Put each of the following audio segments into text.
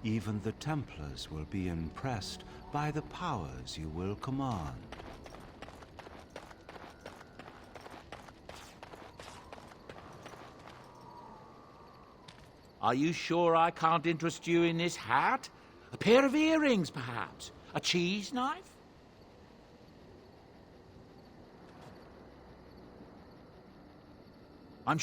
Even the Templars will be impressed by the powers you will command. Are you sure I can't interest you in this hat? A pair of earrings, perhaps? A cheese knife? I'm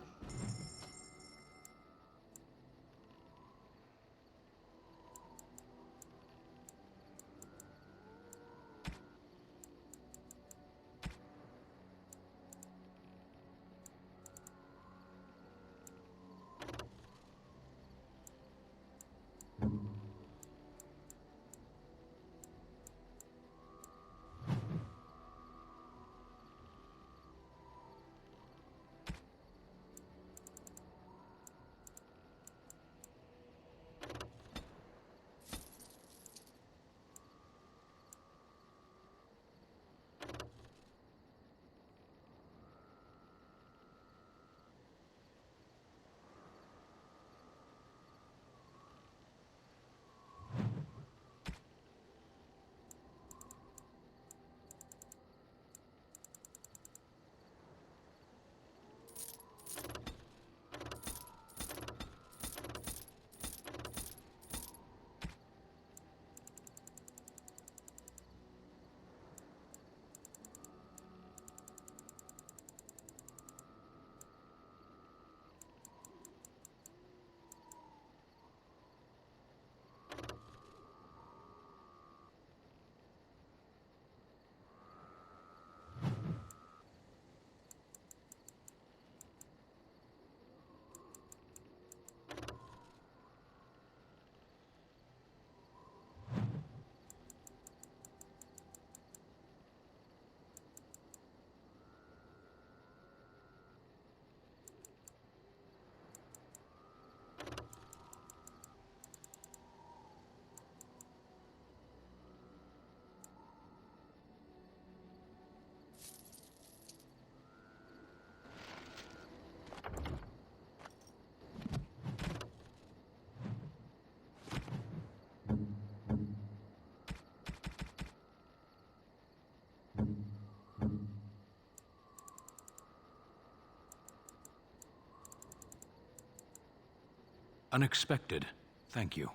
Unexpected. Thank you.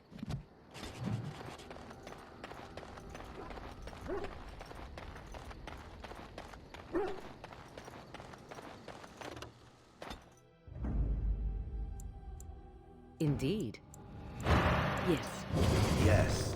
Indeed. Yes. Yes.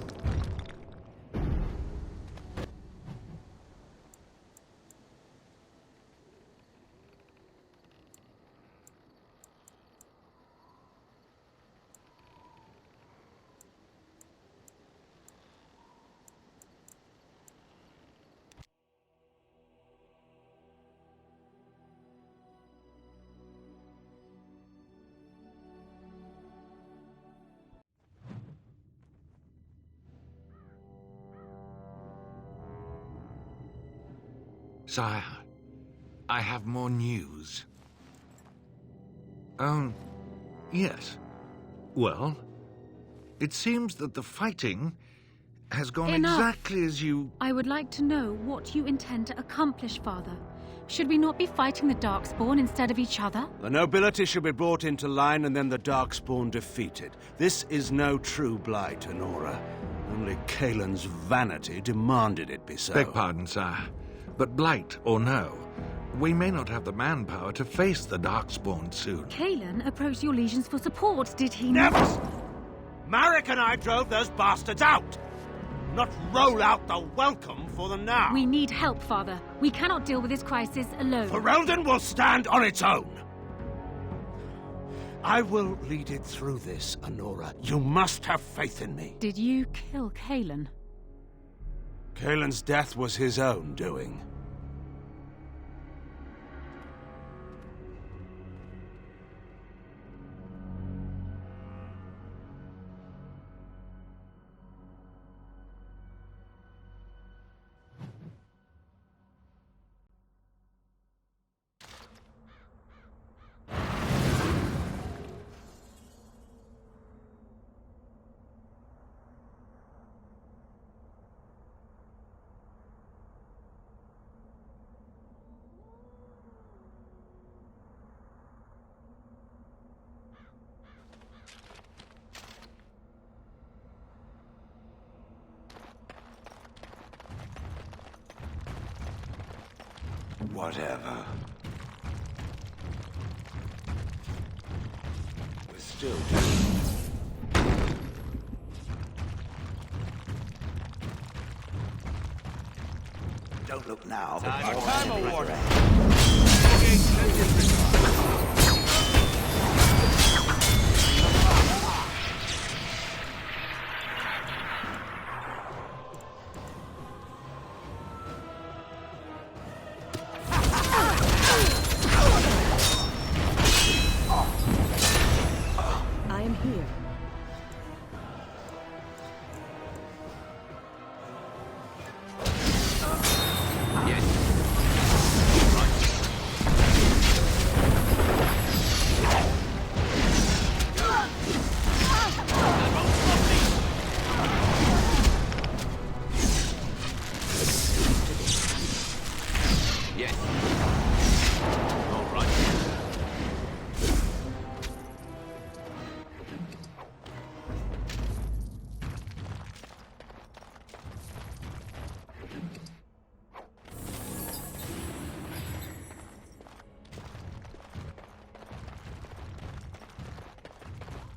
Sire, I have more news. Oh, yes. Well, it seems that the fighting has gone Enough. exactly as you... I would like to know what you intend to accomplish, Father. Should we not be fighting the Darkspawn instead of each other? The nobility should be brought into line and then the Darkspawn defeated. This is no true blight, Anora. Only Kaelin's vanity demanded it be so. Beg pardon, sire. But blight or no, we may not have the manpower to face the Darkspawn soon. Kaelin approached your legions for support, did he Never! not? Marek and I drove those bastards out! Not roll out the welcome for them now! We need help, Father. We cannot deal with this crisis alone. Ferelden will stand on its own! I will lead it through this, Anora. You must have faith in me. Did you kill Kaelin? Kaelin's death was his own doing. Whatever. We're still doomed. Don't look now, but Time of war. I am here.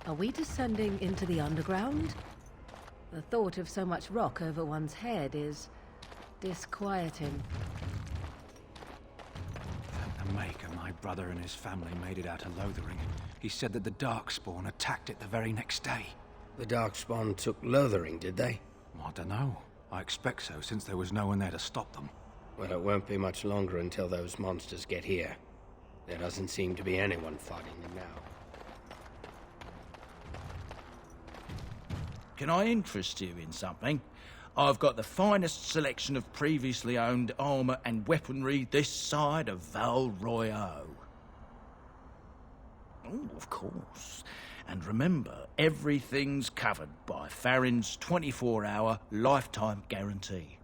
Are we descending into the underground? The thought of so much rock over one's head is disquieting. Thank the Maker, my brother and his family made it out of Lothering. He said that the Darkspawn attacked it the very next day. The Darkspawn took Lothering, did they? I don't know. I expect so, since there was no one there to stop them. Well, it won't be much longer until those monsters get here. There doesn't seem to be anyone fighting them now. Can I interest you in something? I've got the finest selection of previously owned armor and weaponry this side of Val Royeaux. Oh, of course. And remember, everything's covered by Farron's 24-hour lifetime guarantee.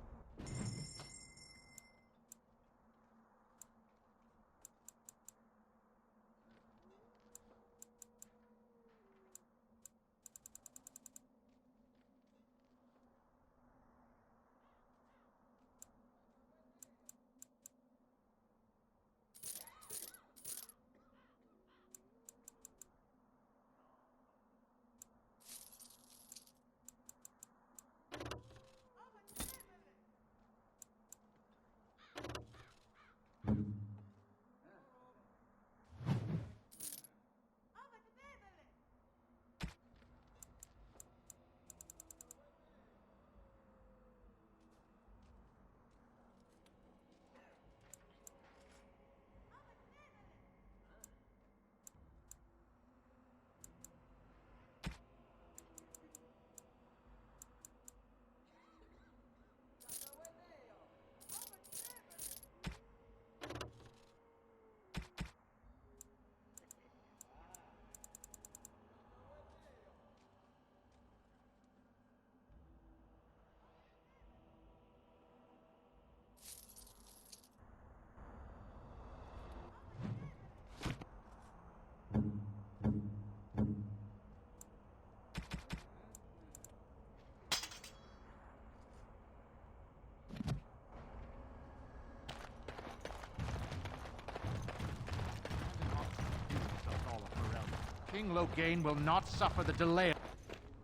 King Loghain will not suffer the delay.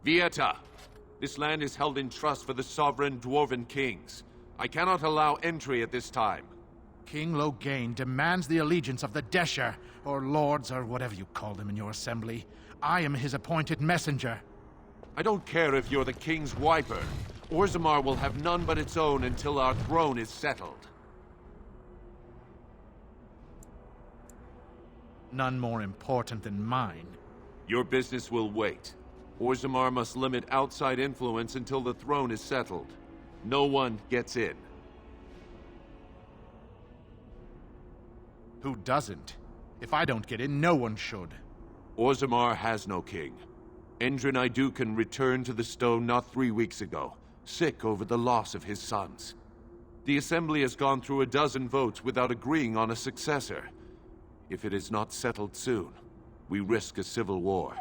Vieta, this land is held in trust for the sovereign Dwarven kings. I cannot allow entry at this time. King Loghain demands the allegiance of the Desher, or lords, or whatever you call them in your assembly. I am his appointed messenger. I don't care if you're the king's wiper. Orzammar will have none but its own until our throne is settled. None more important than mine. Your business will wait. Orzammar must limit outside influence until the throne is settled. No one gets in. Who doesn't? If I don't get in, no one should. Orzammar has no king. Endrin Iduken returned to the stone not 3 weeks ago, sick over the loss of his sons. The Assembly has gone through a dozen votes without agreeing on a successor. If it is not settled soon, we risk a civil war.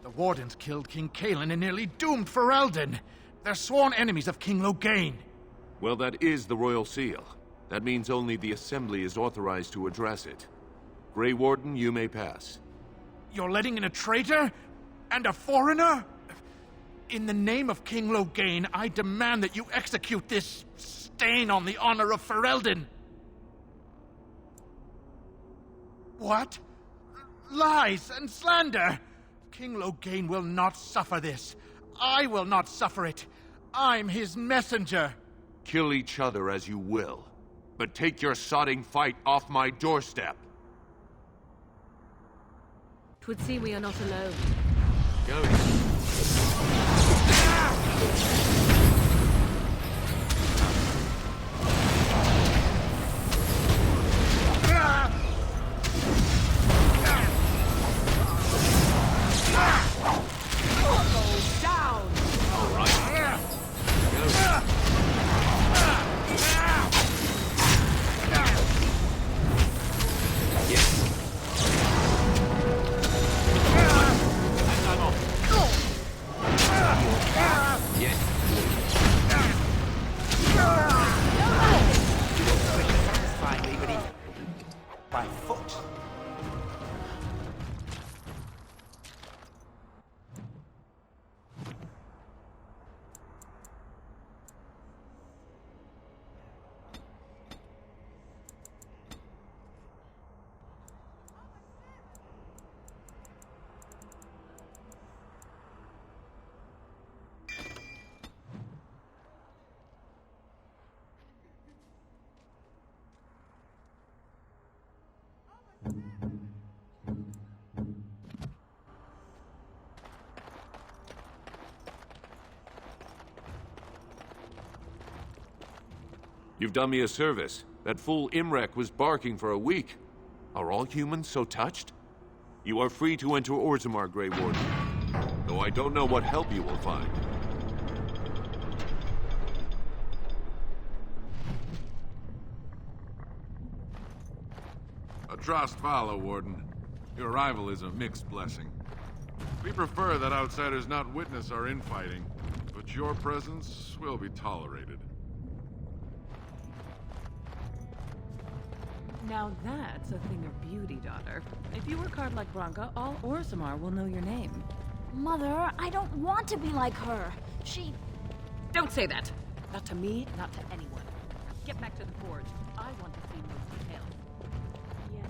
The Wardens killed King Cailan and nearly doomed Ferelden. They're sworn enemies of King Loghain. Well, that is the Royal Seal. That means only the Assembly is authorized to address it. Grey Warden, you may pass. You're letting in a traitor? And a foreigner? In the name of King Loghain, I demand that you execute this stain on the honor of Ferelden. What? Lies and slander! King Loghain will not suffer this. I will not suffer it. I'm his messenger. Kill each other as you will, but take your sodding fight off my doorstep. 'Twould seem we are not alone. Go. By foot. You've done me a service. That fool Imrek was barking for a week. Are all humans so touched? You are free to enter Orzammar, Grey Warden. Though I don't know what help you will find. Atrast Vala, Warden. Your arrival is a mixed blessing. We prefer that outsiders not witness our infighting, but your presence will be tolerated. Now that's a thing of beauty, daughter. If you work hard like Branka, all Orzammar will know your name. Mother, I don't want to be like her. She... Don't say that! Not to me, not to anyone. Get back to the forge. I want to see those details. Yes.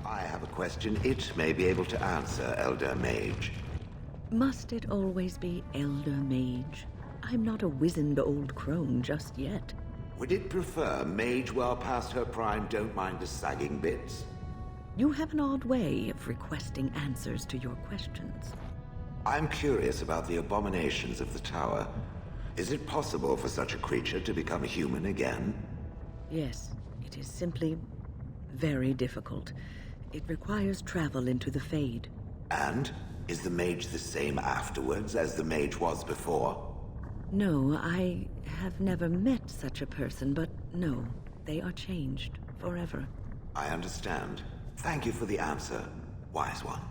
I have a question it may be able to answer, Elder Mage. Must it always be Elder Mage? I'm not a wizened old crone just yet. Would it prefer mage well past her prime don't mind the sagging bits? You have an odd way of requesting answers to your questions. I'm curious about the abominations of the tower. Is it possible for such a creature to become human again? Yes, it is simply very difficult. It requires travel into the Fade. And? Is the mage the same afterwards as the mage was before? No, I have never met such a person, but no, they are changed forever. I understand. Thank you for the answer, wise one.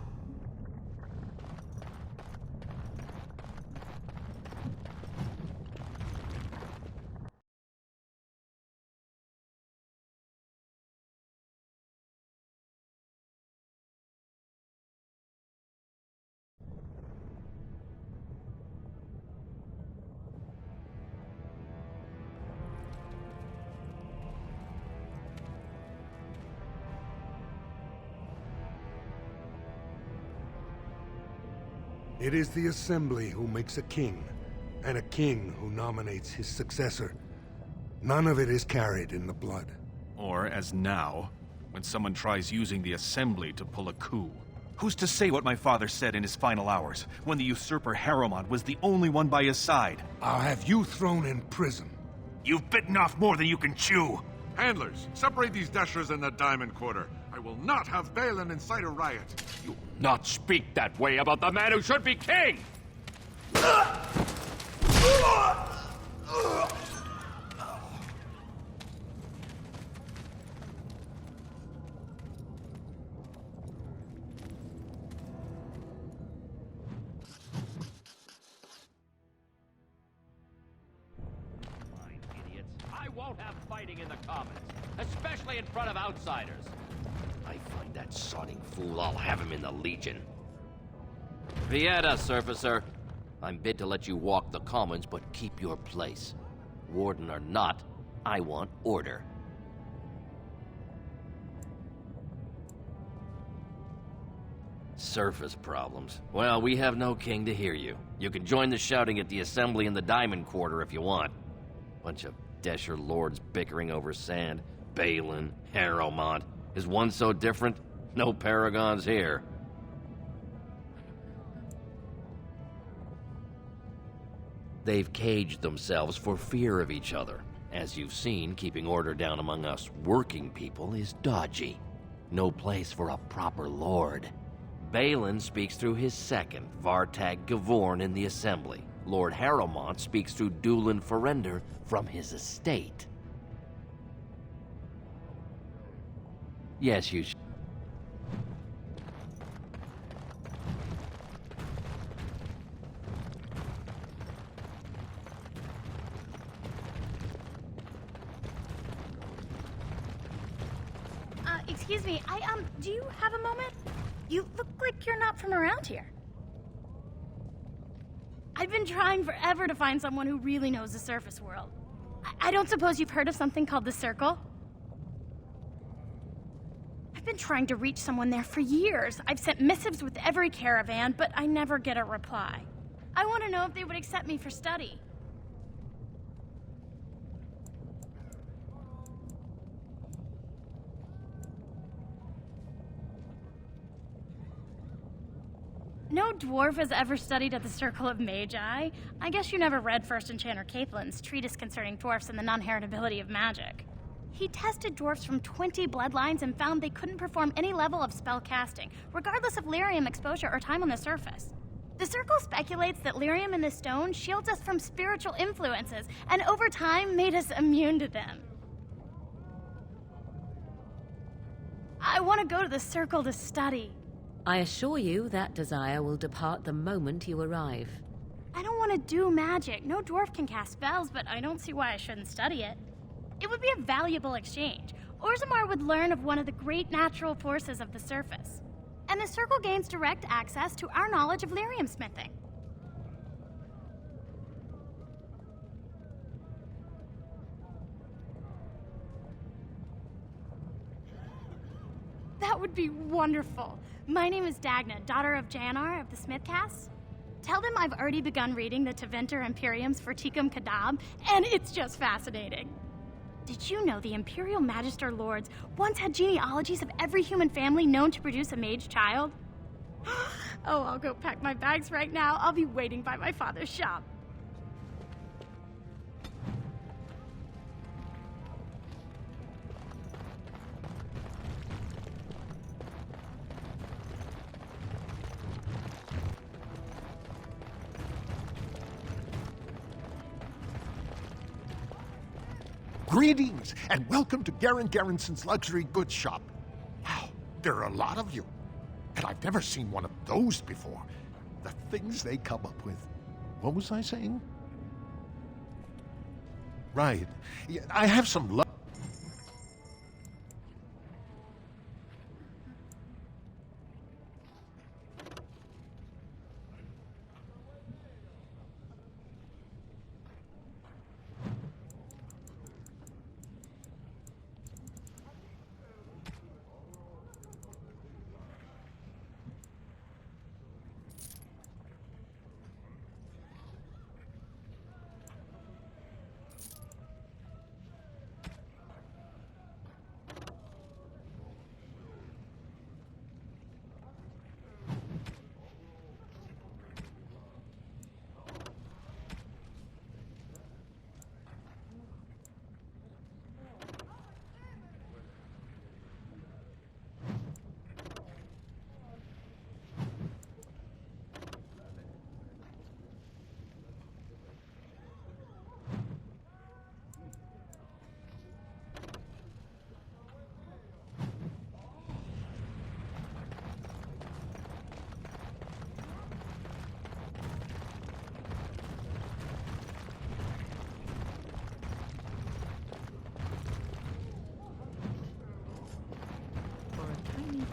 It is the Assembly who makes a king, and a king who nominates his successor. None of it is carried in the blood. Or, as now, when someone tries using the Assembly to pull a coup. Who's to say what my father said in his final hours, when the usurper Harrowmont was the only one by his side? I'll have you thrown in prison. You've bitten off more than you can chew! Handlers, separate these Deshers in the Diamond Quarter. I will not have Balin incite a riot. You not speak that way about the man who should be king! I won't have fighting in the Commons, especially in front of outsiders. I find that sodding fool, I'll have him in the Legion. Vieta, Surfacer. I'm bid to let you walk the Commons, but keep your place. Warden or not, I want order. Surface problems. Well, we have no king to hear you. You can join the shouting at the assembly in the Diamond Quarter if you want. Bunch of Desher lords bickering over sand. Balin, Harrowmont. Is one so different? No paragons here. They've caged themselves for fear of each other. As you've seen, keeping order down among us working people is dodgy. No place for a proper lord. Balin speaks through his second, Vartag Gavorn, in the assembly. Lord Harrowmont speaks through Dulin Ferender from his estate. Yes, you should. Excuse me, do you have a moment? You look like you're not from around here. I've been trying forever to find someone who really knows the surface world. I don't suppose you've heard of something called the Circle? I've been trying to reach someone there for years. I've sent missives with every caravan, but I never get a reply. I want to know if they would accept me for study. No dwarf has ever studied at the Circle of Magi. I guess you never read First Enchanter Caitlin's treatise concerning dwarfs and the non-heritability of magic. He tested dwarfs from 20 bloodlines and found they couldn't perform any level of spell casting, regardless of lyrium exposure or time on the surface. The Circle speculates that lyrium in the stone shields us from spiritual influences, and over time made us immune to them. I want to go to the Circle to study. I assure you that desire will depart the moment you arrive. I don't want to do magic. No dwarf can cast spells, but I don't see why I shouldn't study it. It would be a valuable exchange. Orzammar would learn of one of the great natural forces of the surface. And the Circle gains direct access to our knowledge of lyrium smithing. That would be wonderful. My name is Dagna, daughter of Janar of the Smithcast. Tell them I've already begun reading the Tevinter Imperiums for Tikum Kadab, and it's just fascinating. Did you know the Imperial Magister Lords once had genealogies of every human family known to produce a mage child? Oh, I'll go pack my bags right now. I'll be waiting by my father's shop. Greetings, and welcome to Garen Garrison's luxury goods shop. Wow, there are a lot of you. And I've never seen one of those before. The things they come up with. What was I saying? Right. Yeah, I have some luck.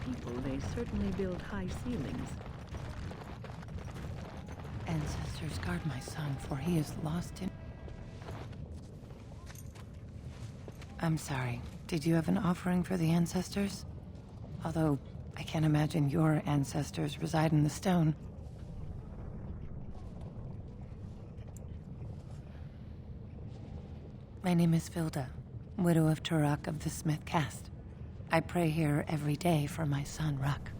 people, they certainly build high ceilings. Ancestors, guard my son, for he is lost in... I'm sorry. Did you have an offering for the ancestors? Although, I can't imagine your ancestors reside in the stone. My name is Vilda, widow of Turok of the Smith caste. I pray here every day for my son, Ruck.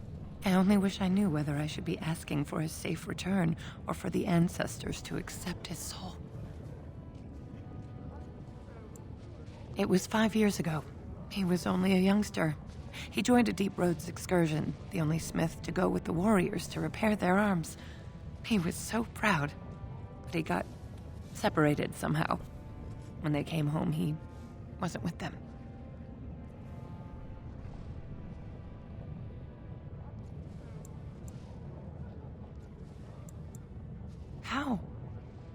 I only wish I knew whether I should be asking for his safe return or for the ancestors to accept his soul. It was 5 years ago. He was only a youngster. He joined a Deep Roads excursion, the only smith to go with the warriors to repair their arms. He was so proud, but he got separated somehow. When they came home, he wasn't with them. How?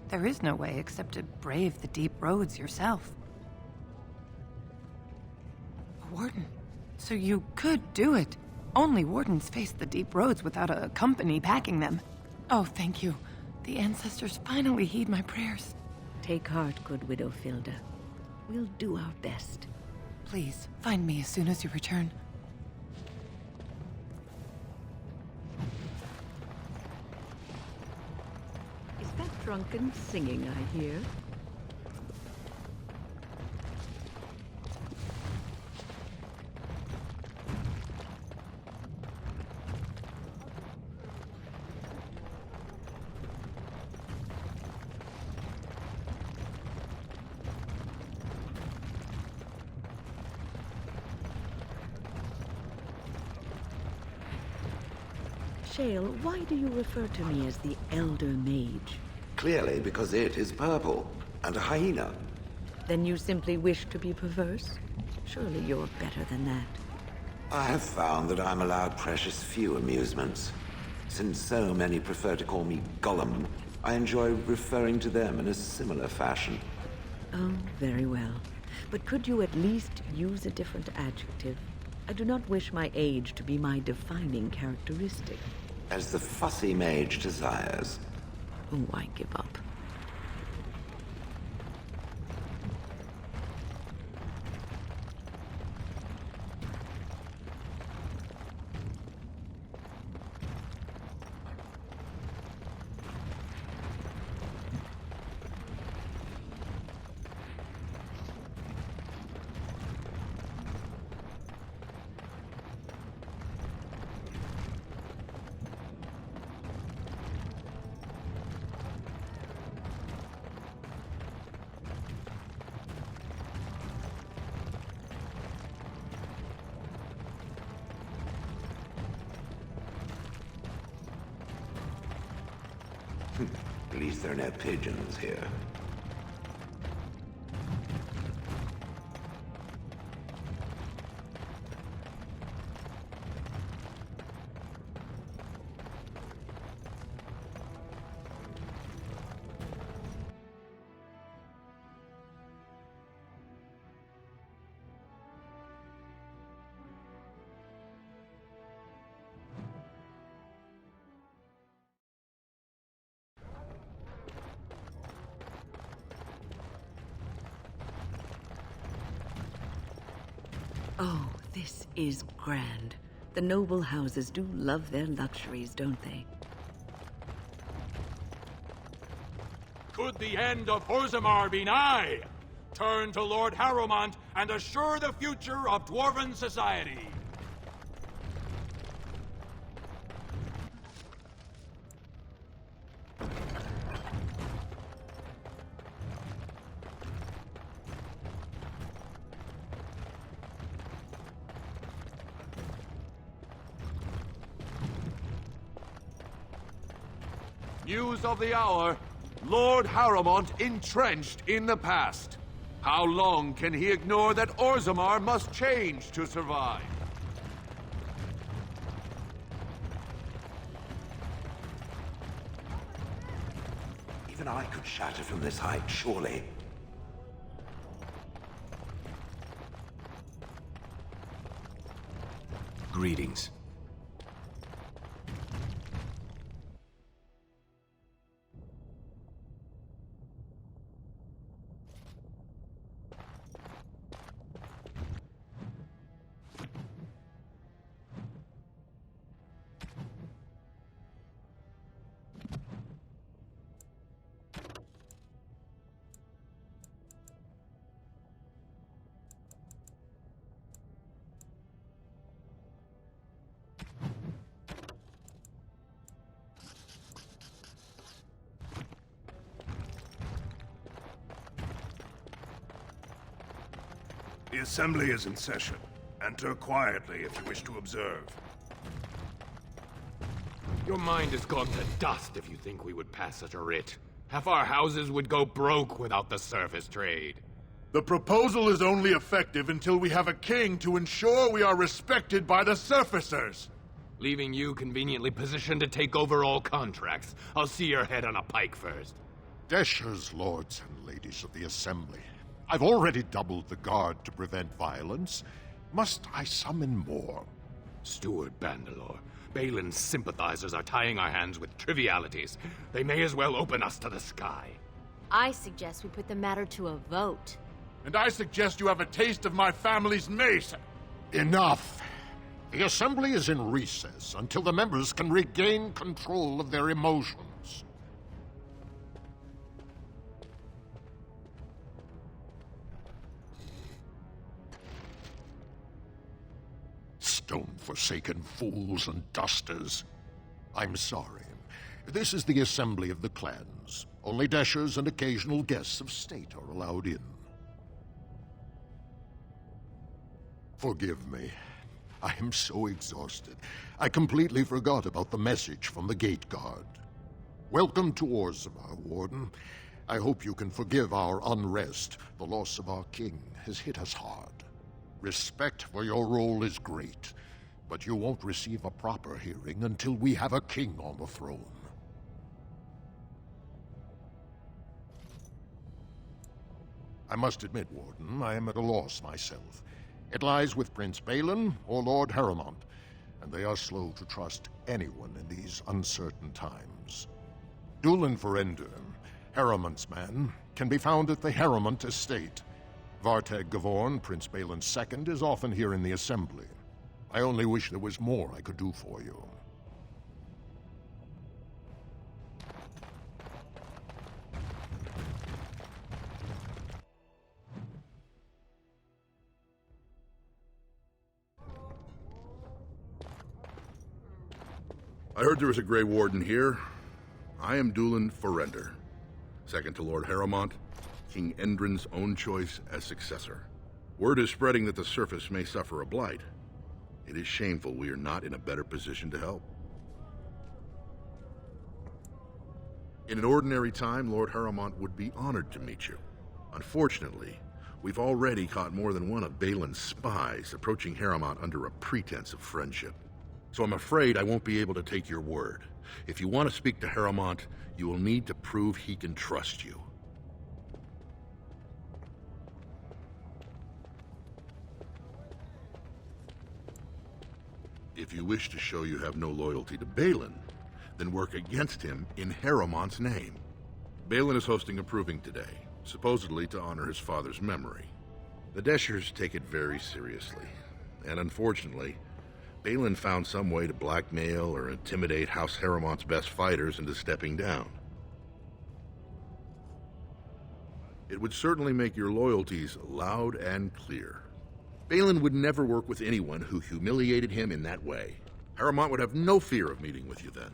There is no way except to brave the Deep Roads yourself. A warden. So you could do it. Only wardens face the Deep Roads without a company backing them. Oh, thank you. The ancestors finally heed my prayers. Take heart, good Widow Vilda. We'll do our best. Please, find me as soon as you return. Is that drunken singing I hear? Shale, why do you refer to me as the Elder Mage? Clearly because it is purple, and a hyena. Then you simply wish to be perverse? Surely you're better than that. I have found that I'm allowed precious few amusements. Since so many prefer to call me Gollum, I enjoy referring to them in a similar fashion. Oh, very well. But could you at least use a different adjective? I do not wish my age to be my defining characteristic. As the fussy mage desires. Oh, I give up. At least there are no pigeons here. Oh, this is grand. The noble houses do love their luxuries, don't they? Could the end of Orzammar be nigh? Turn to Lord Harrowmont and assure the future of Dwarven society. News of the hour. Lord Harrowmont entrenched in the past. How long can he ignore that Orzammar must change to survive? Even I could shatter from this height, surely. Greetings. The Assembly is in session. Enter quietly if you wish to observe. Your mind has gone to dust if you think we would pass such a writ. Half our houses would go broke without the surface trade. The proposal is only effective until we have a king to ensure we are respected by the surfacers. Leaving you conveniently positioned to take over all contracts. I'll see your head on a pike first. Deshers, lords and ladies of the Assembly. I've already doubled the guard to prevent violence. Must I summon more? Steward Bandalore, Balin's sympathizers are tying our hands with trivialities. They may as well open us to the sky. I suggest we put the matter to a vote. And I suggest you have a taste of my family's mace. Enough. The Assembly is in recess until the members can regain control of their emotions. Stone-forsaken fools and dusters. I'm sorry. This is the Assembly of the Clans. Only Deshers and occasional guests of state are allowed in. Forgive me. I am so exhausted. I completely forgot about the message from the gate guard. Welcome to Orzammar, Warden. I hope you can forgive our unrest. The loss of our king has hit us hard. Respect for your role is great, but you won't receive a proper hearing until we have a king on the throne. I must admit, Warden, I am at a loss myself. It lies with Prince Balin or Lord Harrowmont, and they are slow to trust anyone in these uncertain times. Dulin Ferender, Harrowmont's man, can be found at the Harrowmont estate. Vartag Gavorn, Prince Balin's second, is often here in the Assembly. I only wish there was more I could do for you. I heard there was a Grey Warden here. I am Dulin Ferender, second to Lord Harrowmont, King Endrin's own choice as successor. Word is spreading that the surface may suffer a blight. It is shameful we are not in a better position to help. In an ordinary time, Lord Harrowmont would be honored to meet you. Unfortunately, we've already caught more than one of Balin's spies approaching Harrowmont under a pretense of friendship. So I'm afraid I won't be able to take your word. If you want to speak to Harrowmont, you will need to prove he can trust you. If you wish to show you have no loyalty to Balin, then work against him in Harrowmont's name. Balin is hosting a proving today, supposedly to honor his father's memory. The Deshers take it very seriously, and unfortunately, Balin found some way to blackmail or intimidate House Harrowmont's best fighters into stepping down. It would certainly make your loyalties loud and clear. Balin would never work with anyone who humiliated him in that way. Harrowmont would have no fear of meeting with you then.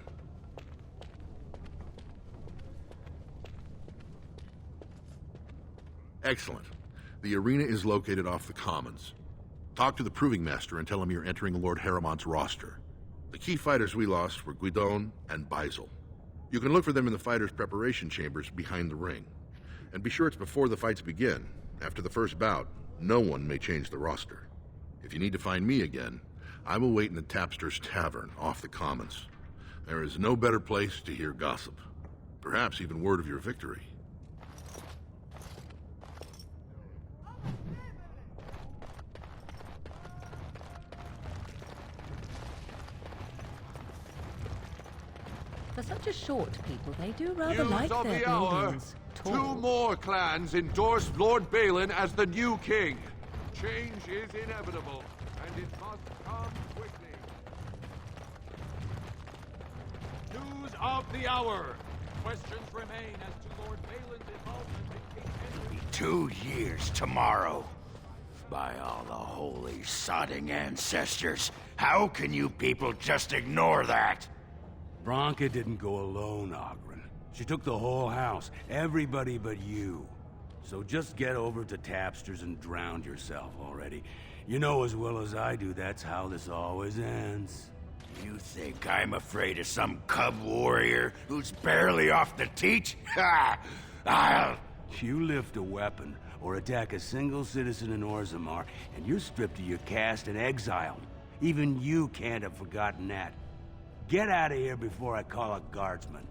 Excellent. The arena is located off the Commons. Talk to the Proving Master and tell him you're entering Lord Harrowmont's roster. The key fighters we lost were Guidon and Baisel. You can look for them in the fighters' preparation chambers behind the ring. And be sure it's before the fights begin. After the first bout, no one may change the roster. If you need to find me again, I will wait in the Tapster's Tavern off the Commons. There is no better place to hear gossip. Perhaps even word of your victory. For such a short people, they do rather News like of their the hour. buildings tall. 2 more clans endorse Lord Balin as the new king. Change is inevitable, and it must come quickly. News of the hour. Questions remain as to Lord Balin's involvement in King Henry. 2 years tomorrow. By all the holy sodding ancestors, how can you people just ignore that? Branka didn't go alone, Oghren. She took the whole house, everybody but you. So just get over to Tapster's and drown yourself already. You know as well as I do that's how this always ends. You think I'm afraid of some cub warrior who's barely off the teat? Ha! I'll... You lift a weapon or attack a single citizen in Orzammar, and you're stripped of your caste and exiled. Even you can't have forgotten that. Get out of here before I call a guardsman.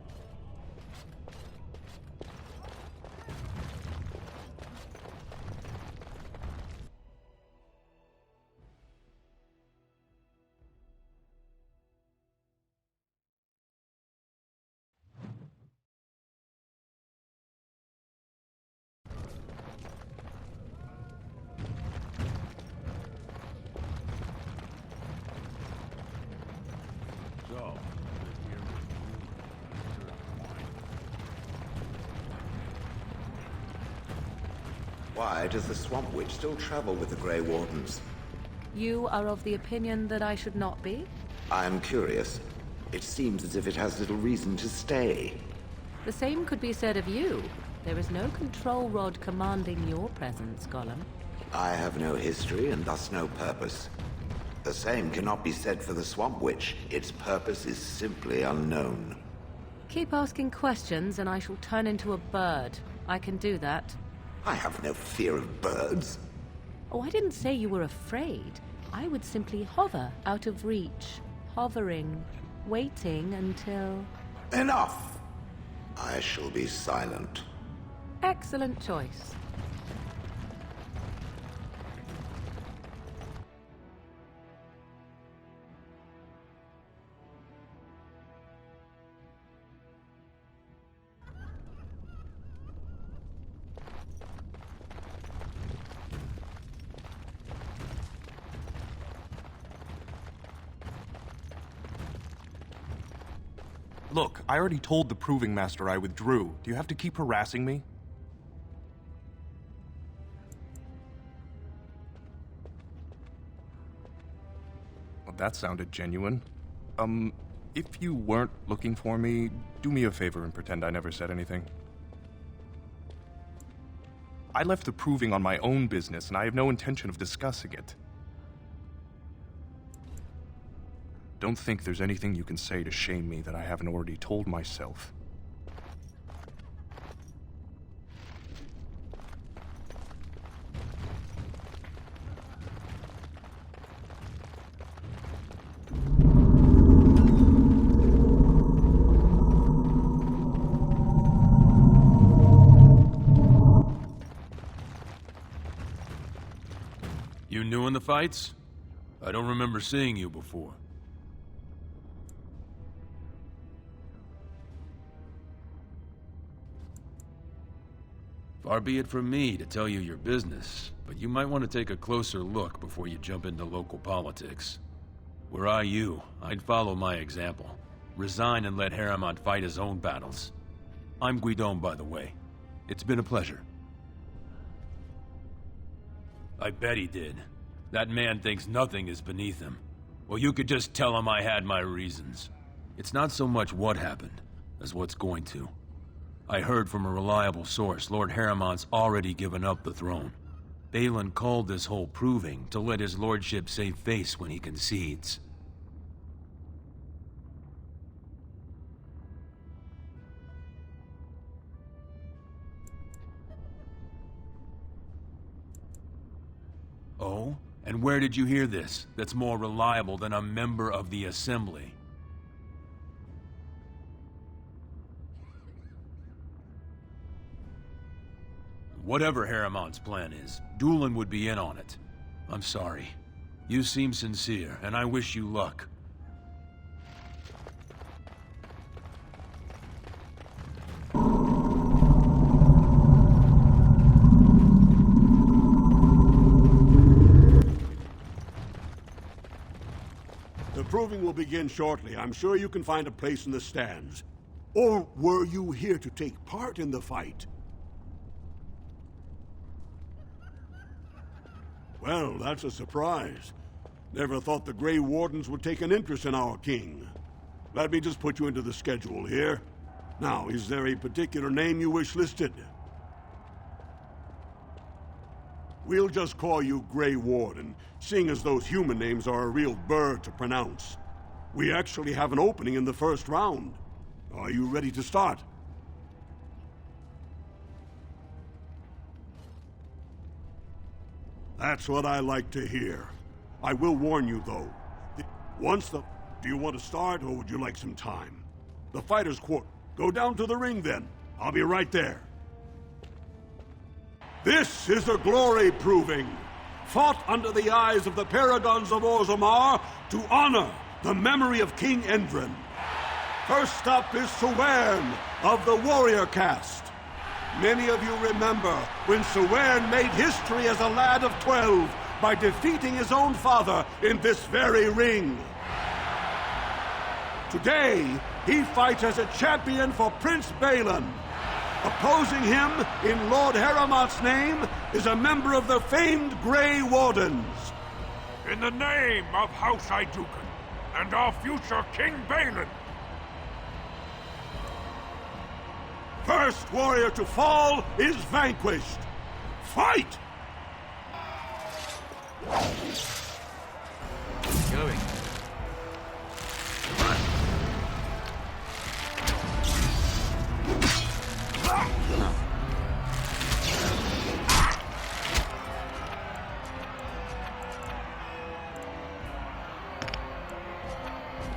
Why does the Swamp Witch still travel with the Grey Wardens? You are of the opinion that I should not be? I am curious. It seems as if it has little reason to stay. The same could be said of you. There is no control rod commanding your presence, Gollum. I have no history and thus no purpose. The same cannot be said for the Swamp Witch. Its purpose is simply unknown. Keep asking questions and I shall turn into a bird. I can do that. I have no fear of birds. Oh, I didn't say you were afraid. I would simply hover out of reach. Hovering, waiting until... Enough! I shall be silent. Excellent choice. Look, I already told the Proving Master I withdrew. Do you have to keep harassing me? Well, that sounded genuine. If you weren't looking for me, do me a favor and pretend I never said anything. I left the Proving on my own business, and I have no intention of discussing it. Don't think there's anything you can say to shame me that I haven't already told myself. You new in the fights? I don't remember seeing you before. Far be it from me to tell you your business, but you might want to take a closer look before you jump into local politics. Were I you, I'd follow my example. Resign and let Harrowmont fight his own battles. I'm Guidon, by the way. It's been a pleasure. I bet he did. That man thinks nothing is beneath him. Well, you could just tell him I had my reasons. It's not so much what happened, as what's going to. I heard from a reliable source Lord Harrowmont's already given up the throne. Balin called this whole Proving to let his lordship save face when he concedes. Oh? And where did you hear this that's more reliable than a member of the Assembly? Whatever Harrowmont's plan is, Dulin would be in on it. I'm sorry. You seem sincere, and I wish you luck. The Proving will begin shortly. I'm sure you can find a place in the stands. Or were you here to take part in the fight? Well, that's a surprise. Never thought the Grey Wardens would take an interest in our king. Let me just put you into the schedule here. Now, is there a particular name you wish listed? We'll just call you Grey Warden, seeing as those human names are a real burr to pronounce. We actually have an opening in the first round. Are you ready to start? That's what I like to hear. I will warn you, though. Do you want to start, or would you like some time? The Fighters' Court. Go down to the ring, then. I'll be right there. This is a glory proving, fought under the eyes of the Paragons of Orzammar to honor the memory of King Endrin. First up is Suwern of the Warrior Caste. Many of you remember when Suwern made history as a lad of 12 by defeating his own father in this very ring. Today, he fights as a champion for Prince Balin. Opposing him, in Lord Harrowmont's name, is a member of the famed Grey Wardens. In the name of House Iduken and our future King Balin. First warrior to fall is vanquished. Fight! Going.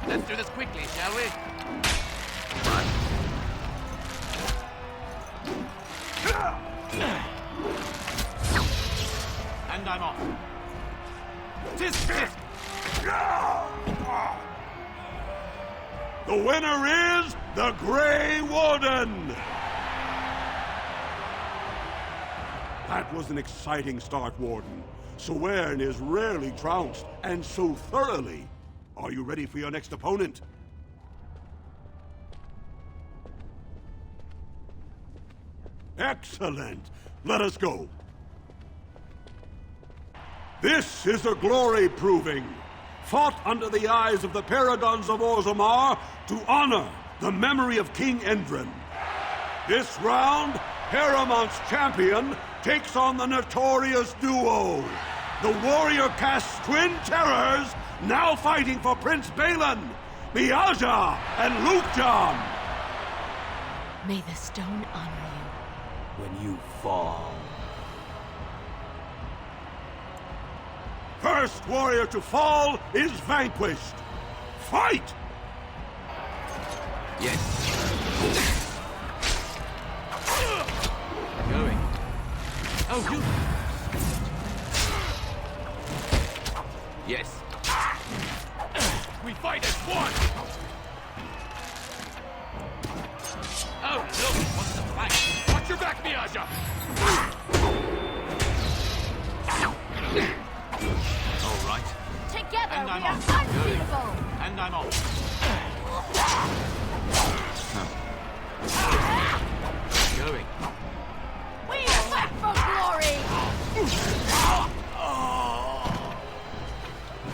Let's do this quickly, shall we? And I'm off. Tisk, tisk. The winner is the Grey Warden! That was an exciting start, Warden. Suwern is rarely trounced, and so thoroughly. Are you ready for your next opponent? Excellent! Let us go. This is a glory proving, fought under the eyes of the Paragons of Orzammar to honor the memory of King Endrin. This round, Harrowmont's champion takes on the notorious duo, the Warrior Caste Twin Terrors, now fighting for Prince Balin, Miaja and Lukjan. May the stone honor you. When you fall. First warrior to fall is vanquished. Fight! Yes. Going. Oh, you... Yes. We fight as one! Oh, look, what's the flank? Watch your back, Miaja! All right. Together, And I'm we are off. unbeatable. And I'm off. Going. We are back for glory.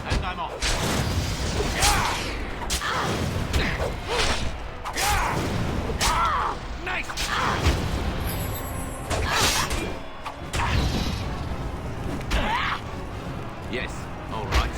And I'm off. Nice! Yes, all right.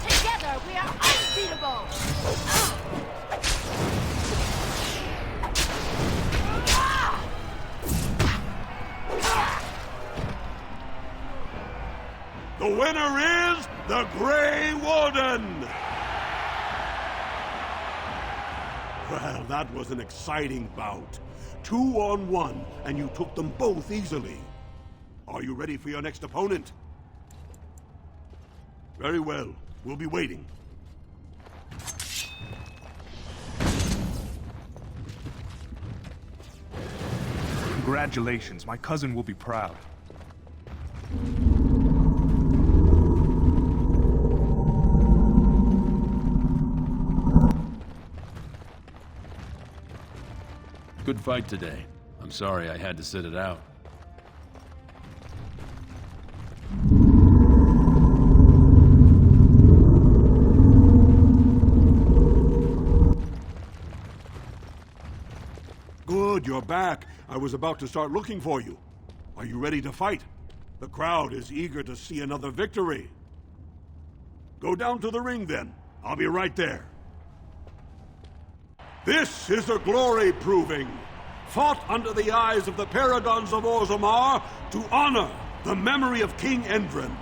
Together, we are unbeatable. The winner is the Grey Warden! Well, that was an exciting bout. 2-on-1, and you took them both easily. Are you ready for your next opponent? Very well. We'll be waiting. Congratulations, my cousin will be proud. Good fight today. I'm sorry I had to sit it out. Good, you're back. I was about to start looking for you. Are you ready to fight? The crowd is eager to see another victory. Go down to the ring then. I'll be right there. This is a glory proving, fought under the eyes of the Paragons of Orzammar to honor the memory of King Endrin.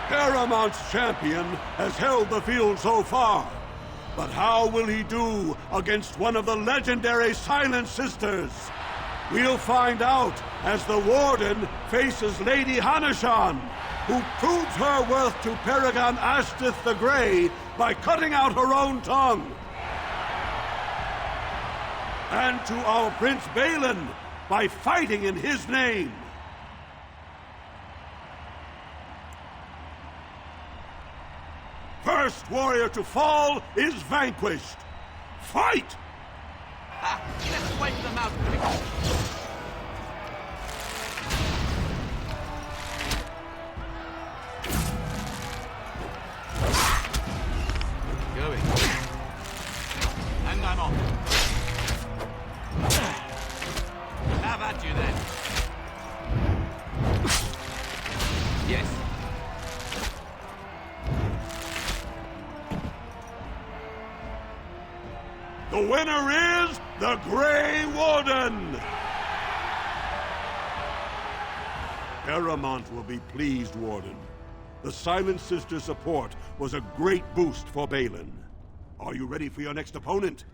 Paramount's champion has held the field so far, but how will he do against one of the legendary Silent Sisters? We'll find out as the Warden faces Lady Hanashan, who proves her worth to Paragon Astith the Grey by cutting out her own tongue. And to our Prince Balin by fighting in his name. First warrior to fall is vanquished. Fight! Let's wipe them out quickly. Going. And I'm off. Have at you then. Yes. The winner is the Grey Warden! Paramount will be pleased, Warden. The Silent Sister support was a great boost for Balin. Are you ready for your next opponent?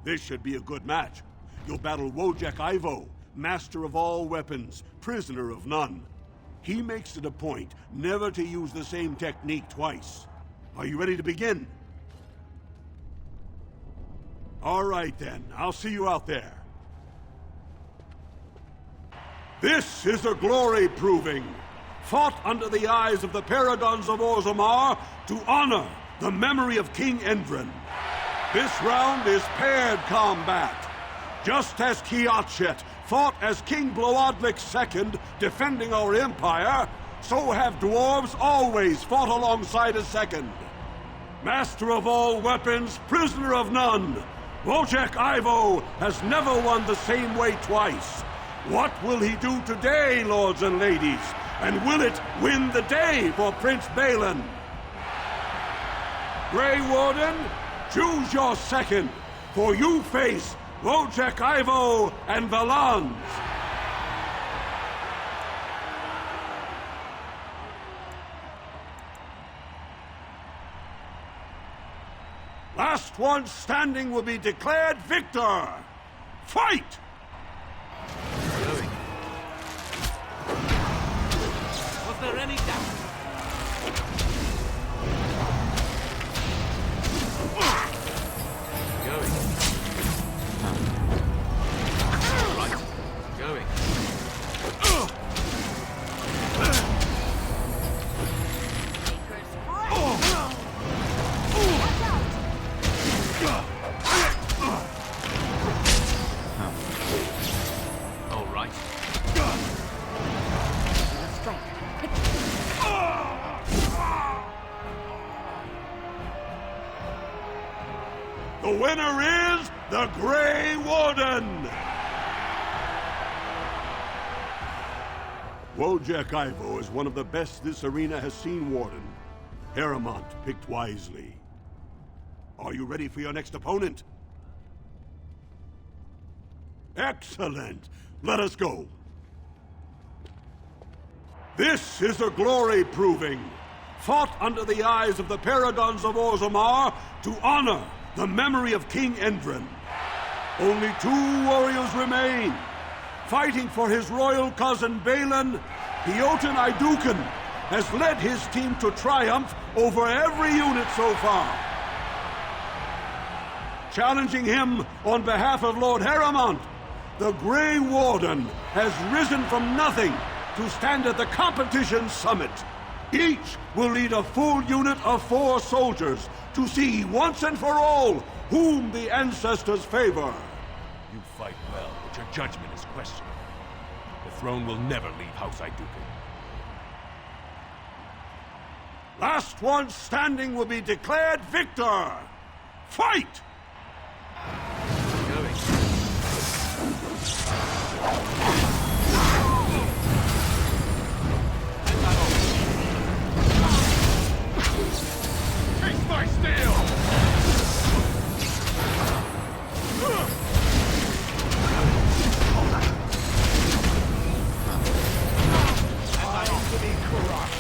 This should be a good match. You'll battle Wojek Ivo, master of all weapons, prisoner of none. He makes it a point never to use the same technique twice. Are you ready to begin? All right then, I'll see you out there. This is a glory proving, fought under the eyes of the Paragons of Orzammar to honor the memory of King Endrin. This round is paired combat. Just as Kiatchet fought as King Bloodlik II defending our empire, so have dwarves always fought alongside a second. Master of all weapons, prisoner of none, Wojek Ivo has never won the same way twice. What will he do today, lords and ladies? And will it win the day for Prince Balin? Grey Warden, choose your second, for you face Wojek Ivo and Valans. Last one standing will be declared victor. Fight! Going. Was there any doubt? Going. Right. Going. All right. The winner is the Grey Warden! Wojek Ivo is one of the best this arena has seen, Warden. Paramount picked wisely. Are you ready for your next opponent? Excellent! Let us go. This is a glory proving, fought under the eyes of the Paragons of Orzammar to honor the memory of King Endrin. Only 2 warriors remain. Fighting for his royal cousin Balin, Jotun Aeducan has led his team to triumph over every unit so far. Challenging him on behalf of Lord Harrowmont, the Grey Warden has risen from nothing to stand at the competition's summit. Each will lead a full unit of 4 soldiers to see once and for all whom the ancestors favor. You fight well, but your judgment is questioned. The throne will never leave House Ayduken. Last one standing will be declared victor. Fight! Face my steel! To be corrupt.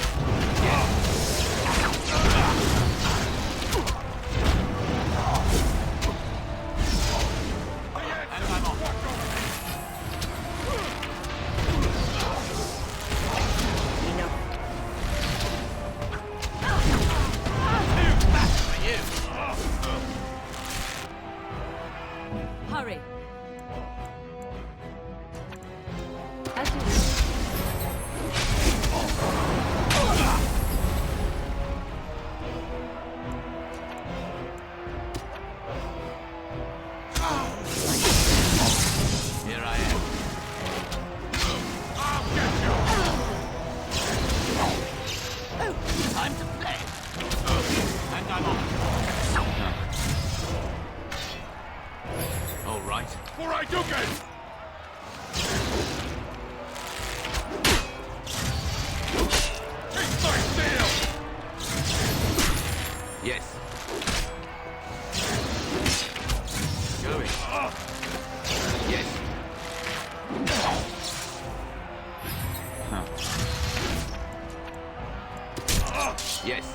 Hurry. As you Here I am. Time to play. And I'm on. All right. For Ayduken! Face my steel! Yes. Going. Yes. Yes.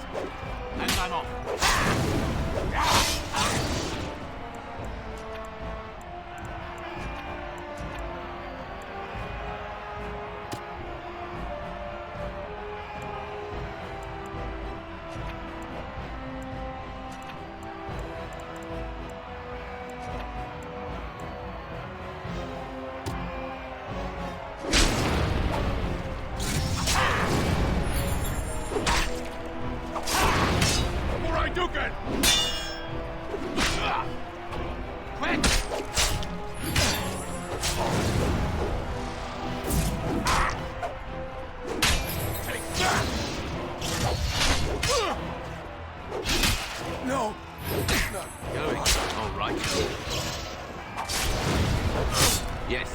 And I'm off. For Ayduken! Quick! Take that! No. Going. All right. Yes.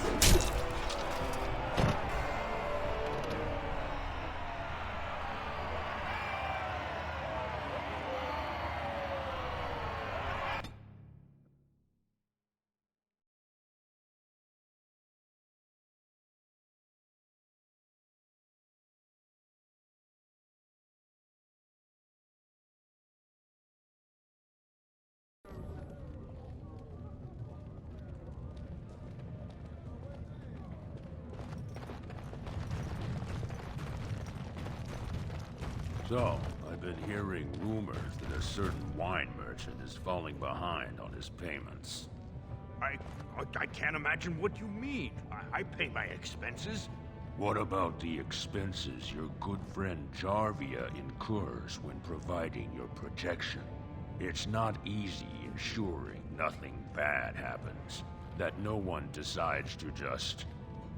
So, I've been hearing rumors that a certain wine merchant is falling behind on his payments. I can't imagine what you mean. I pay my expenses. What about the expenses your good friend Jarvia incurs when providing your protection? It's not easy ensuring nothing bad happens, that no one decides to just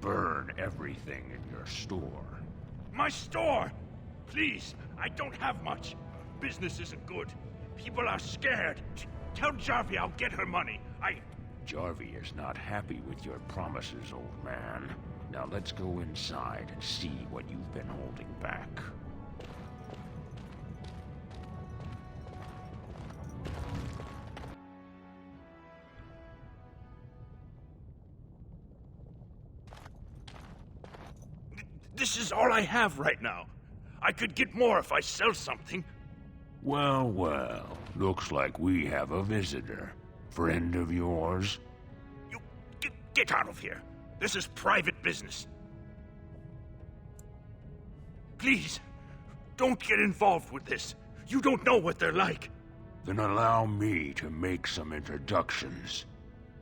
burn everything in your store. My store! Please, I don't have much. Business isn't good. People are scared. Tell Jarvia I'll get her money. Jarvia is not happy with your promises, old man. Now let's go inside and see what you've been holding back. This is all I have right now. I could get more if I sell something. Well, well. Looks like we have a visitor. Friend of yours? Get out of here. This is private business. Please, don't get involved with this. You don't know what they're like. Then allow me to make some introductions.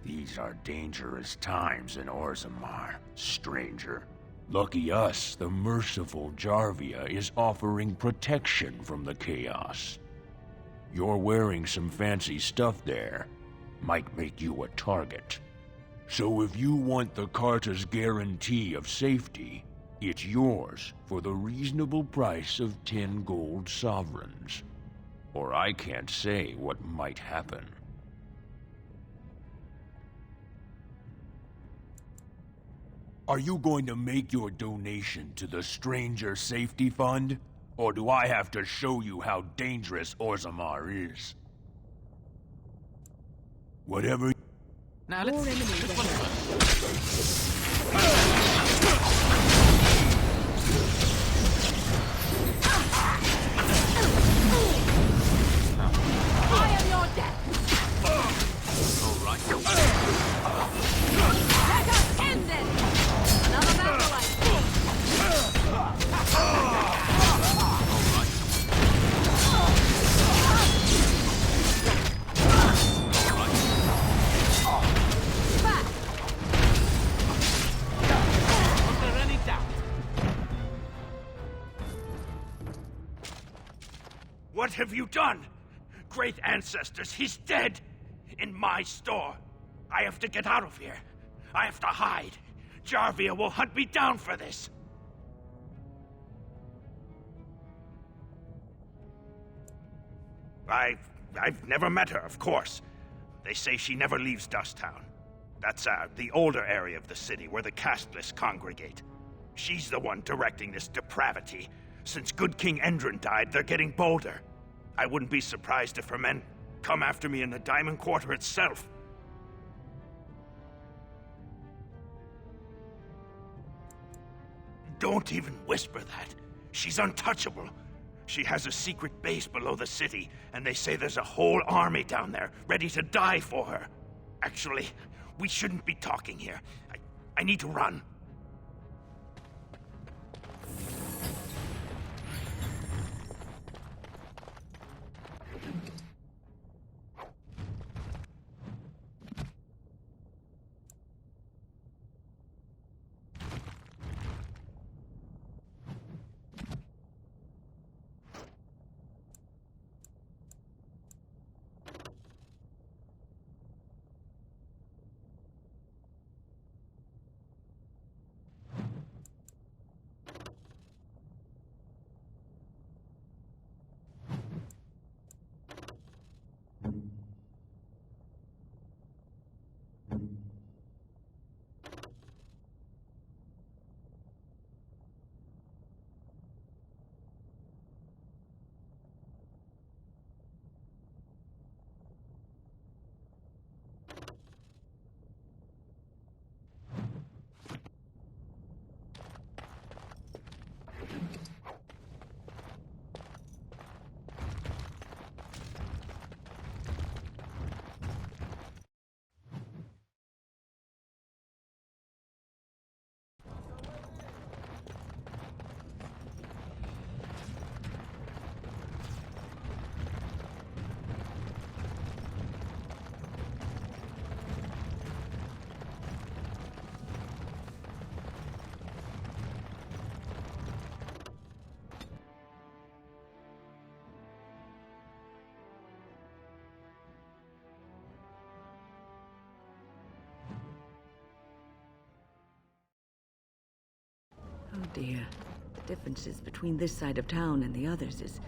These are dangerous times in Orzammar, stranger. Lucky us, the merciful Jarvia is offering protection from the chaos. You're wearing some fancy stuff there. Might make you a target. So if you want the Carta's guarantee of safety, it's yours for the reasonable price of 10 gold sovereigns. Or I can't say what might happen. Are you going to make your donation to the Stranger Safety Fund? Or do I have to show you how dangerous Orzammar is? Whatever. Now let's see this one I am your death. all right. Let us end it. Another battle like What have you done? Great ancestors, he's dead! In my store. I have to get out of here. I have to hide. Jarvia will hunt me down for this. I've never met her, of course. They say she never leaves Dusttown. That's the older area of the city where the casteless congregate. She's the one directing this depravity. Since good King Endrin died, they're getting bolder. I wouldn't be surprised if her men come after me in the Diamond Quarter itself. Don't even whisper that. She's untouchable. She has a secret base below the city, and they say there's a whole army down there, ready to die for her. Actually, we shouldn't be talking here. I need to run. Oh dear. The differences between this side of town and the others is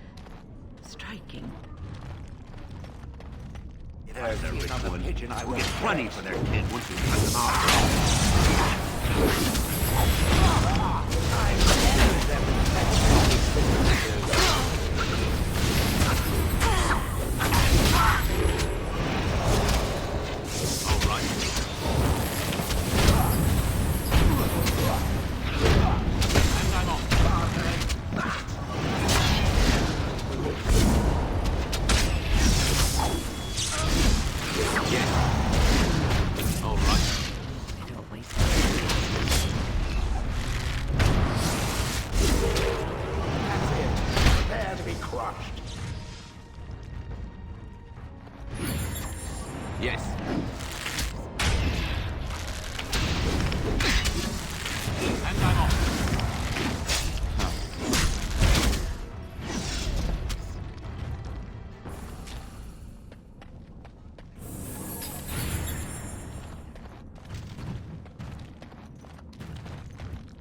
striking. If I see another pigeon, I will get plenty for their kid once we cut them off.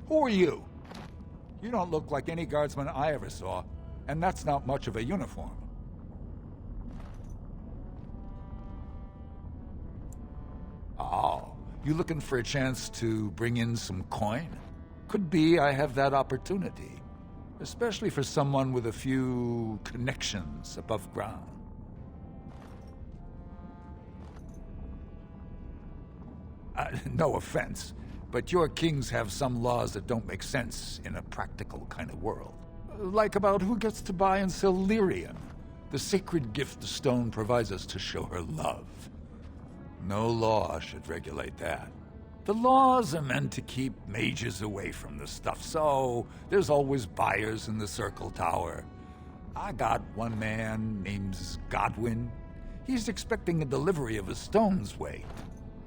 Who are you? You don't look like any guardsman I ever saw, and that's not much of a uniform. Oh, you looking for a chance to bring in some coin? Could be I have that opportunity, especially for someone with a few connections above ground. No offense, but your kings have some laws that don't make sense in a practical kind of world. Like about who gets to buy and sell lyrium, the sacred gift the stone provides us to show her love. No law should regulate that. The laws are meant to keep mages away from the stuff, so there's always buyers in the Circle Tower. I got one man named Godwin. He's expecting a delivery of a stone's weight.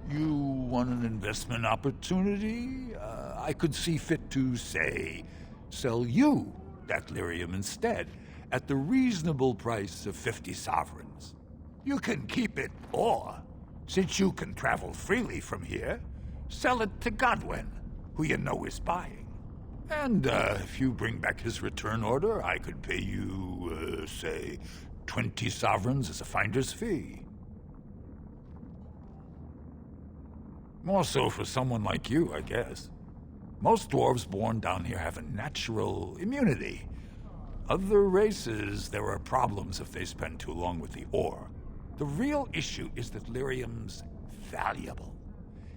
You want an investment opportunity? I could see fit to, say, sell you that lyrium instead, at the reasonable price of 50 sovereigns. You can keep it, or, since you can travel freely from here, sell it to Godwin, who you know is buying. And if you bring back his return order, I could pay you, say, 20 sovereigns as a finder's fee. More so for someone like you, I guess. Most dwarves born down here have a natural immunity. Other races, there are problems if they spend too long with the ore. The real issue is that lyrium's valuable.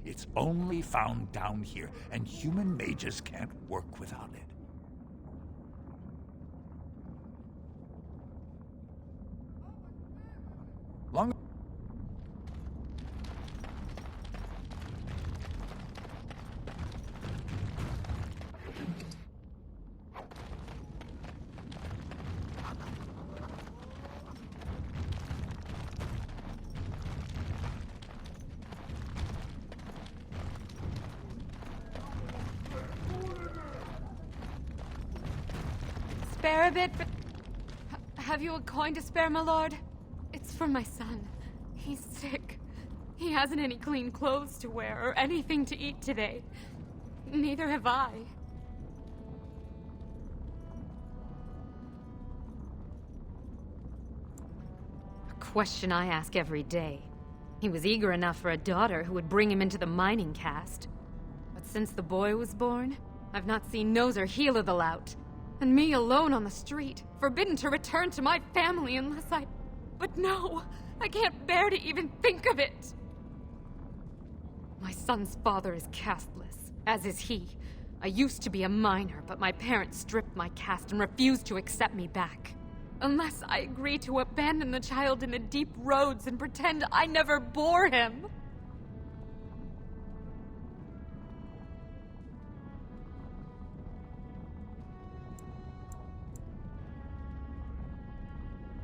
It's only found down here, and human mages can't work without it. Long Spare a bit, but... Have you a coin to spare, my lord? It's for my son. He's sick. He hasn't any clean clothes to wear or anything to eat today. Neither have I. A question I ask every day. He was eager enough for a daughter who would bring him into the mining caste. But since the boy was born, I've not seen nose or heel of the lout. And me alone on the street, forbidden to return to my family unless I... But no, I can't bear to even think of it! My son's father is casteless, as is he. I used to be a miner, but my parents stripped my caste and refused to accept me back. Unless I agree to abandon the child in the deep roads and pretend I never bore him.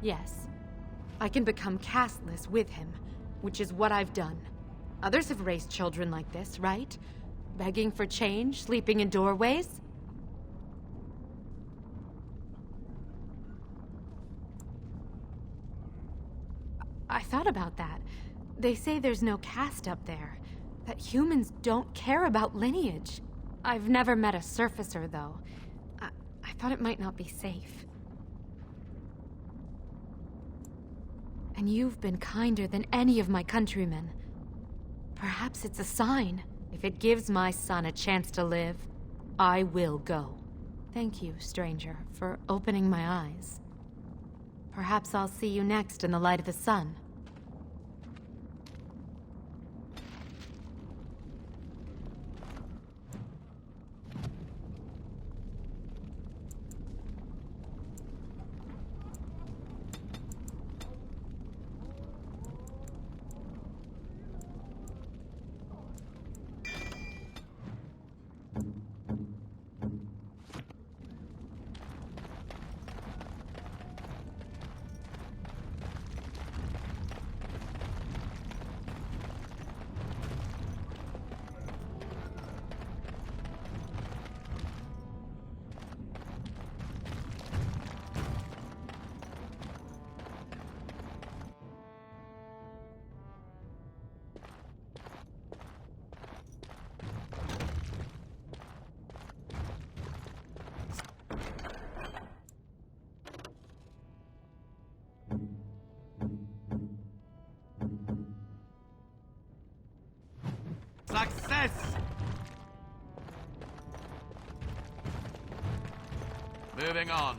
Yes, I can become casteless with him, which is what I've done. Others have raised children like this, right? Begging for change, sleeping in doorways? I thought about that. They say there's no caste up there, that humans don't care about lineage. I've never met a surfacer, though. I thought it might not be safe. And you've been kinder than any of my countrymen. Perhaps it's a sign. If it gives my son a chance to live, I will go. Thank you, stranger, for opening my eyes. Perhaps I'll see you next in the light of the sun. Success! Moving on.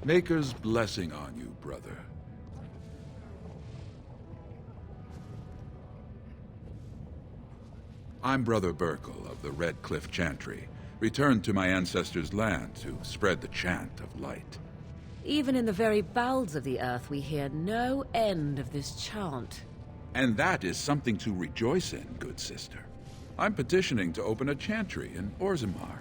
Maker's blessing on you, brother. I'm Brother Burkle of the Red Cliff Chantry, returned to my ancestors' land to spread the chant of light. Even in the very bowels of the earth, we hear no end of this chant. And that is something to rejoice in, good sister. I'm petitioning to open a chantry in Orzammar.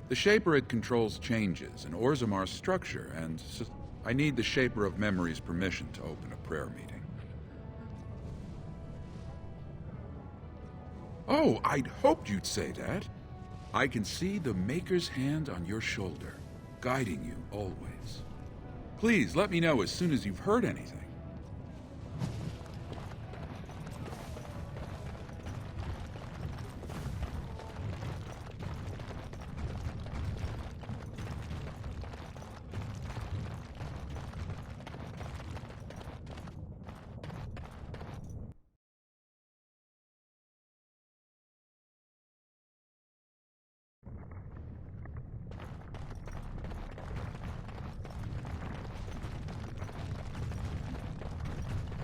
The Shaperate controls changes in Orzammar's structure, and I need the Shaper of Memory's permission to open a prayer meeting. Oh, I'd hoped you'd say that. I can see the Maker's hand on your shoulder, guiding you always. Please let me know as soon as you've heard anything.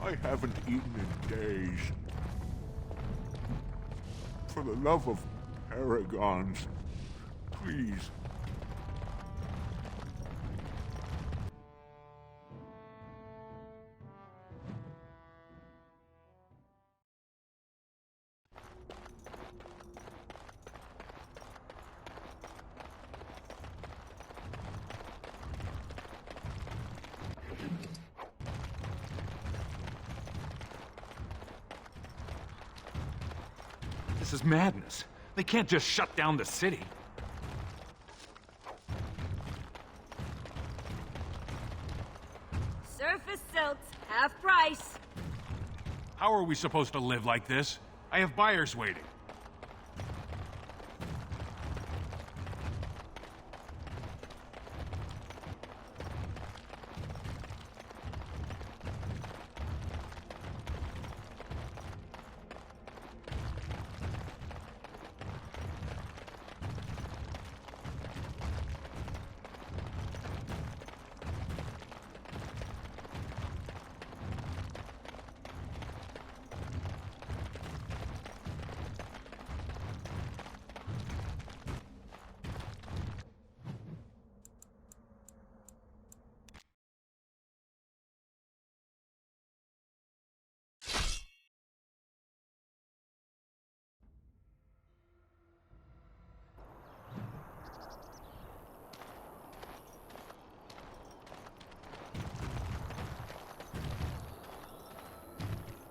I haven't eaten in days. For the love of paragons, please. This is madness. They can't just shut down the city. Surface silts, half price. How are we supposed to live like this? I have buyers waiting.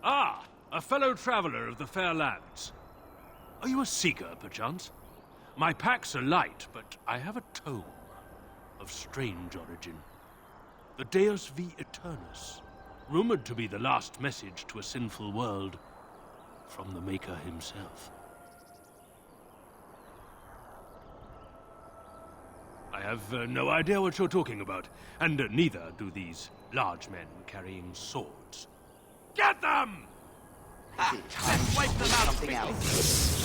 Ah, a fellow traveler of the fair lands. Are you a seeker, perchance? My packs are light, but I have a tome of strange origin. The Deus V Eternus, rumored to be the last message to a sinful world from the Maker himself. I have no idea what you're talking about, and neither do these large men carrying swords. Get them! Let's wipe them out something else.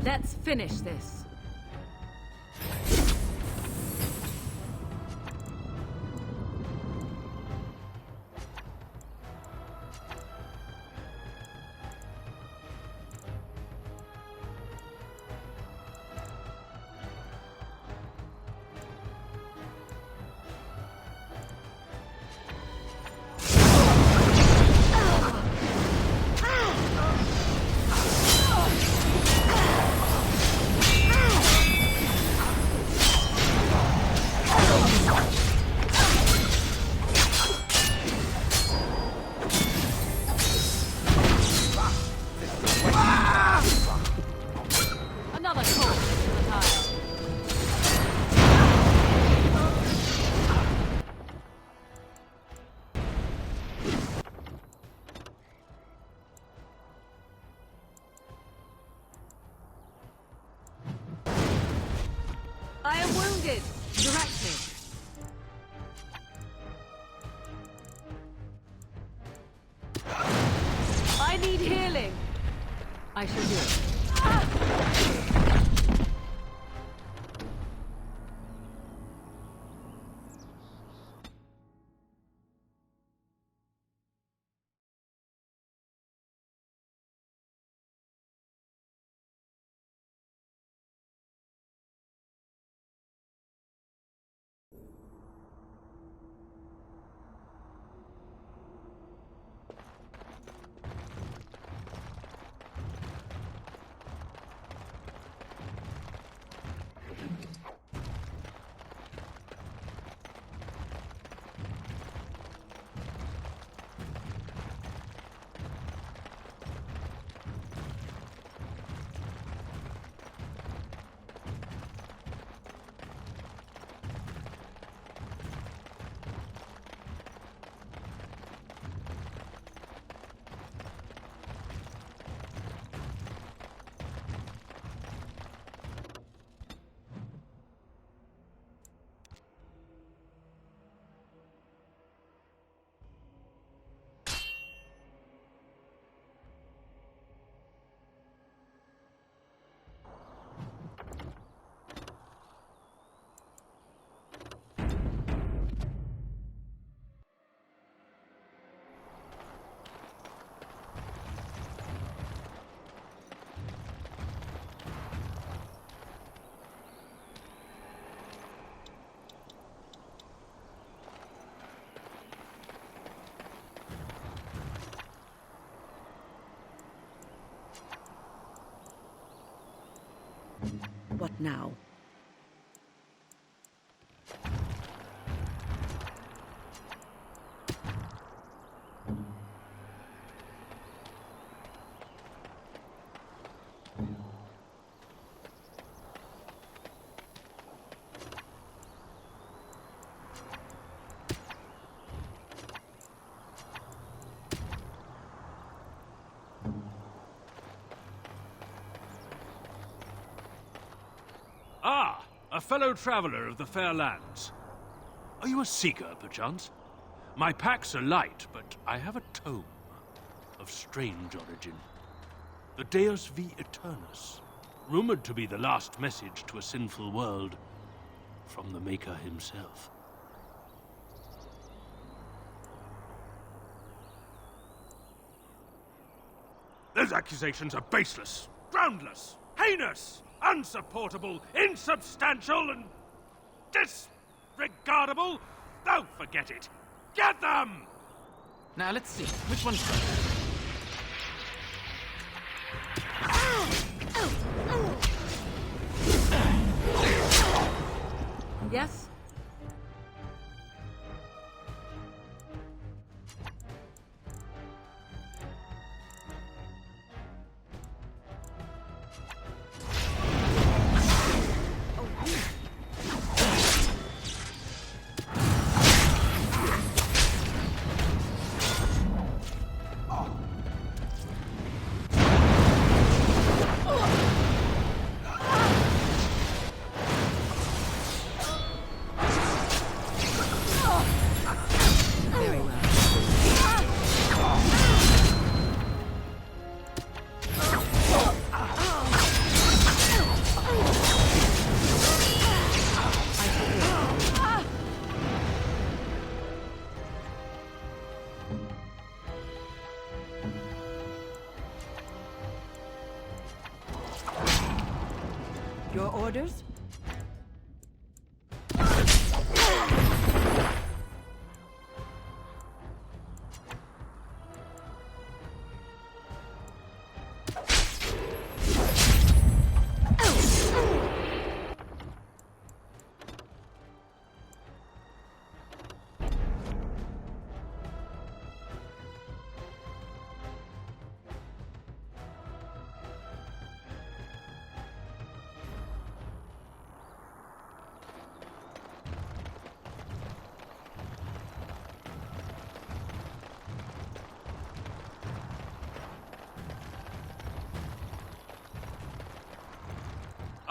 Let's finish this. I shall do it. What now? Ah, a fellow traveler of the fair lands. Are you a seeker, perchance? My packs are light, but I have a tome of strange origin. The Deus V Eternus, rumored to be the last message to a sinful world from the Maker himself. Those accusations are baseless, groundless, heinous, unsupportable, insubstantial, and disregardable. Oh, forget it. Get them! Now, let's see. Which one's first? Yes? Your orders?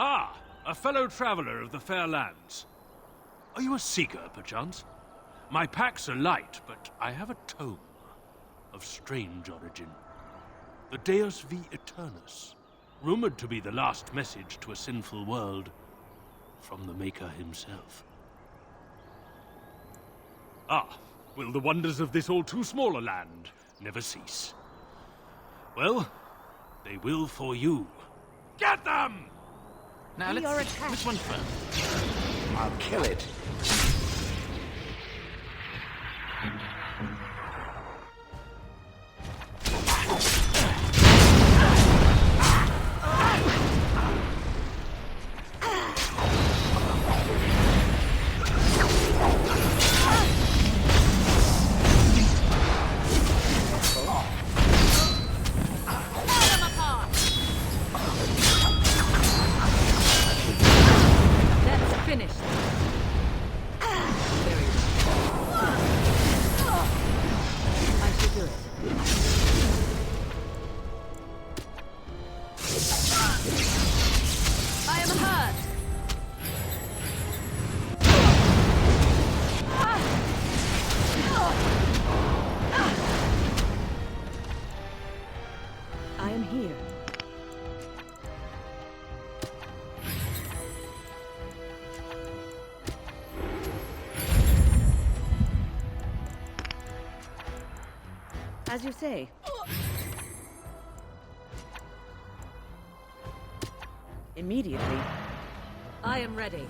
Ah, a fellow traveler of the fair lands. Are you a seeker, perchance? My packs are light, but I have a tome of strange origin. The Deus V Eternus, rumored to be the last message to a sinful world from the Maker himself. Ah, will the wonders of this all-too-small land never cease? Well, they will for you. Get them! Now We are let's see. attacked. Which one first? I'll kill it. Let's finish this. Very well. I shall do it. I am hurt. I am here. As you say. Immediately. I am ready.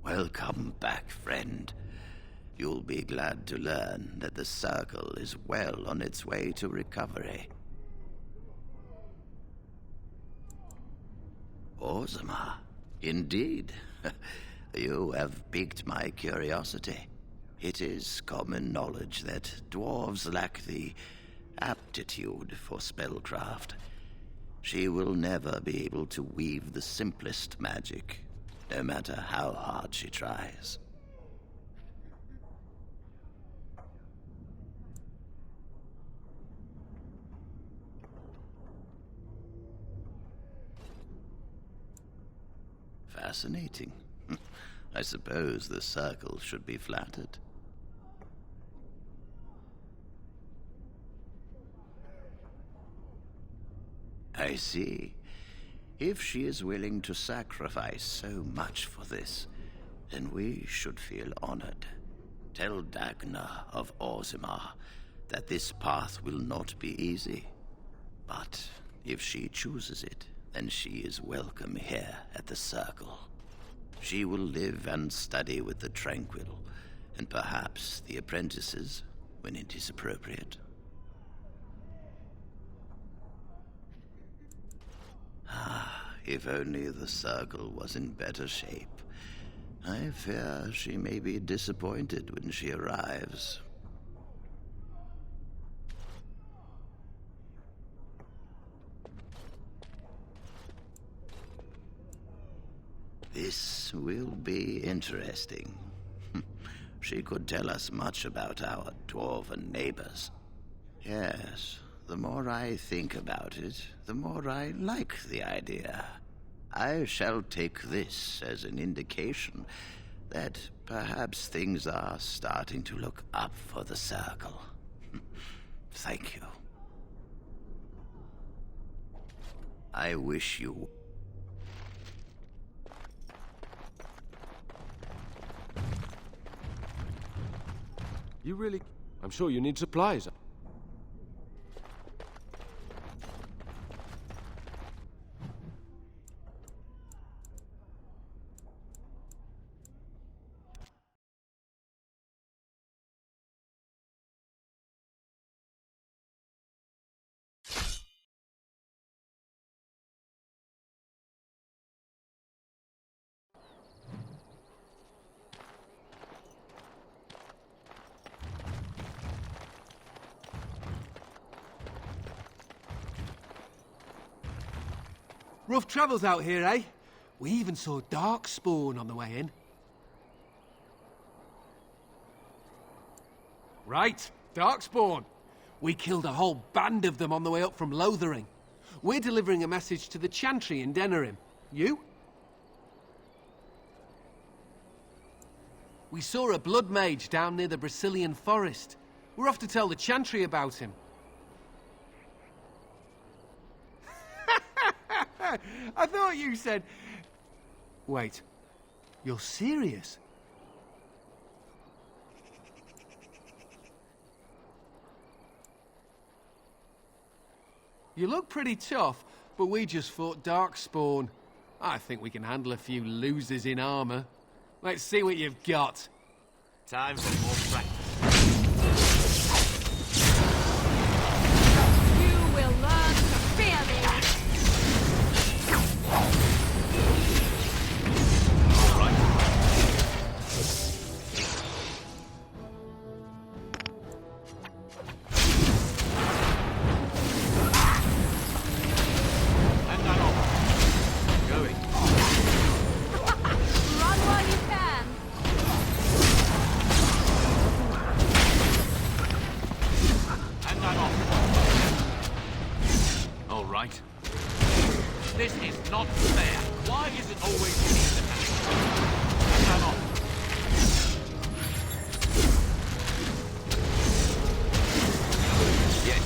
Welcome back, friend. You'll be glad to learn that the Circle is well on its way to recovery. Orzammar, indeed. You have piqued my curiosity. It is common knowledge that dwarves lack the aptitude for spellcraft. She will never be able to weave the simplest magic, no matter how hard she tries. Fascinating. I suppose the Circle should be flattered. I see. If she is willing to sacrifice so much for this, then we should feel honored. Tell Dagna of Orzammar that this path will not be easy. But if she chooses it, then she is welcome here at the Circle. She will live and study with the Tranquil, and perhaps the apprentices, when it is appropriate. If only the circle was in better shape. I fear she may be disappointed when she arrives. This will be interesting. She could tell us much about our dwarven neighbors. Yes, the more I think about it, the more I like the idea. I shall take this as an indication that perhaps things are starting to look up for the circle. Thank you. I wish you... You really... I'm sure you need supplies. Rough travels out here, eh? We even saw Darkspawn on the way in. Right, Darkspawn. We killed a whole band of them on the way up from Lothering. We're delivering a message to the Chantry in Denerim. You? We saw a blood mage down near the Brazilian forest. We're off to tell the Chantry about him. I thought you said... Wait, you're serious? You look pretty tough, but we just fought Darkspawn. I think we can handle a few losers in armor. Let's see what you've got. Time for more practice. You will learn to fear me! This is not fair. Why is it always me that has to turn off? Yes.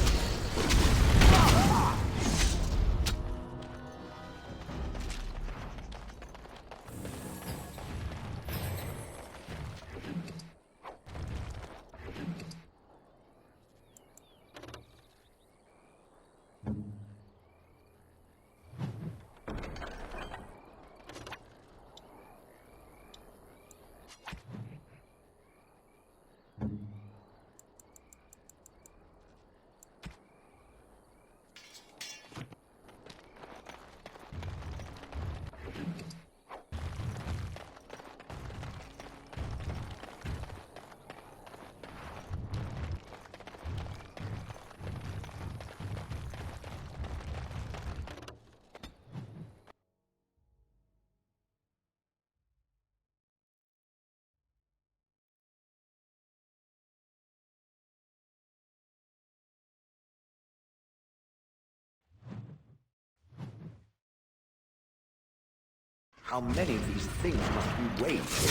How many of these things must we wait for?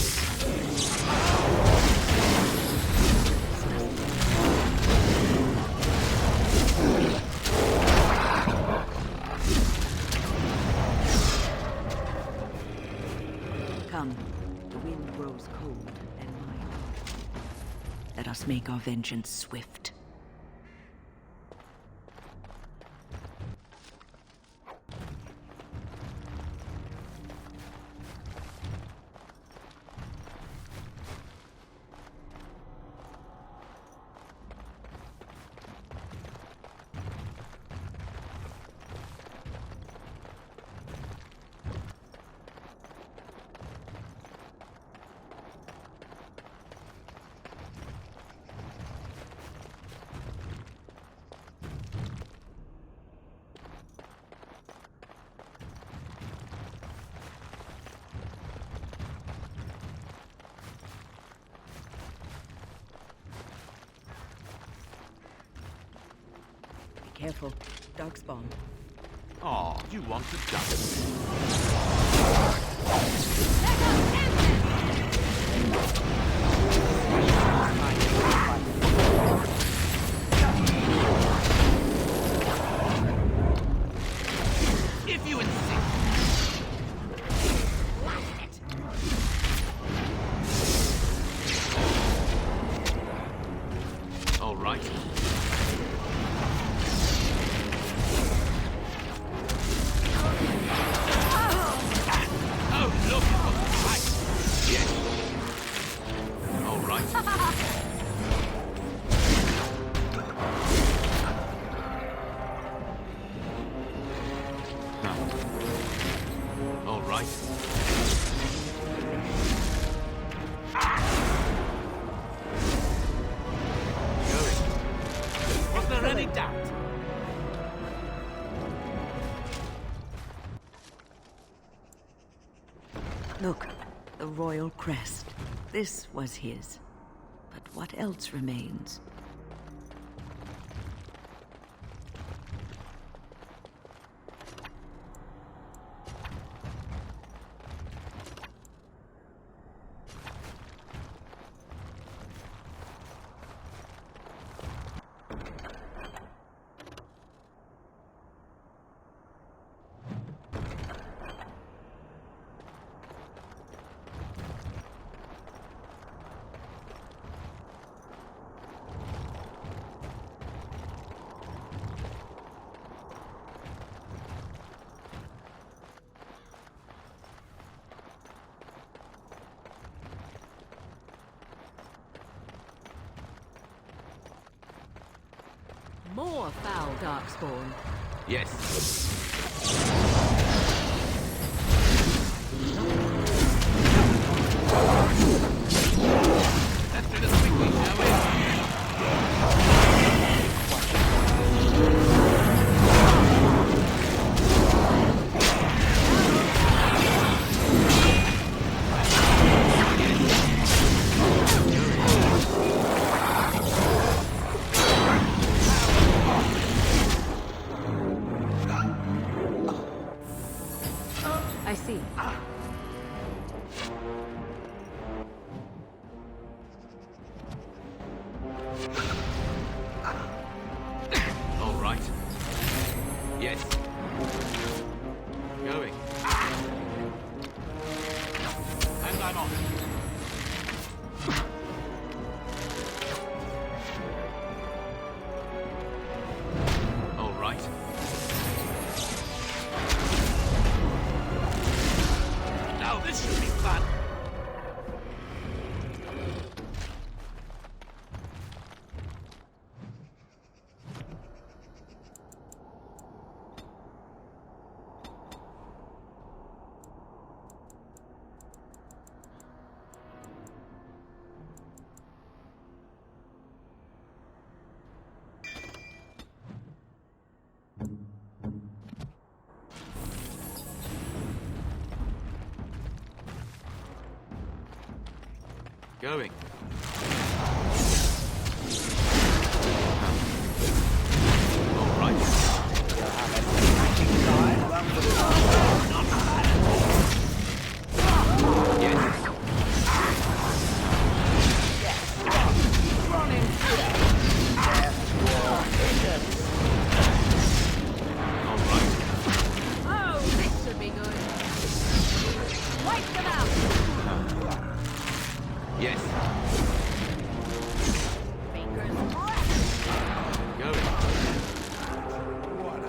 Come, the wind grows cold, and my heart. Let us make our vengeance swift. careful. Darkspawn. Oh, you want to duck? If you insist. All right. Oh, look! Right. Yes. All right. All right. Was there any doubt? Look, the royal crest. This was his. But what else remains? More foul Darkspawn. Yes. Let's do this quickly, shall we? I see. All right. Yes. Going. And I'm off. All right. Now this should be fun. Going. All right. Yes. All right. Oh, this should be good. Wipe them out. Yes. Fingers crossed. Going. What a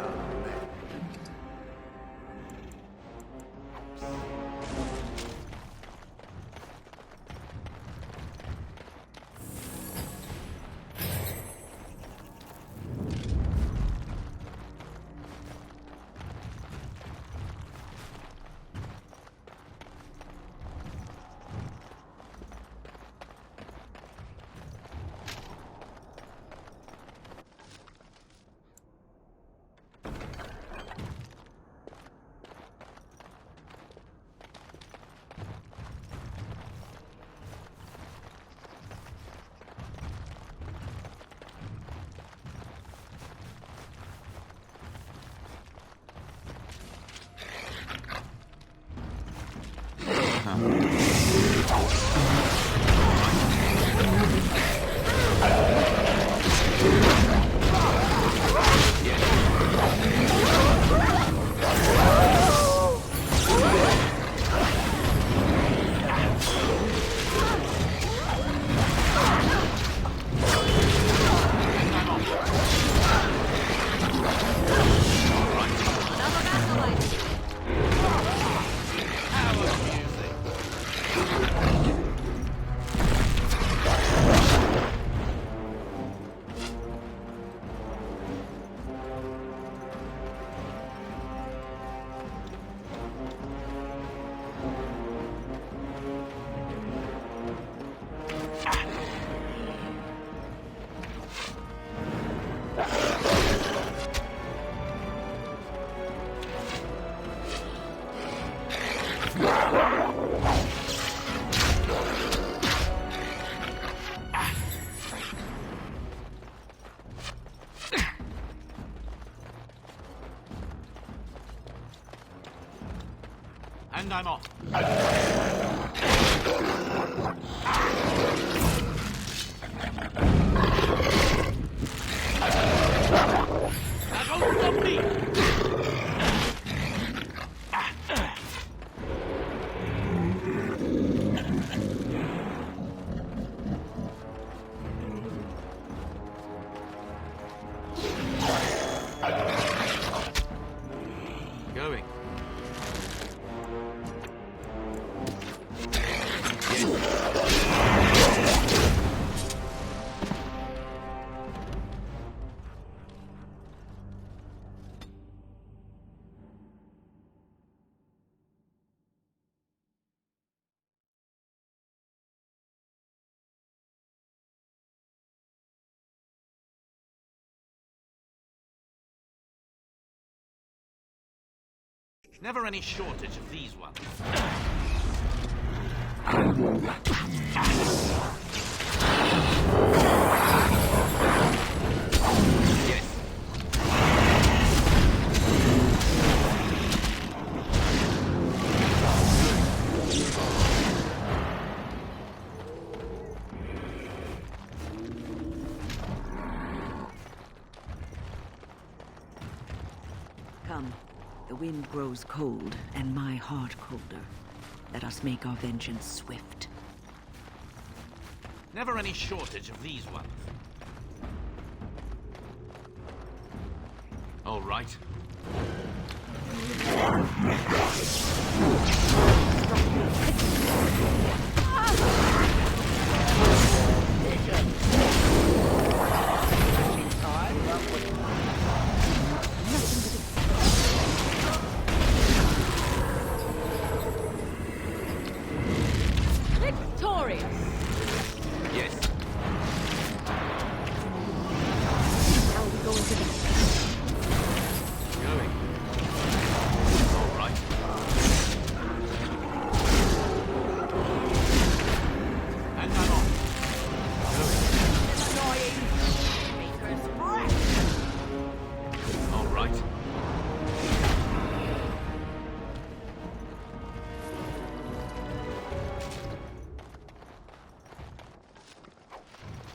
And I'm off. Now don't stop me! Going. Never any shortage of these ones. Come. The wind grows cold, and my heart colder. Let us make our vengeance swift. Never any shortage of these ones. All right. Victorious! Yes. How are we going to do? Going. All right. And I'm off. Annoying. Maker's breath. All right.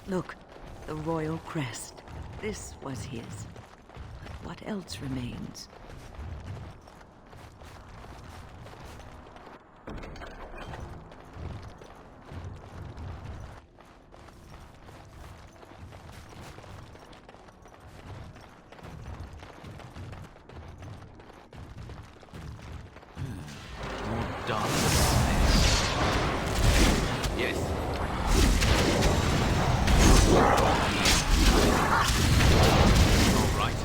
Look, the royal crest. This was his. But what else remains? More dark. Yes. All right.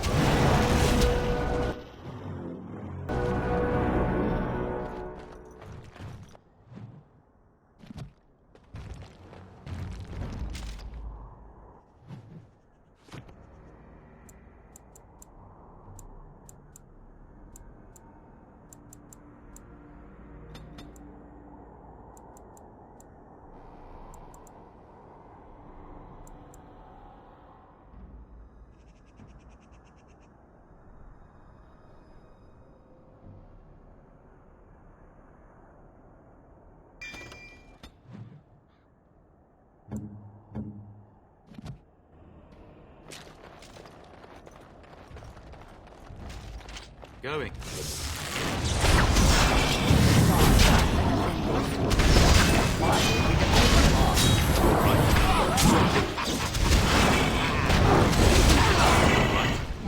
Going.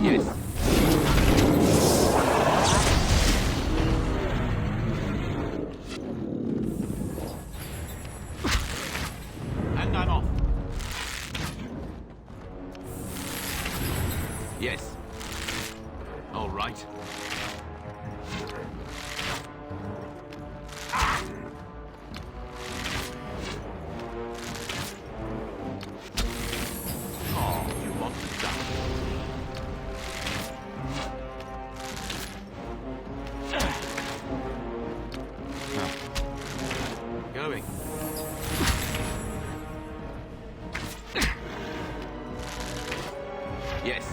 Yes. And I'm off. Yes. All right. Oh, you want to die? Going. Yes.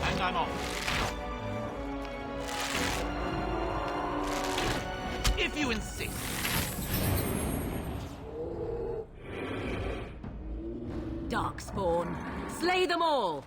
And I'm off. If you insist. Darkspawn, slay them all!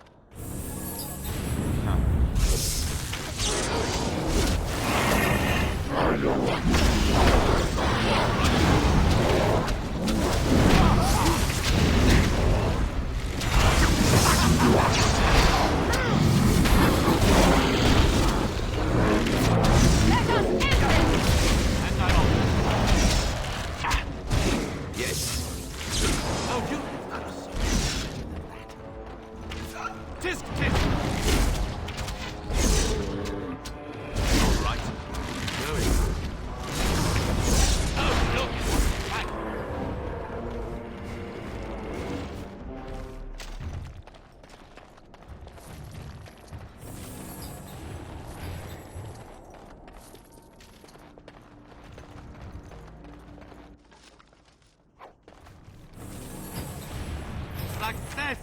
Tisk, tisk! All right. Going. Oh, look! Back. Success!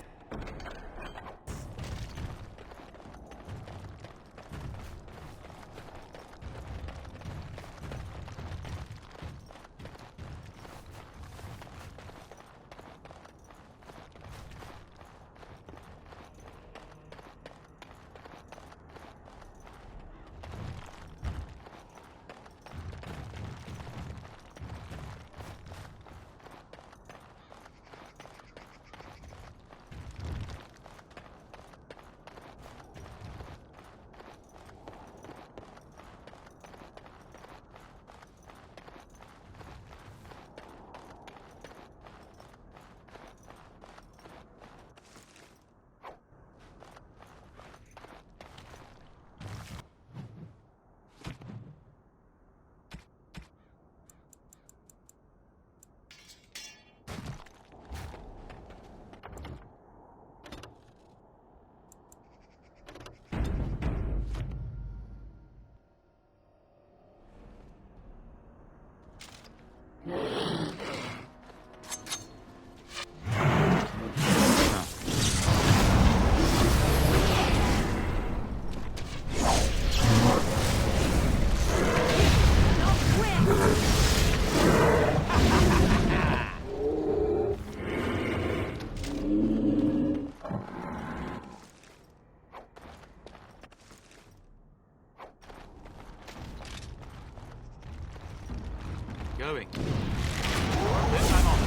Going. Yes, I'm on.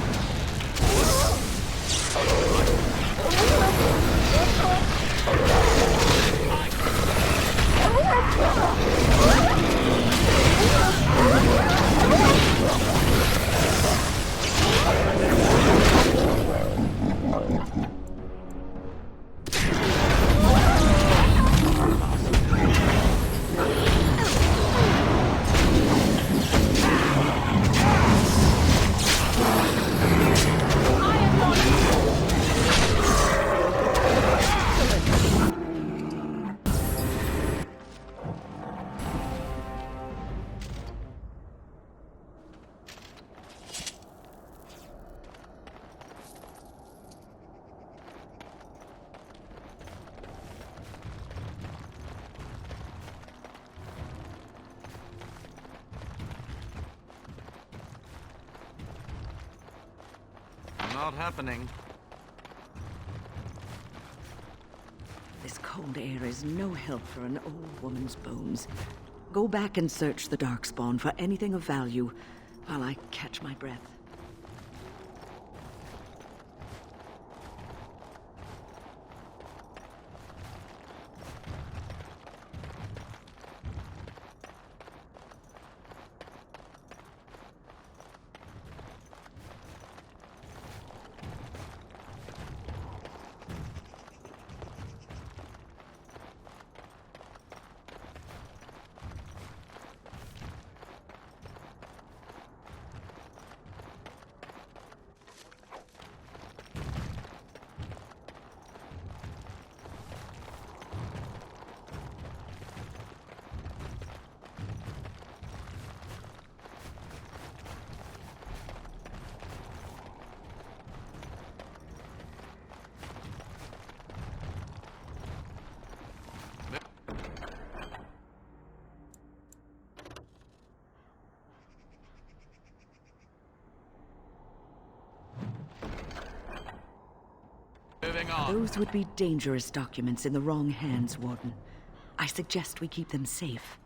Not happening. This cold air is no help for an old woman's bones. Go back and search the Darkspawn for anything of value while I catch my breath. Those would be dangerous documents in the wrong hands, Warden. I suggest we keep them safe.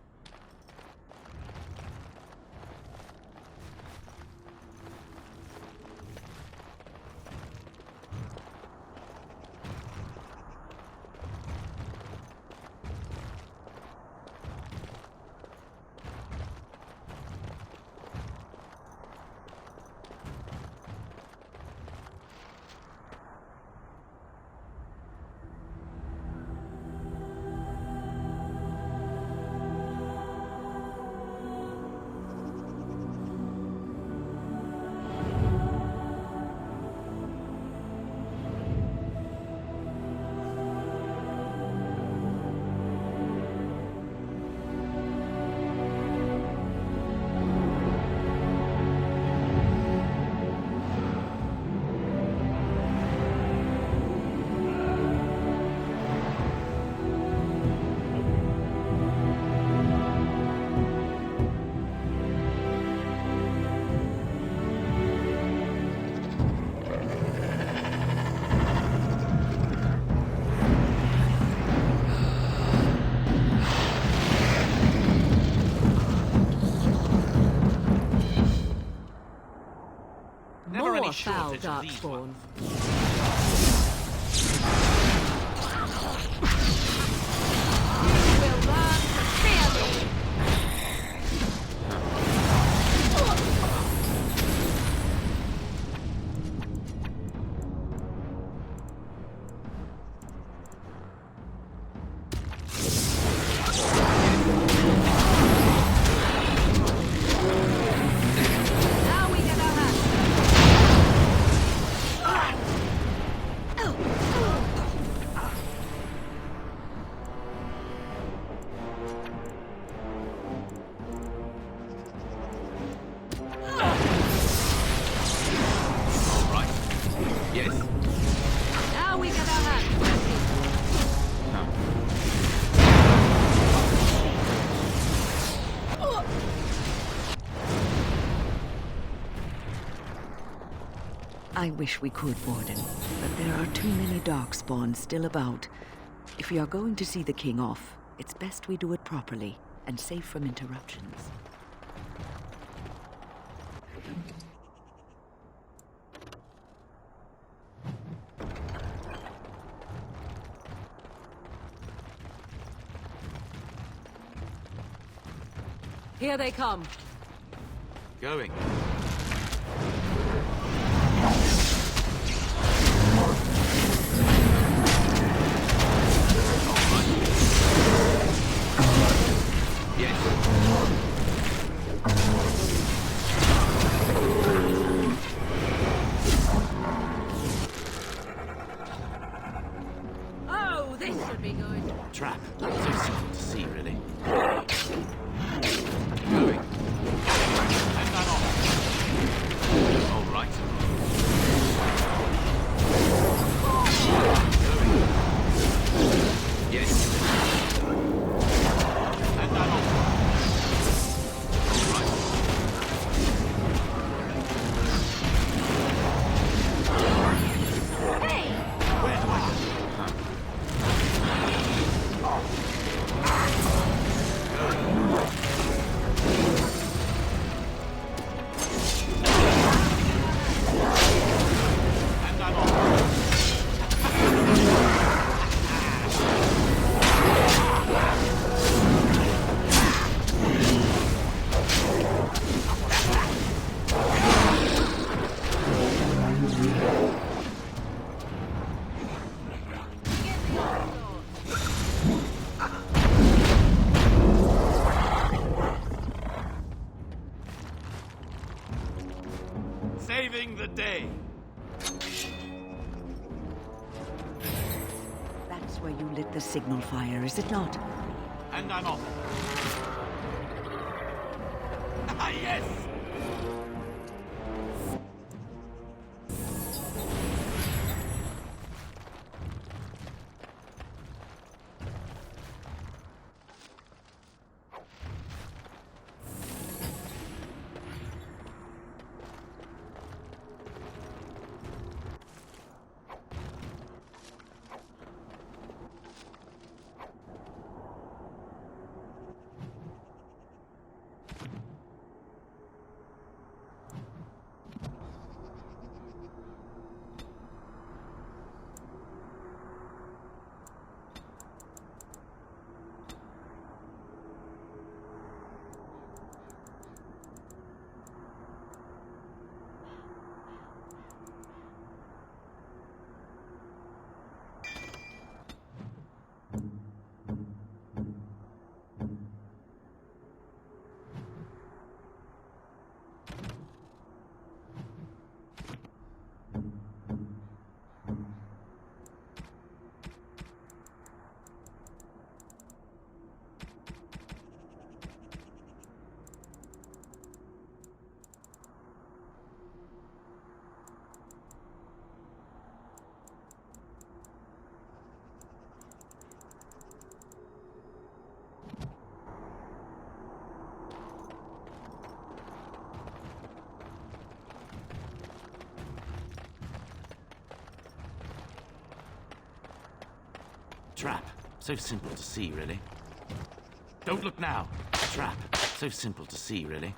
More foul Darkspawn. Will learn to fear me. Now we get our hands. Now we get our hands dirty. I wish we could, Warden, but there are too many Darkspawn still about. If we are going to see the king off, it's best we do it properly and safe from interruptions. Here they come. Going. Oh, this should be good. Trap. Too simple to see, really. Going. Send that off. saving the day. That's where you lit the signal fire, is it not? And I'm off. Ah, yes! Trap. So simple to see, really. Don't look now. Trap. So simple to see, really.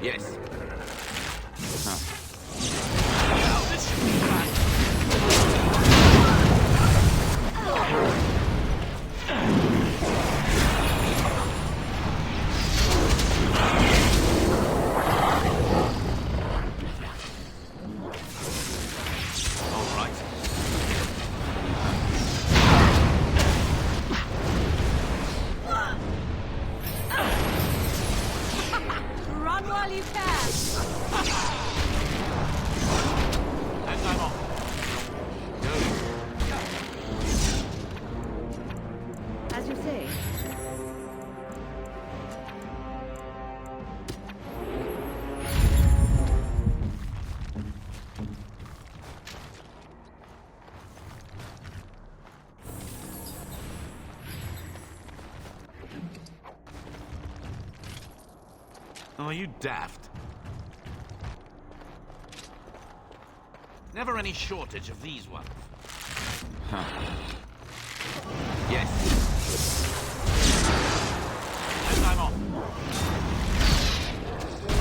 Yes. Run while you can. And I'm off. As you say. Oh, are you daft? Never any shortage of these ones. Huh. Yes. And I'm off.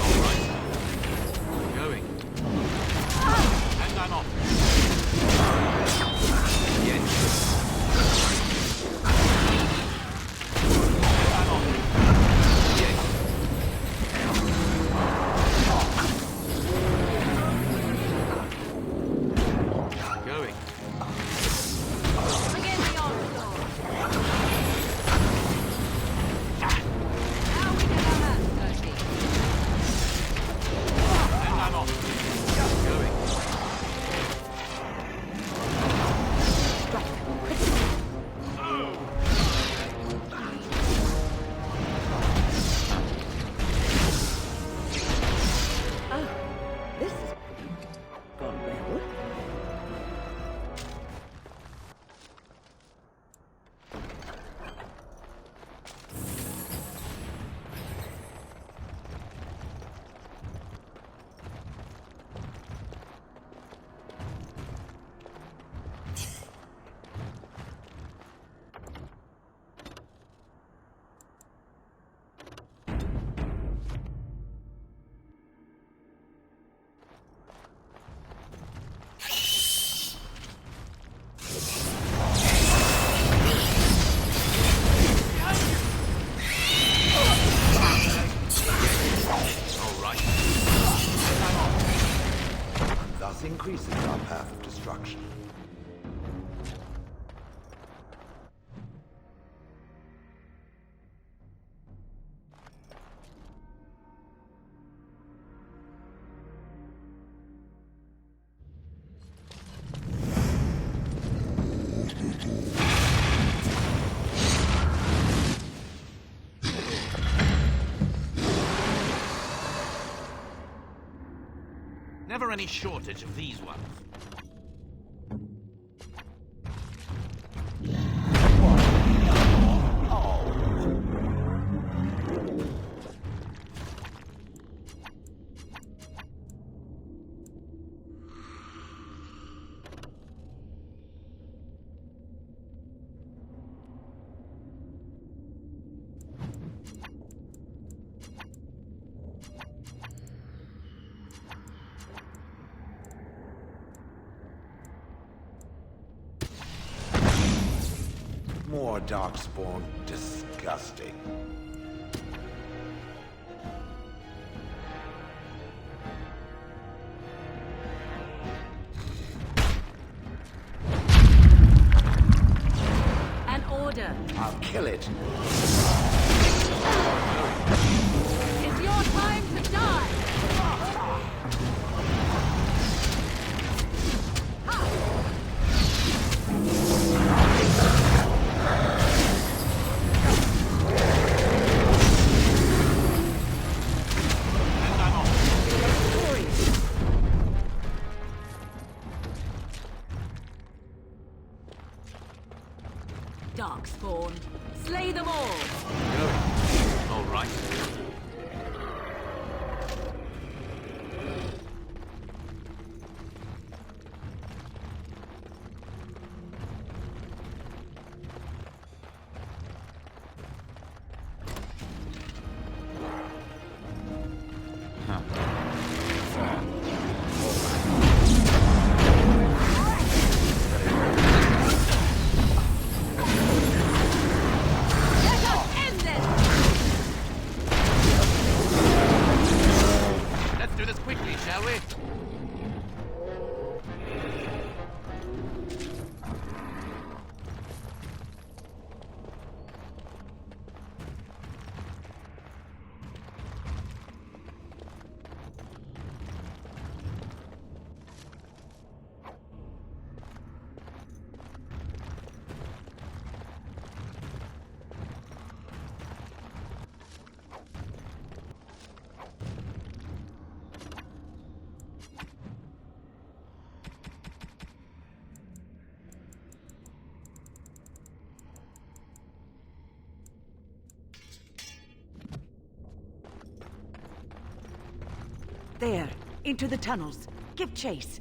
All right. Going. And I'm off. Yes. Again the onslaught. Never any shortage of these ones. More Darkspawn. Disgusting. An order. I'll kill it. It's your time to die! Darkspawn. Slay them all! All right. Let's do this quickly, shall we? There, into the tunnels. Give chase.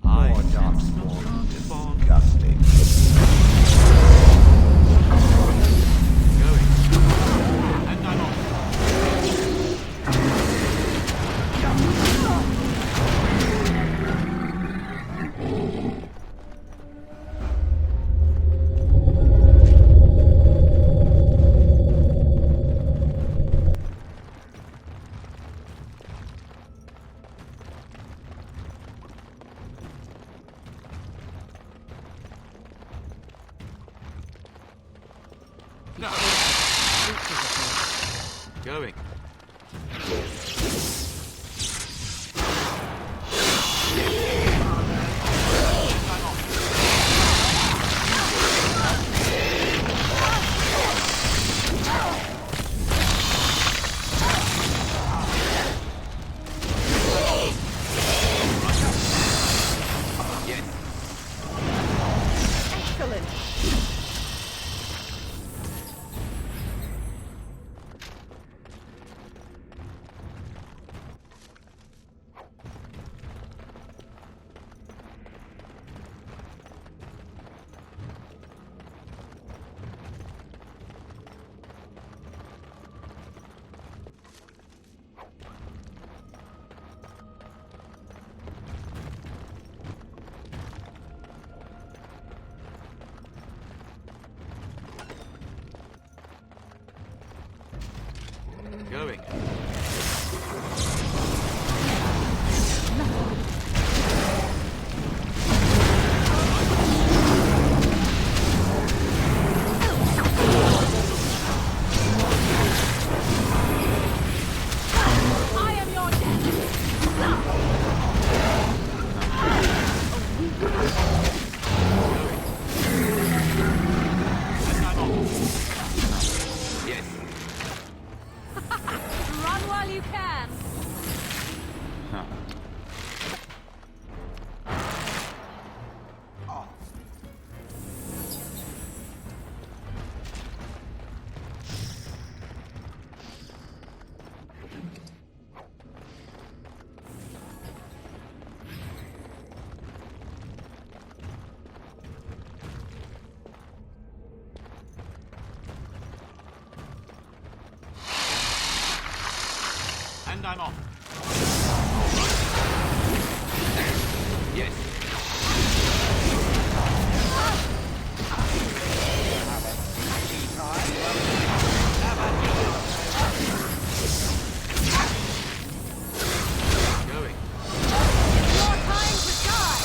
More Darkspawn. Disgusting. Going. Excellent. And I'm off. Yes. Going. Your time to die!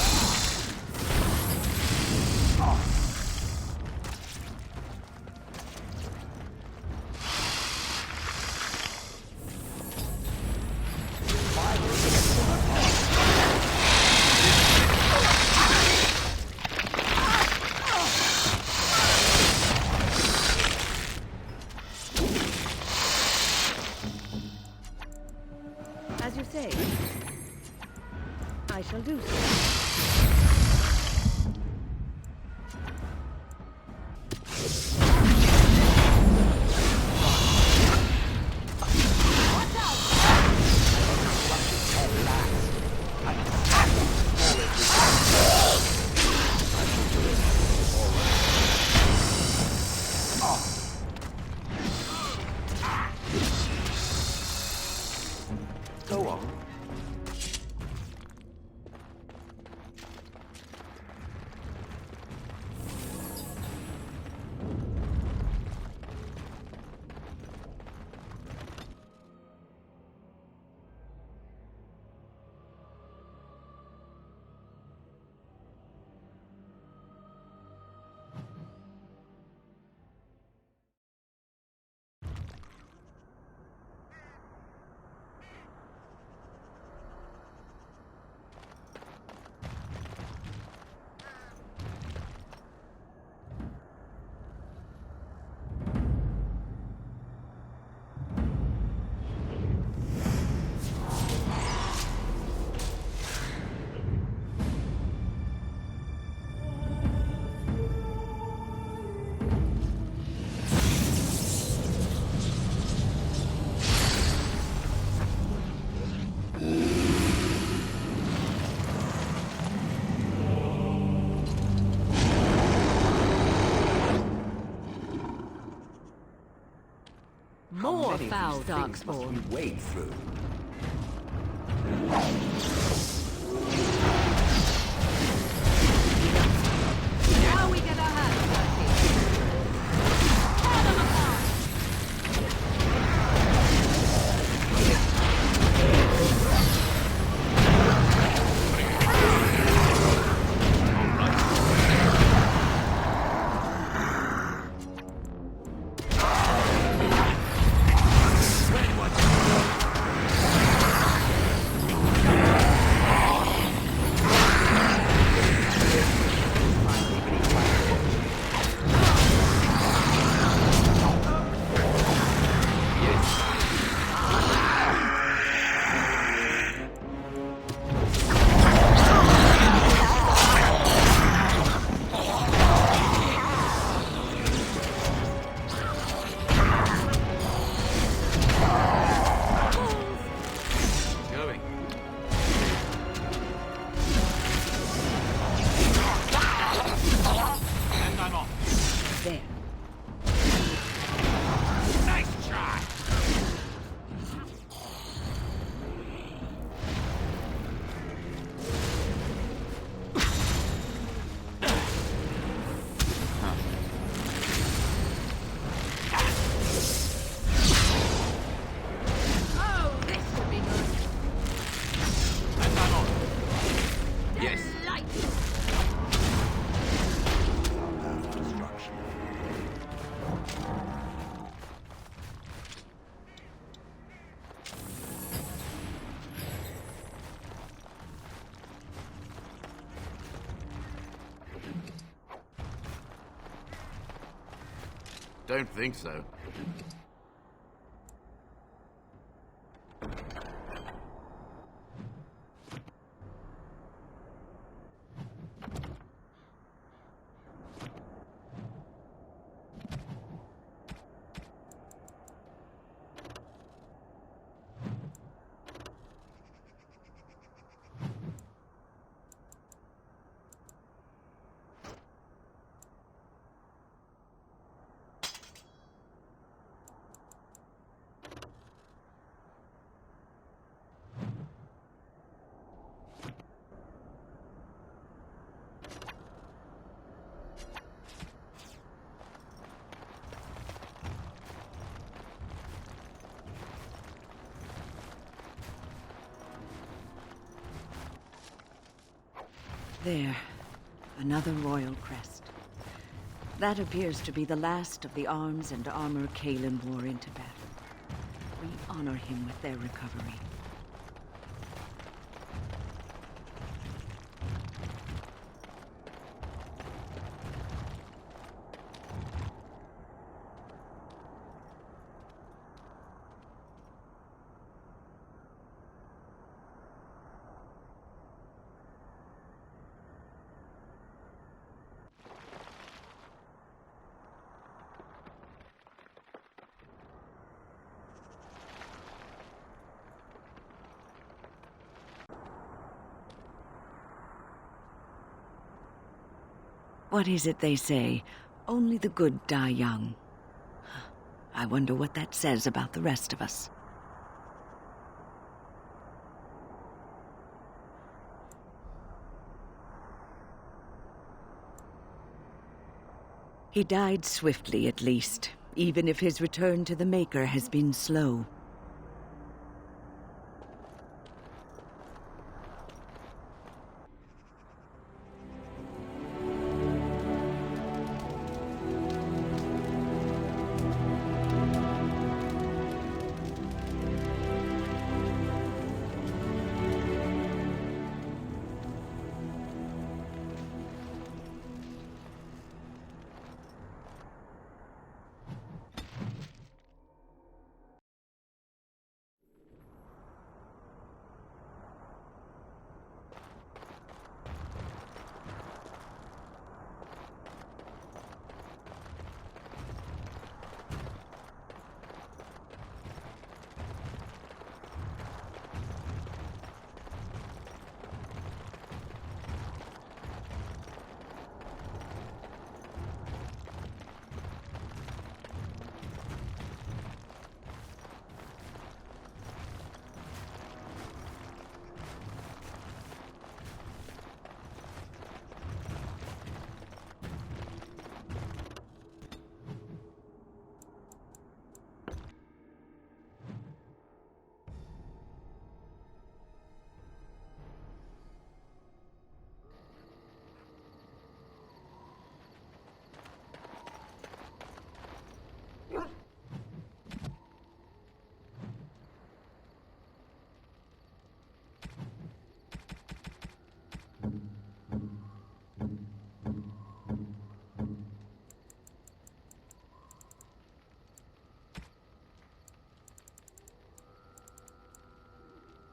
As you say, I shall do so. Go on. More foul darkspawn. Must we wade through? Now we get our hands dirty. Tear them apart! Going. And I'm off. There. Nice try. Oh, this should be good. And I'm off. Yes. Light. Destruction. Don't think so. There. Another royal crest. That appears to be the last of the arms and armor Kaelin wore into battle. We honor him with their recovery. What is it they say? Only the good die young. I wonder what that says about the rest of us. He died swiftly, at least, even if his return to the Maker has been slow.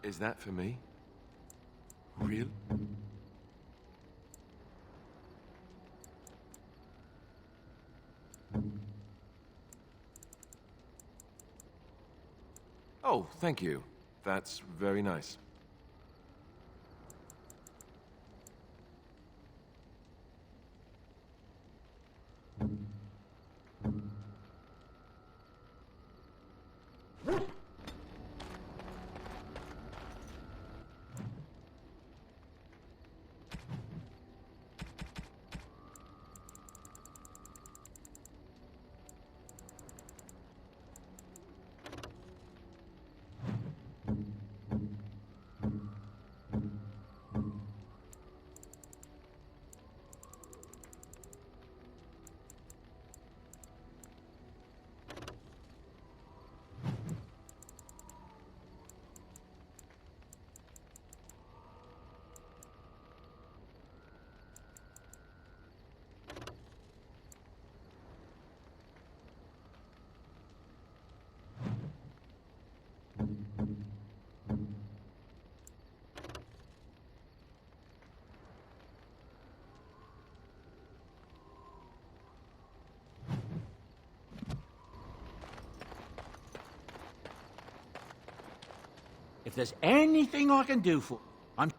Is that for me? Real? Oh, thank you. That's very nice. If there's anything I can do for... I'm...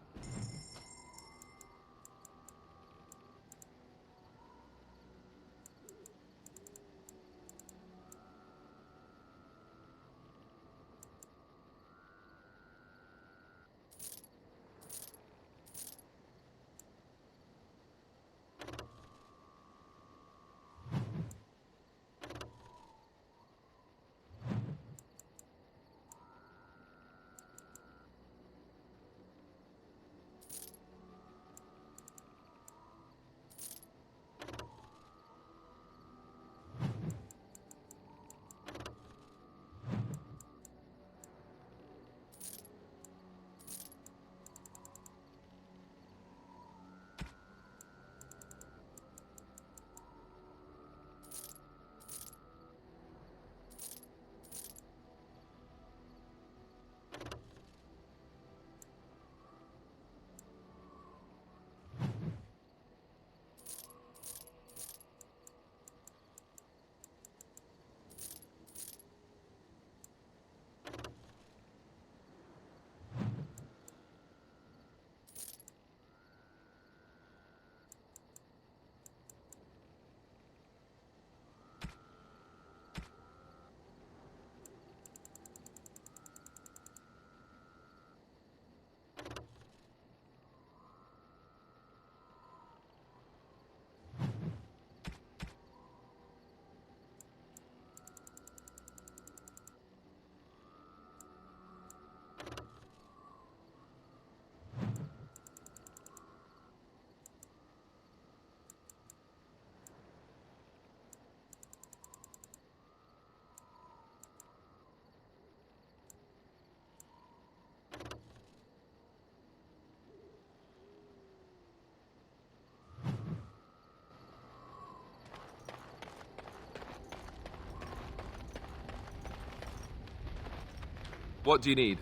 What do you need?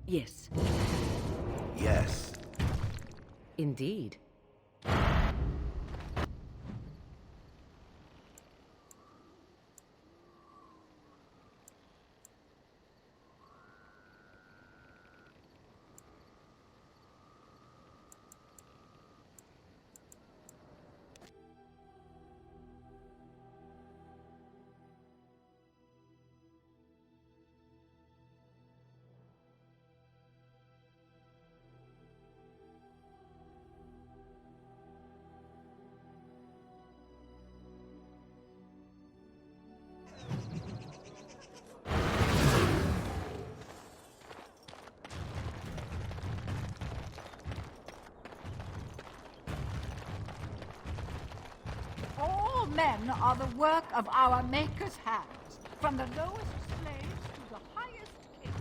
Yes. Yes. Indeed. All men are the work of our Maker's hands, from the lowest slaves to the highest kings.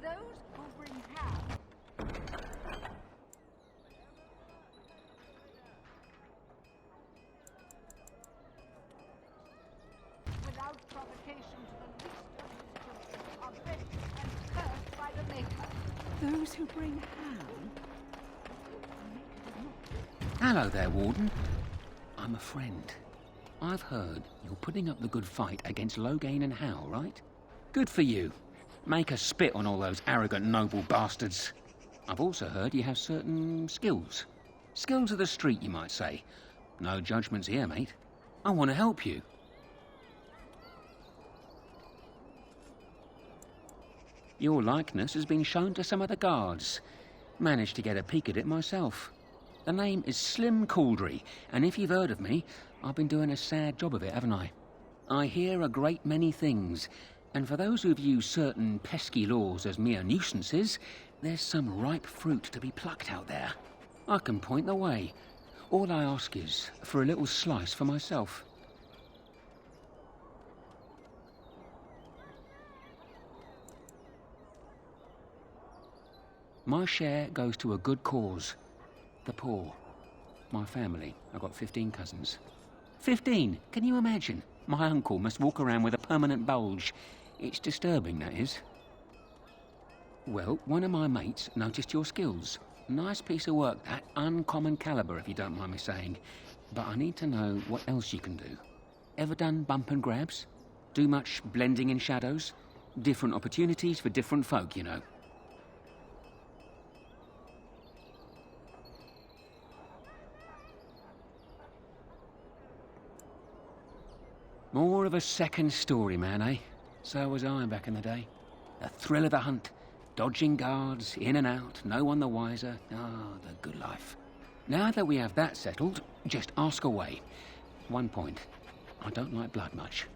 Those who bring ham. Without provocation to the least of his children are baked and cursed by the Maker. Those who bring ham? Hello there, Warden. I'm a friend. I've heard you're putting up the good fight against Loghain and Howe, right? Good for you. Make us spit on all those arrogant noble bastards. I've also heard you have certain skills. Skills of the street, you might say. No judgments here, mate. I want to help you. Your likeness has been shown to some of the guards. Managed to get a peek at it myself. The name is Slim Cauldry, and if you've heard of me, I've been doing a sad job of it, haven't I? I hear a great many things, and for those who view certain pesky laws as mere nuisances, there's some ripe fruit to be plucked out there. I can point the way. All I ask is for a little slice for myself. My share goes to a good cause. The poor. My family. I've got 15 cousins. 15! Can you imagine? My uncle must walk around with a permanent bulge. It's disturbing, that is. Well, one of my mates noticed your skills. Nice piece of work, that. Uncommon caliber, if you don't mind me saying. But I need to know what else you can do. Ever done bump and grabs? Do much blending in shadows? Different opportunities for different folk, you know. More of a second story man, eh? So was I back in the day. The thrill of the hunt. Dodging guards, in and out, no one the wiser. Ah, the good life. Now that we have that settled, just ask away. One point. I don't like blood much.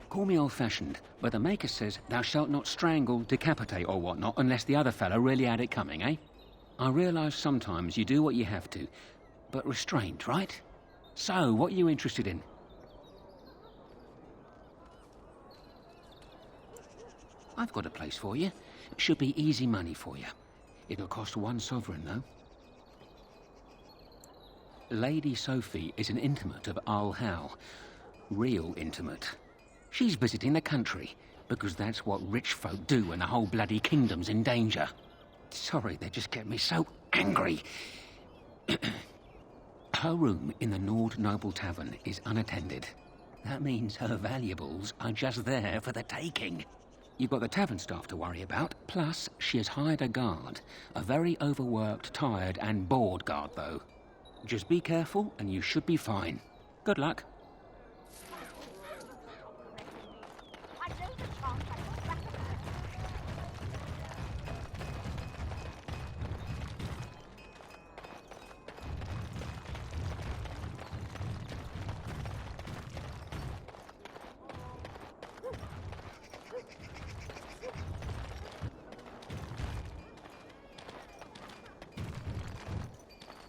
Call me old-fashioned, but the Maker says thou shalt not strangle, decapitate or whatnot unless the other fellow really had it coming, eh? I realise sometimes you do what you have to, but restrained, right? So, what are you interested in? I've got a place for you. Should be easy money for you. It'll cost 1 sovereign, though. Lady Sophie is an intimate of Arl Howe. Real intimate. She's visiting the country, because that's what rich folk do when the whole bloody kingdom's in danger. Sorry, they just get me so angry. Her room in the Nord Noble Tavern is unattended. That means her valuables are just there for the taking. You've got the tavern staff to worry about, plus she has hired a guard. A very overworked, tired and bored guard, though. Just be careful and you should be fine. Good luck.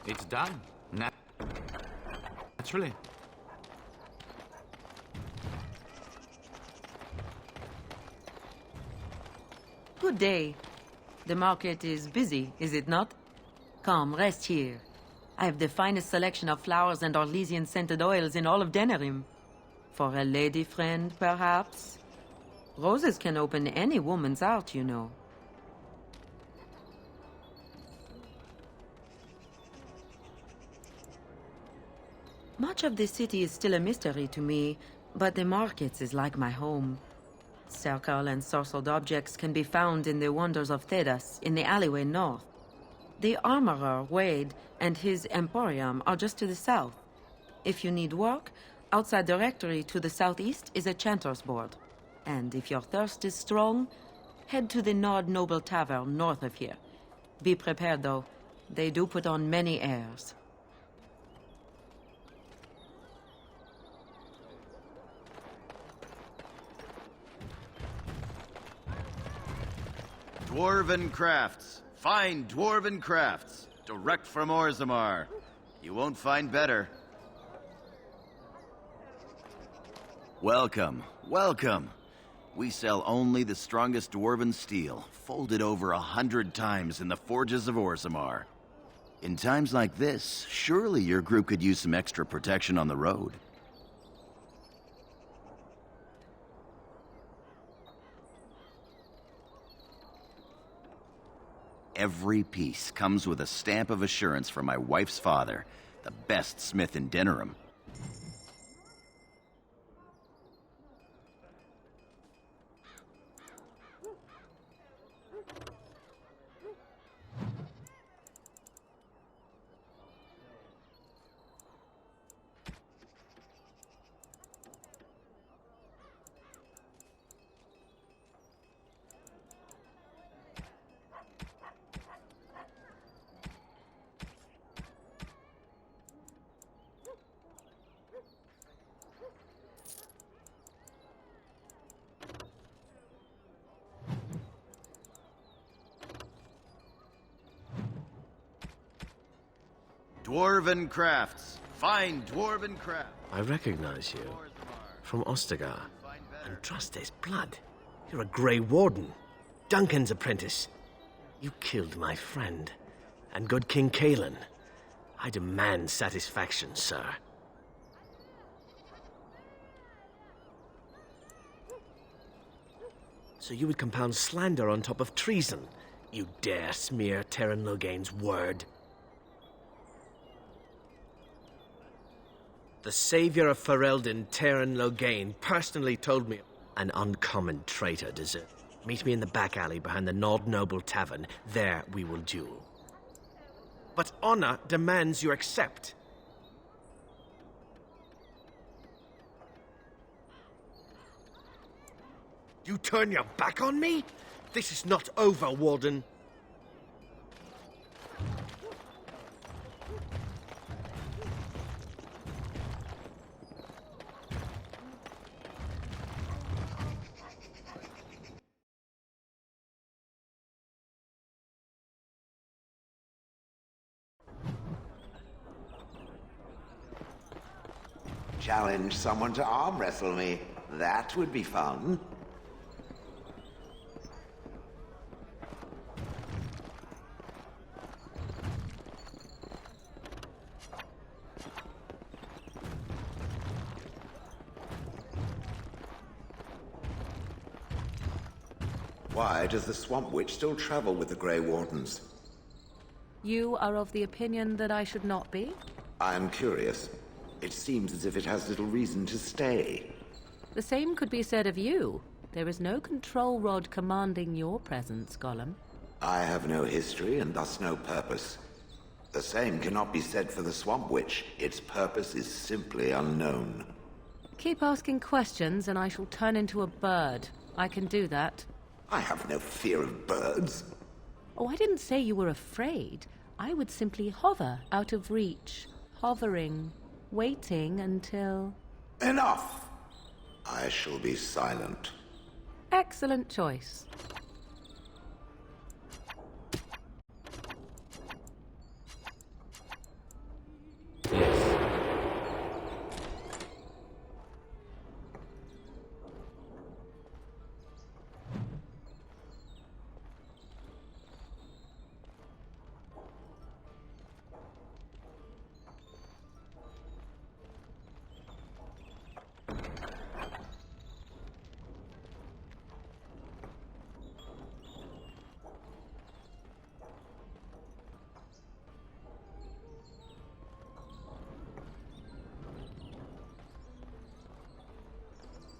It's done. Naturally. Good day. The market is busy, is it not? Come, rest here. I have the finest selection of flowers and Orlesian-scented oils in all of Denerim. For a lady friend, perhaps? Roses can open any woman's heart, you know. Much of the city is still a mystery to me, but the markets is like my home. Circle and sorcered objects can be found in the wonders of Thedas, in the alleyway north. The armorer, Wade, and his emporium are just to the south. If you need work, outside the rectory to the southeast is a chanter's board. And if your thirst is strong, head to the Nord Noble Tavern north of here. Be prepared, though. They do put on many airs. Dwarven crafts. Fine dwarven crafts. Direct from Orzammar. You won't find better. Welcome, welcome. We sell only the strongest dwarven steel, folded over 100 times in the forges of Orzammar. In times like this, surely your group could use some extra protection on the road. Every piece comes with a stamp of assurance from my wife's father, the best smith in Denerim. Dwarven crafts. Fine dwarven craft. I recognize you. From Ostagar. Andraste's blood. You're a Grey Warden. Duncan's apprentice. You killed my friend. And good King Cailan. I demand satisfaction, sir. So you would compound slander on top of treason? You dare smear Terran Loghain's word? The savior of Ferelden, Terran Loghain, personally told me an uncommon traitor deserves. Meet me in the back alley behind the Nord Noble Tavern. There we will duel. But honor demands you accept. You turn your back on me? This is not over, Warden. Challenge someone to arm wrestle me. That would be fun. Why does the Swamp Witch still travel with the Grey Wardens? You are of the opinion that I should not be? I'm curious. It seems as if it has little reason to stay. The same could be said of you. There is no control rod commanding your presence, Gollum. I have no history and thus no purpose. The same cannot be said for the Swamp Witch. Its purpose is simply unknown. Keep asking questions and I shall turn into a bird. I can do that. I have no fear of birds. Oh, I didn't say you were afraid. I would simply hover out of reach. Hovering. Waiting until... Enough! I shall be silent. Excellent choice.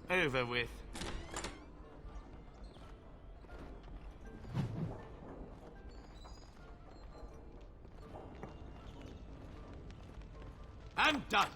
Over with. I'm done.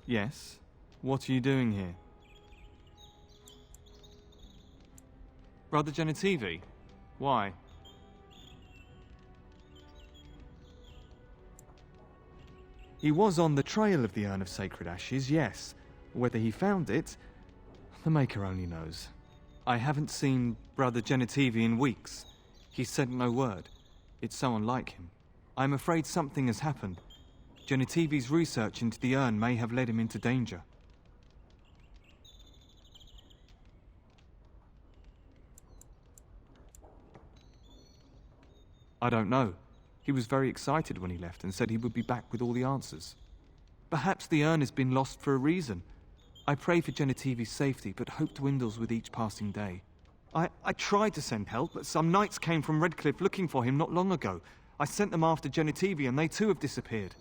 Yes? What are you doing here? Brother Genitivi? Why? He was on the trail of the Urn of Sacred Ashes, yes. Whether he found it, the Maker only knows. I haven't seen Brother Genitivi in weeks. He sent no word. It's so unlike him. I'm afraid something has happened. Genitivi's research into the urn may have led him into danger. I don't know. He was very excited when he left and said he would be back with all the answers. Perhaps the urn has been lost for a reason. I pray for Genitivi's safety, but hope dwindles with each passing day. I tried to send help, but some knights came from Redcliffe looking for him not long ago. I sent them after Genitivi and they too have disappeared.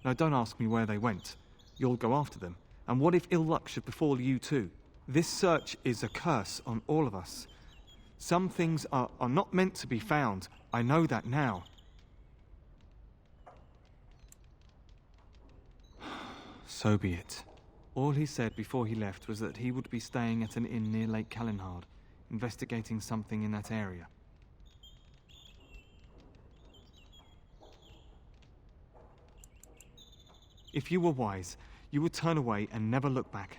Now don't ask me where they went. You'll go after them. And what if ill luck should befall you too? This search is a curse on all of us. Some things are not meant to be found. I know that now. So be it. All he said before he left was that he would be staying at an inn near Lake Calenhard, investigating something in that area. If you were wise, you would turn away and never look back.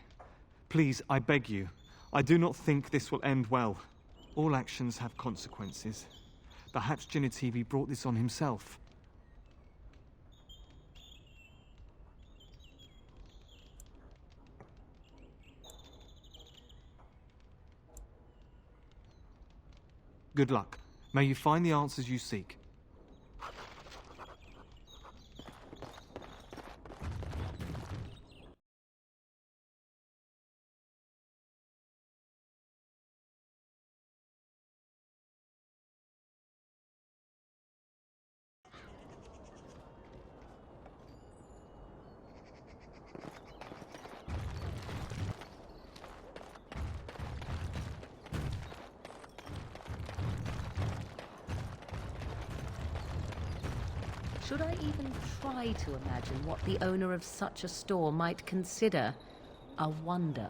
Please, I beg you. I do not think this will end well. All actions have consequences. Perhaps Genitivi brought this on himself. Good luck. May you find the answers you seek. Should I even try to imagine what the owner of such a store might consider a wonder?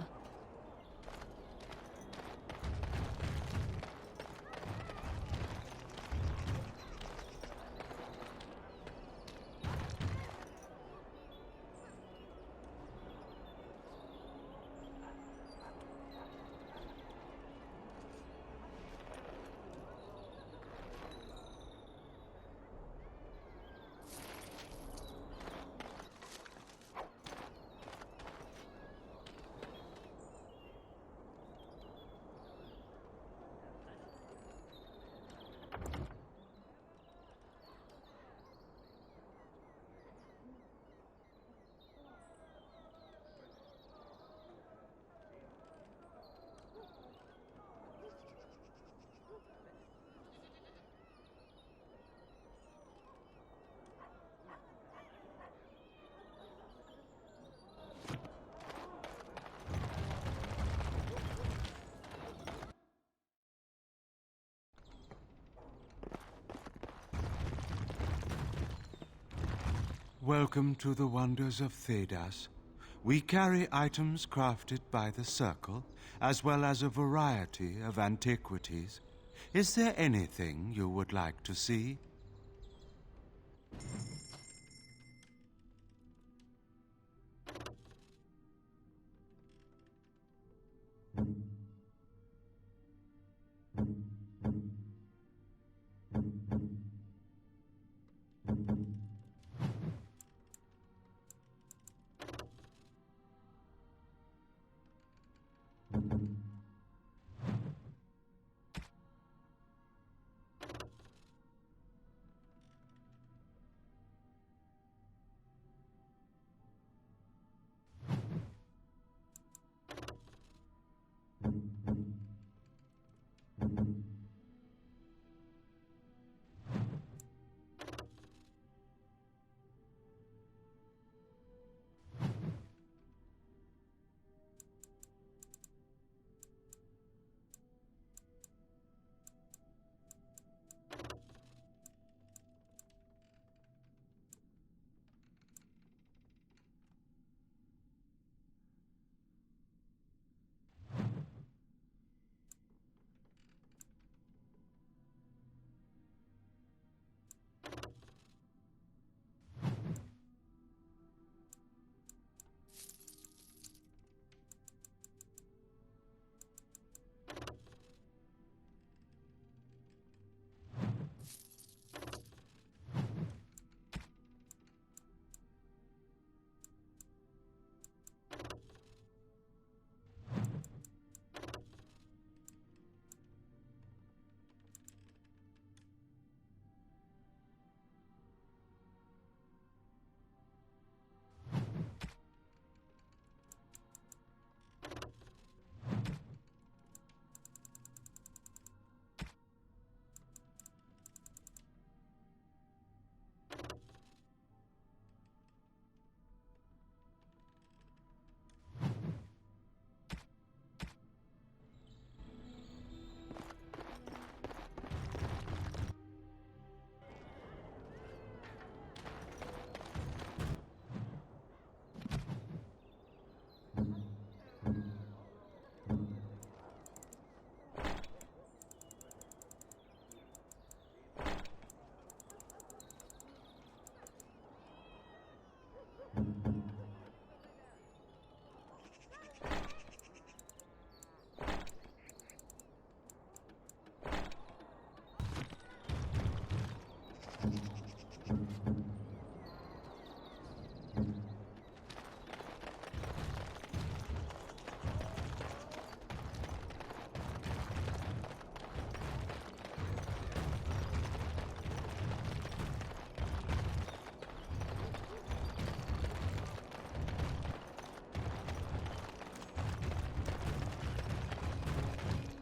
Welcome to the wonders of Thedas. We carry items crafted by the Circle, as well as a variety of antiquities. Is there anything you would like to see?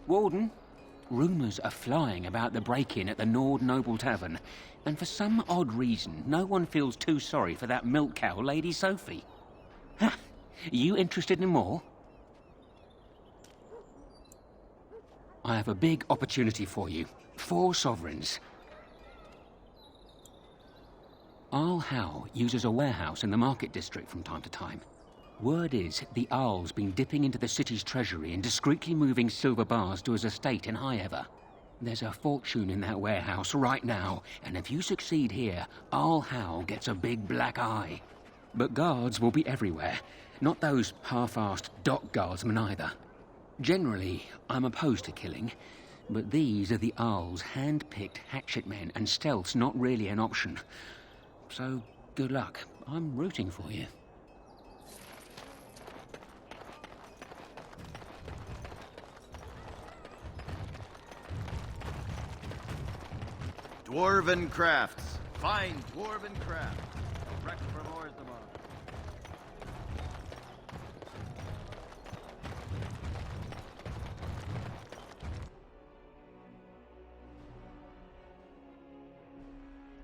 Warden, rumours are flying about the break-in at the Nord Noble Tavern, and for some odd reason, no one feels too sorry for that milk cow, Lady Sophie. Ha! You interested in more? I have a big opportunity for you. 4 sovereigns. Arl Howe uses a warehouse in the market district from time to time. Word is the Arl's been dipping into the city's treasury and discreetly moving silver bars to his estate in Highever. There's a fortune in that warehouse right now, and if you succeed here, Arl Howe gets a big black eye. But guards will be everywhere, not those half-assed dock guardsmen either. Generally, I'm opposed to killing, but these are the Arl's hand-picked hatchetmen, and stealth's not really an option. So, good luck. I'm rooting for you. Dwarven crafts. Fine dwarven craft. Direct from Orzammar.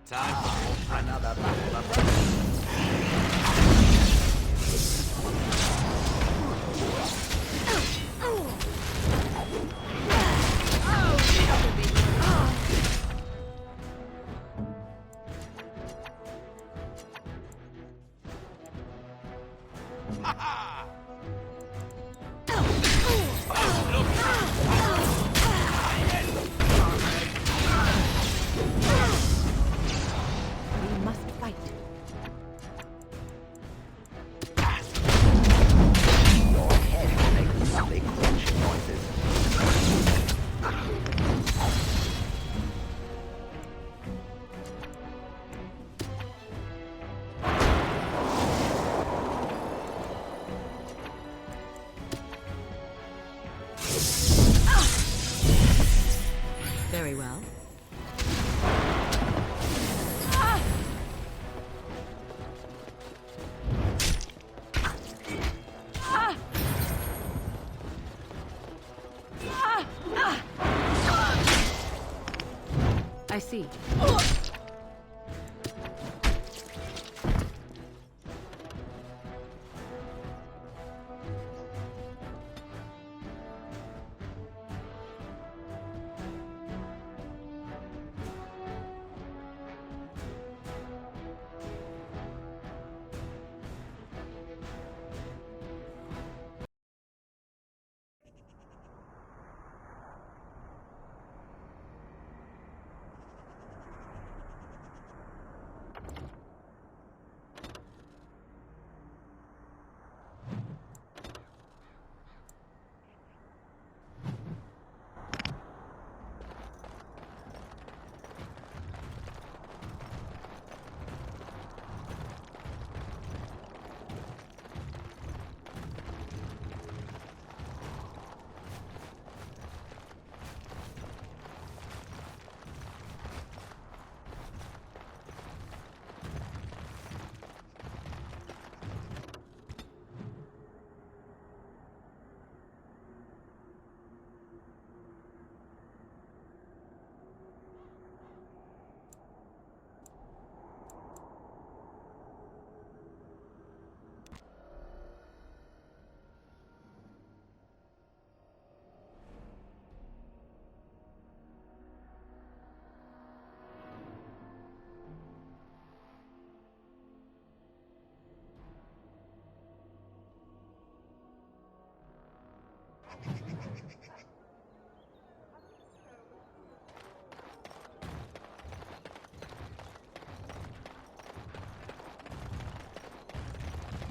Time for another battle of We must fight. Your head makes lovely crunching noises. Very well. I see.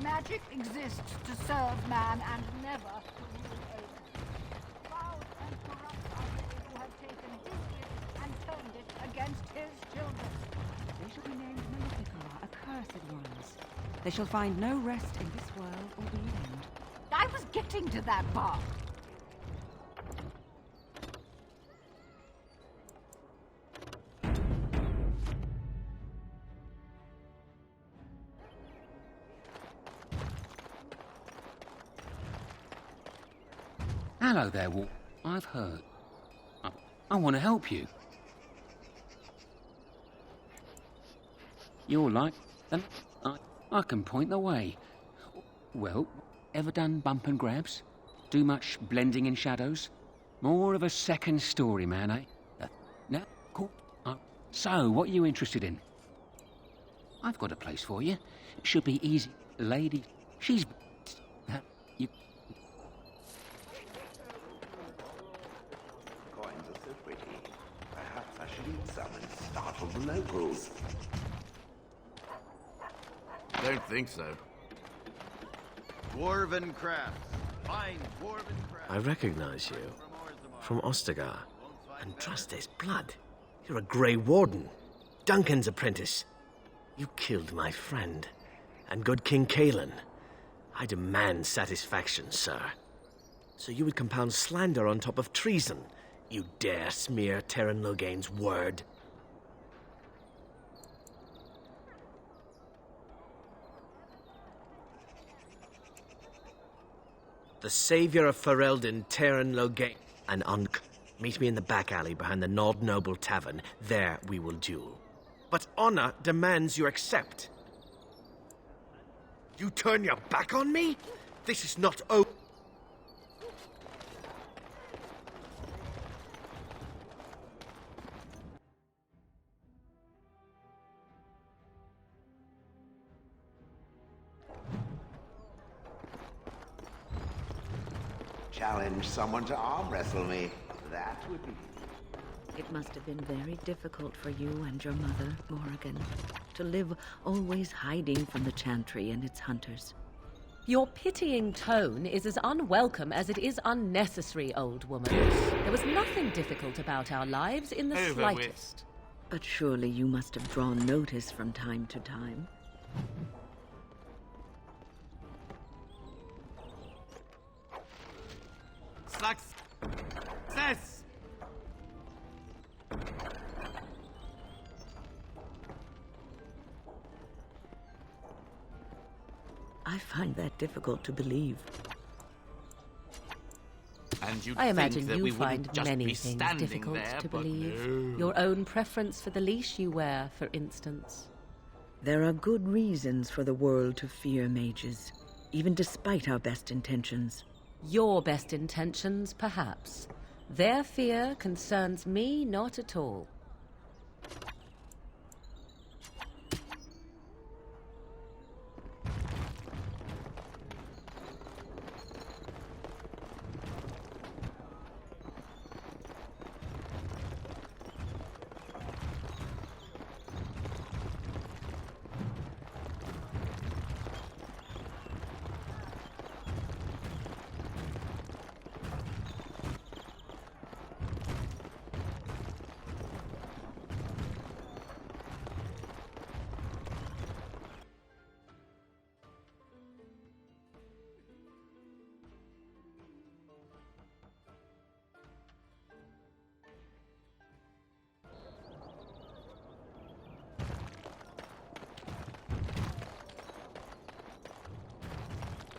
Magic exists to serve man and never to rule over. Foul and corrupt are they who have taken his gift and turned it against his children. They shall be named Maleficar, accursed ones. They shall find no rest in this world or beyond. I was getting to that part. Hello there, Walt. I've heard. I want to help you. You're like... I can point the way. Well, ever done bump and grabs? Do much blending in shadows? More of a second story man, eh? No? Cool. So, what are you interested in? I've got a place for you. It should be easy. Lady, she's... you... Coins are so pretty. Perhaps I should eat some and startle the locals. Don't think so. Dwarven crafts. Fine dwarven crafts. I recognize you. From Ostagar. And Andraste's blood. You're a Grey Warden. Duncan's apprentice. You killed my friend. And good King Cailan. I demand satisfaction, sir. So you would compound slander on top of treason. You dare smear Teyrn Loghain's word. The savior of Ferelden, Teyrn Loghain, and Ankh. Meet me in the back alley behind the Nod Noble Tavern. There we will duel. But honor demands you accept. You turn your back on me? This is not over. challenge someone to arm wrestle me. That would be... It must have been very difficult for you and your mother, Morrigan, to live always hiding from the Chantry and its hunters. Your pitying tone is as unwelcome as it is unnecessary, old woman. There was nothing difficult about our lives in the slightest. But surely you must have drawn notice from time to time. Success! I find that difficult to believe. And you'd I imagine think that you we find wouldn't just many be things standing difficult there, to but believe. no. Your own preference for the leash you wear, for instance. There are good reasons for the world to fear mages, even despite our best intentions. Your best intentions, perhaps. Their fear concerns me not at all.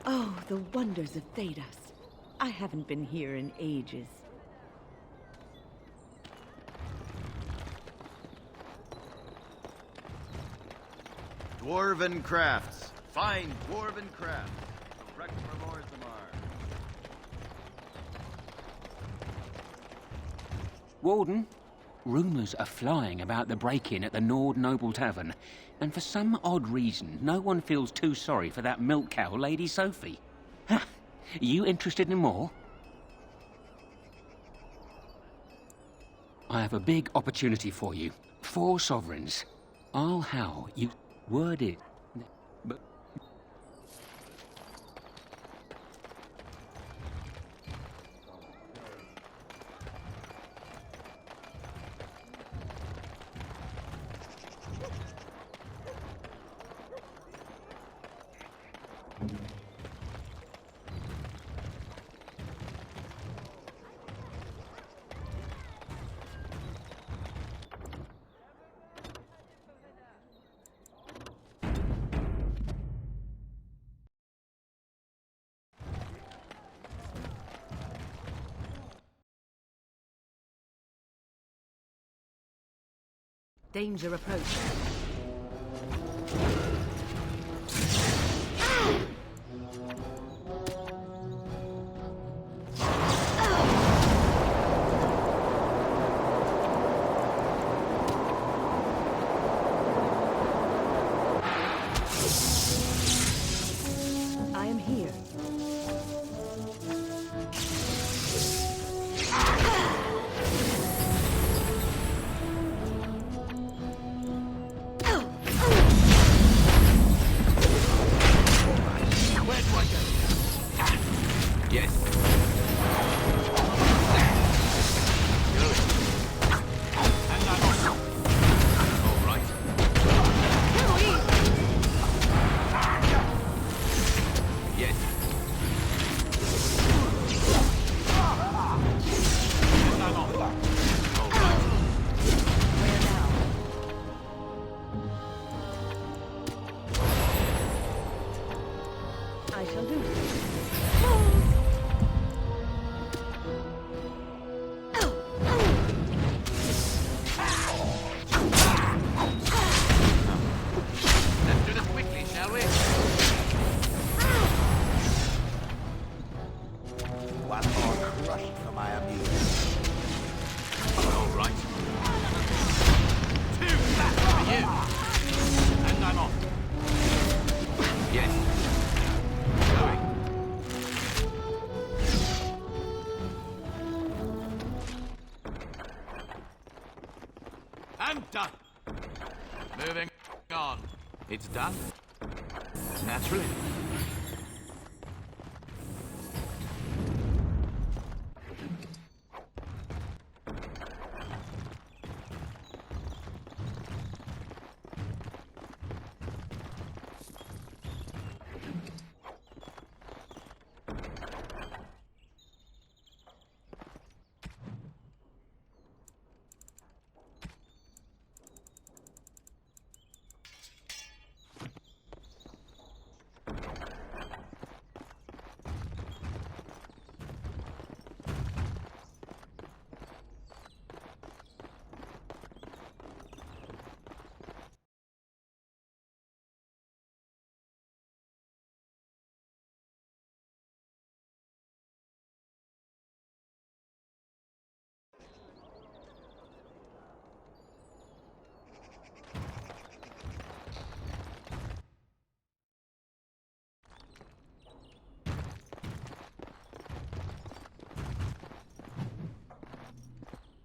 Oh, the wonders of Thedas. I haven't been here in ages. Dwarven crafts. Fine dwarven crafts. Direct from Orzammar. Warden, rumours are flying about the break-in at the Nord Noble Tavern, and for some odd reason, no one feels too sorry for that milk cow, Lady Sophie. Are you interested in more? I have a big opportunity for you. 4 sovereigns. I'll how you word it. But Danger approaching. I am here. I shall do. Let's do this quickly, shall we? One more crush for my amusement. All right. 2 flat for you. And I'm off. Yes. Going. Moving on. It's done. Naturally.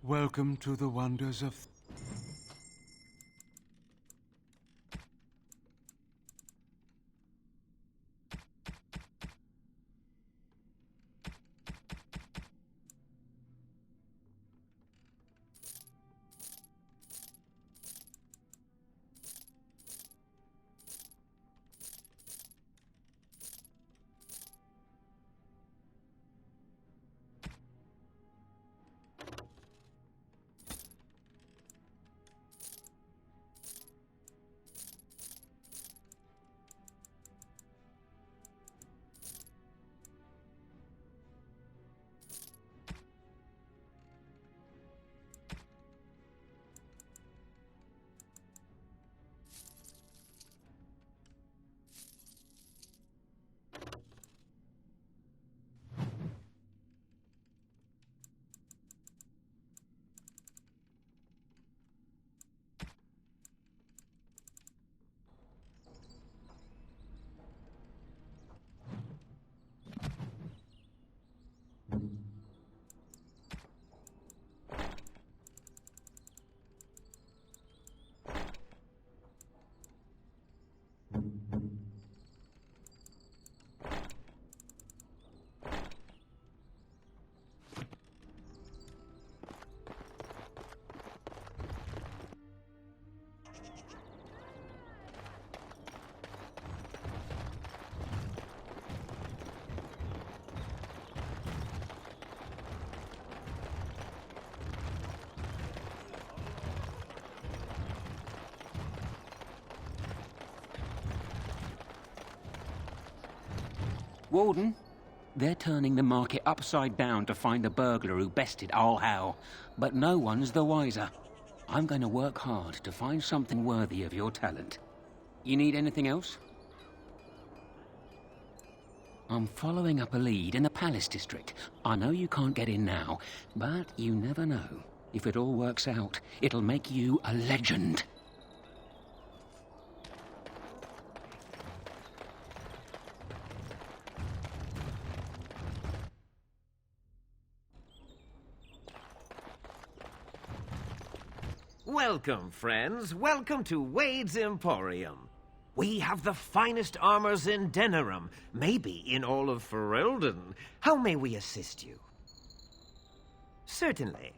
Welcome to the wonders of... Warden, they're turning the market upside down to find the burglar who bested All Hal, but no one's the wiser. I'm going to work hard to find something worthy of your talent. You need anything else? I'm following up a lead in the Palace District. I know you can't get in now, but you never know. If it all works out, it'll make you a legend. Welcome, friends. Welcome to Wade's Emporium. We have the finest armors in Denerim, maybe in all of Ferelden. How may we assist you? Certainly.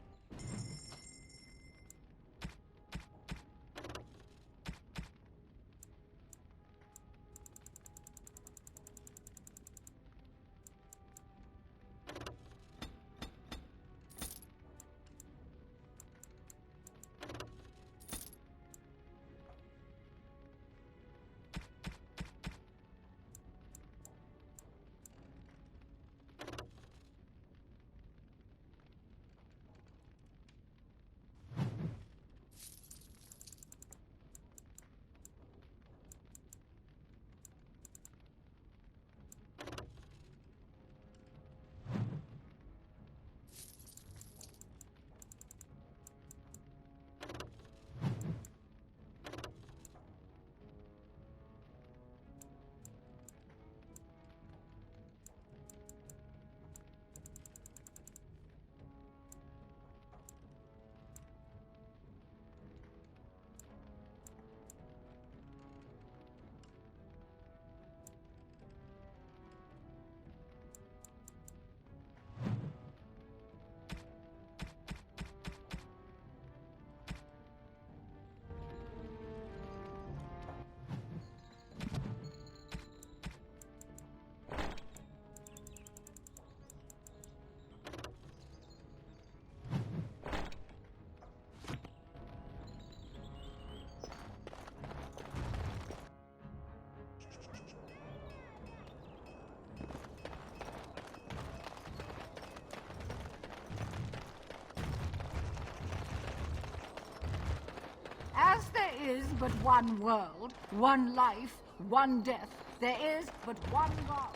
As there is but one world, one life, one death, there is but one God.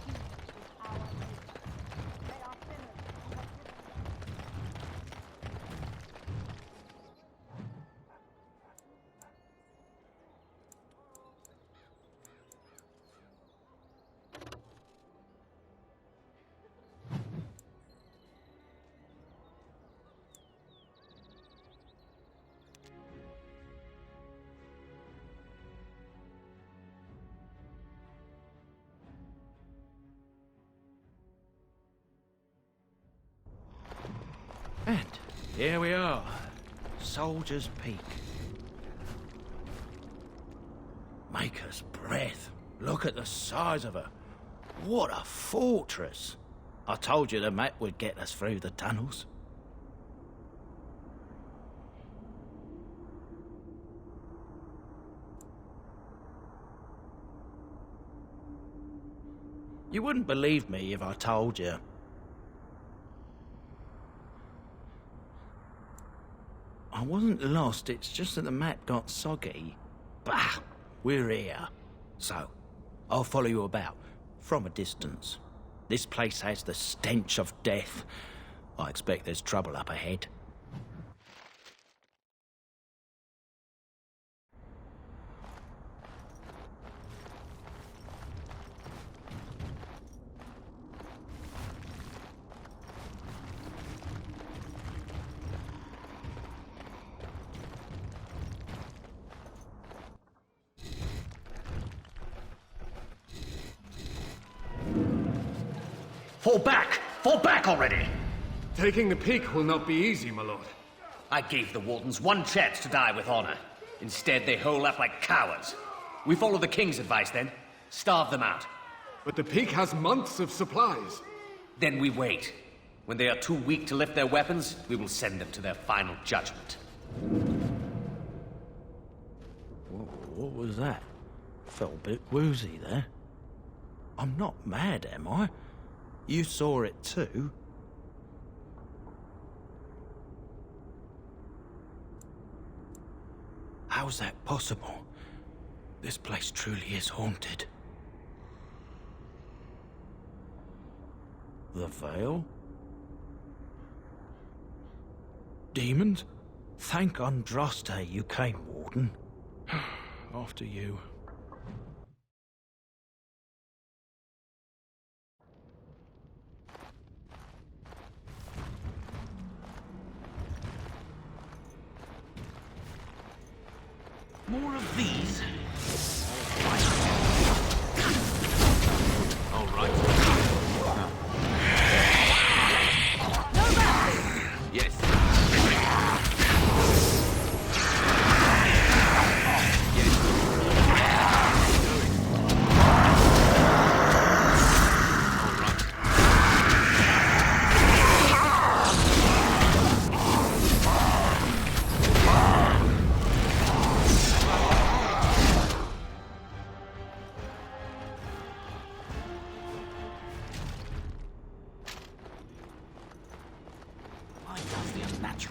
He is our Savior. They are sinners who have And here we are, Soldier's Peak. Maker's breath. Look at the size of her. What a fortress. I told you the map would get us through the tunnels. You wouldn't believe me if I told you. I wasn't lost, it's just that the map got soggy. Bah! We're here. So, I'll follow you about, from a distance. This place has the stench of death. I expect there's trouble up ahead. Fall back! Fall back already! Taking the peak will not be easy, my lord. I gave the Wardens one chance to die with honor. Instead, they hole up like cowards. We follow the King's advice, then. Starve them out. But the peak has months of supplies. Then we wait. When they are too weak to lift their weapons, we will send them to their final judgment. What was that? Felt a bit woozy there. I'm not mad, am I? You saw it too. How's that possible? This place truly is haunted. The Veil? Demons? Thank Andraste you came, Warden. After you. More of these? All right. Yes.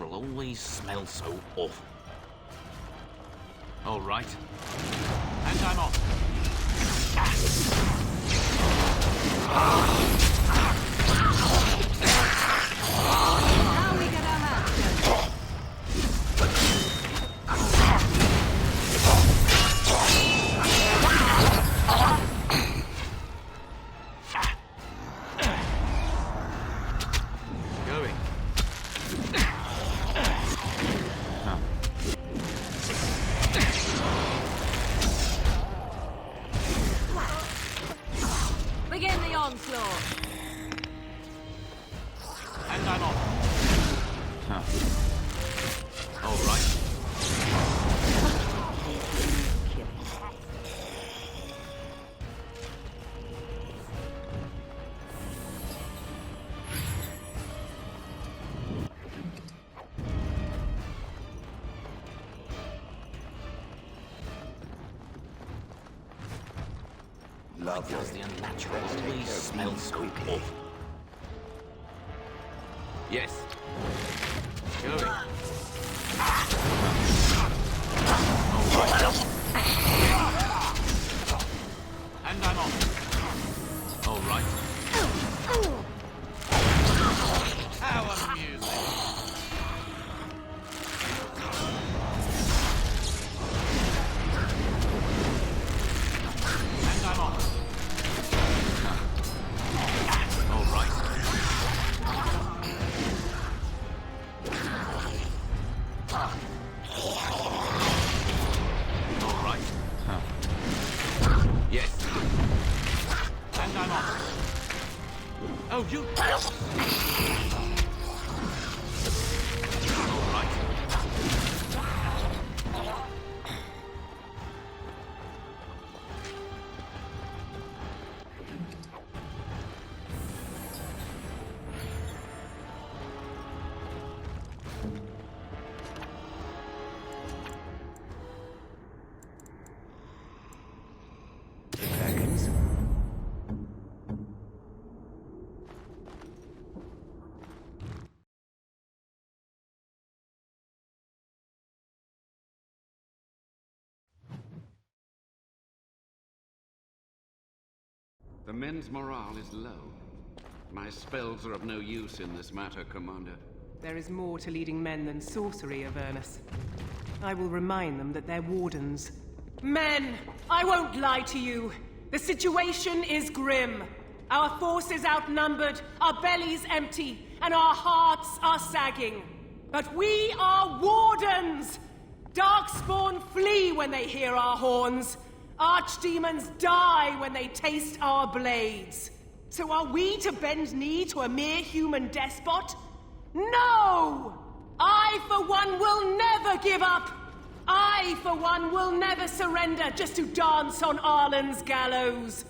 Always smell so awful. All right. And I'm off. Now we get our hands dirty. Going. Begin the onslaught. And I'm off. All right. Love Does the unnatural always smell so awful? Yes. Going. And I'm off. All right. How amusing. And I'm off. All right. All right. Yes. And I'm off. Oh, you... All right. The men's morale is low. My spells are of no use in this matter, Commander. There is more to leading men than sorcery, Avernus. I will remind them that they're wardens. Men! I won't lie to you. The situation is grim. Our forces outnumbered, our bellies empty, and our hearts are sagging. But we are wardens! Darkspawn flee when they hear our horns. Archdemons die when they taste our blades. So are we to bend knee to a mere human despot? No! I, for one, will never give up! I, for one, will never surrender just to dance on Arlen's gallows.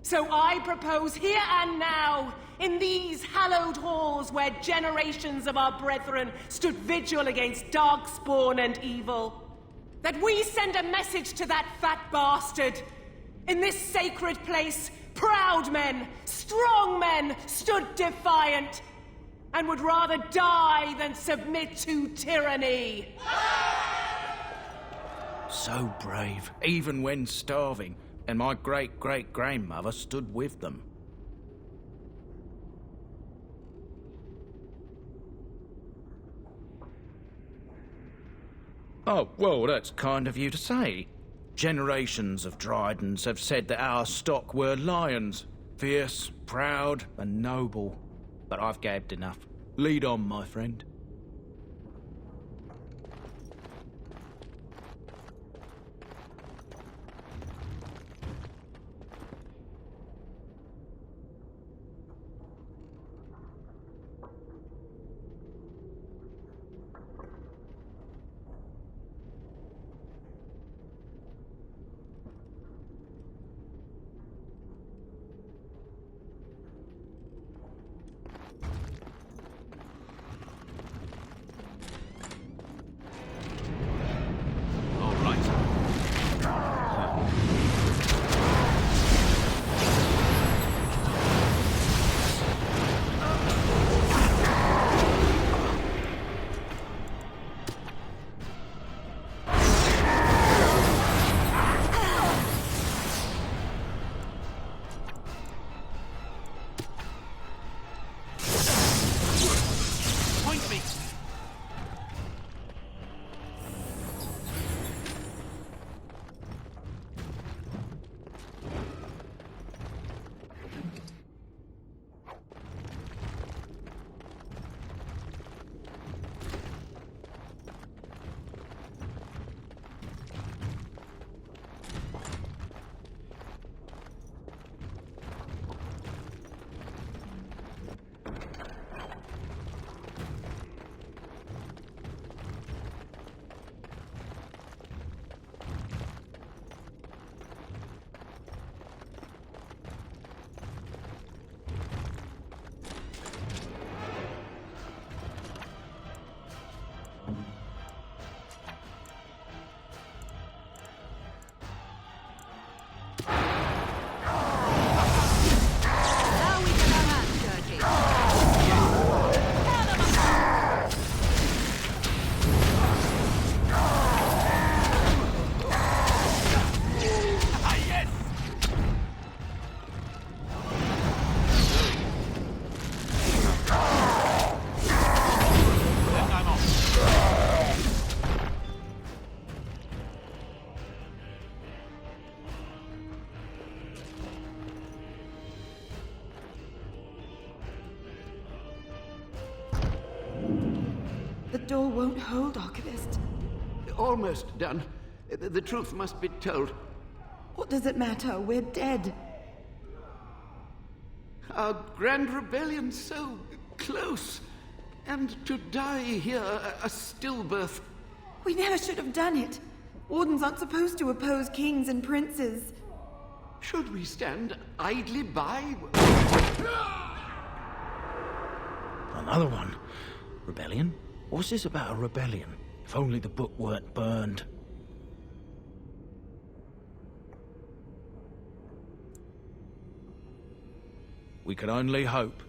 So I propose here and now, in these hallowed halls where generations of our brethren stood vigil against darkspawn and evil, that we send a message to that fat bastard. In this sacred place, proud men, strong men stood defiant, and would rather die than submit to tyranny. So brave, even when starving, and my great-great-grandmother stood with them. Oh, well, that's kind of you to say. Generations of Dryadens have said that our stock were lions, fierce, proud, and noble. But I've gabbed enough. Lead on, my friend. door won't hold, Archivist. Almost done. The truth must be told. What does it matter? We're dead. Our grand rebellion so close. And to die here, a stillbirth. We never should have done it. Wardens aren't supposed to oppose kings and princes. Should we stand idly by? Another one. Rebellion? What's this about a rebellion? If only the book weren't burned. We can only hope.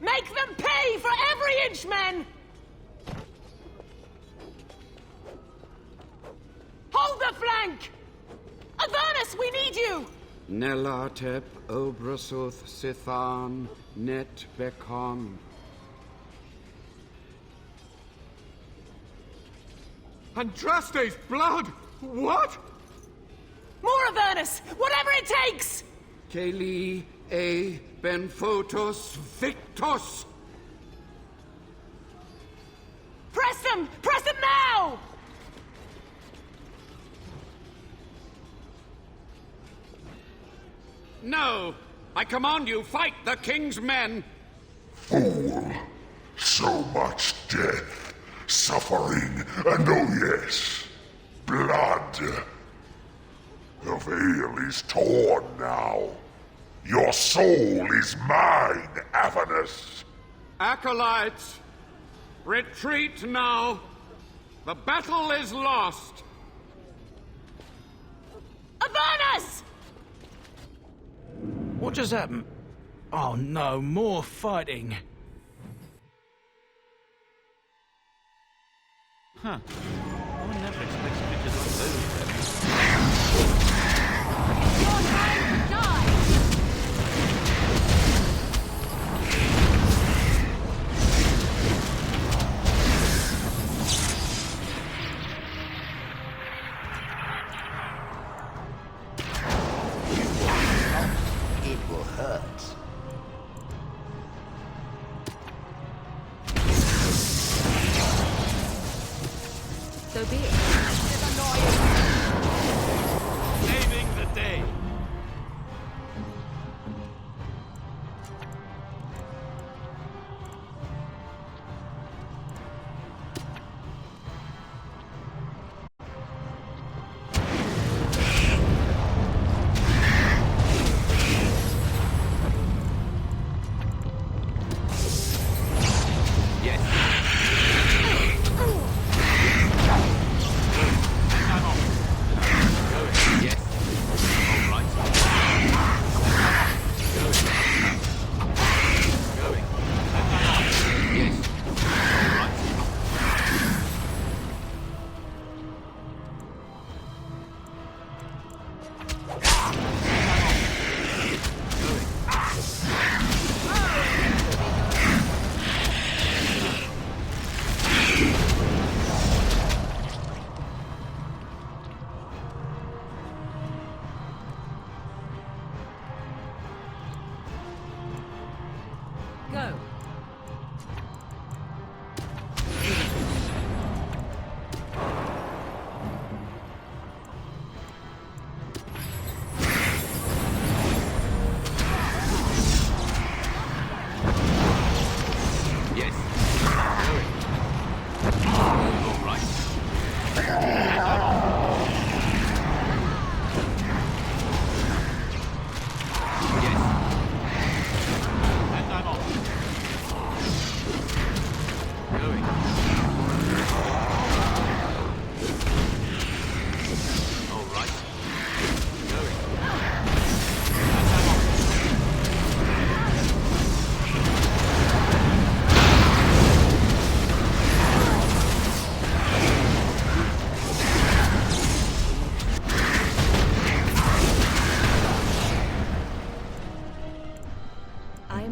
Make them pay for every inch, men! Hold the flank! Avernus, we need you! Nelatep Obrasuth Sithan Net Bekon. Andraste's blood! What? More Avernus! Whatever it takes! Keli E Benfotos Victus! Press them! Press them now! No! I command you, fight the king's men! Fool! So much death, suffering, and oh yes, blood. The veil is torn now. Your soul is mine, Avernus. Acolytes, retreat now. The battle is lost. Avernus! What just happened? Oh no, more fighting. Huh. One never expects pictures like those. Your time to die! It will hurt. So be it. Saving the day.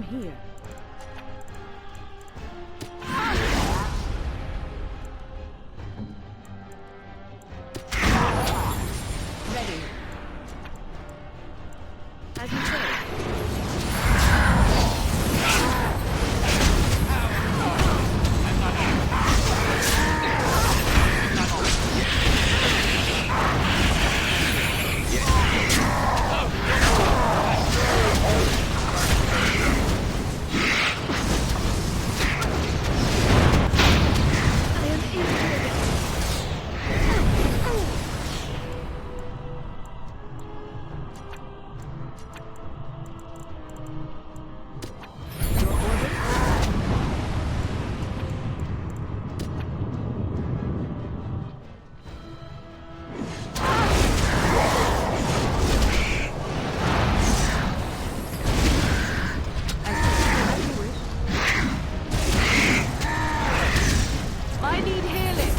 here. Ready. As you say. I need healing.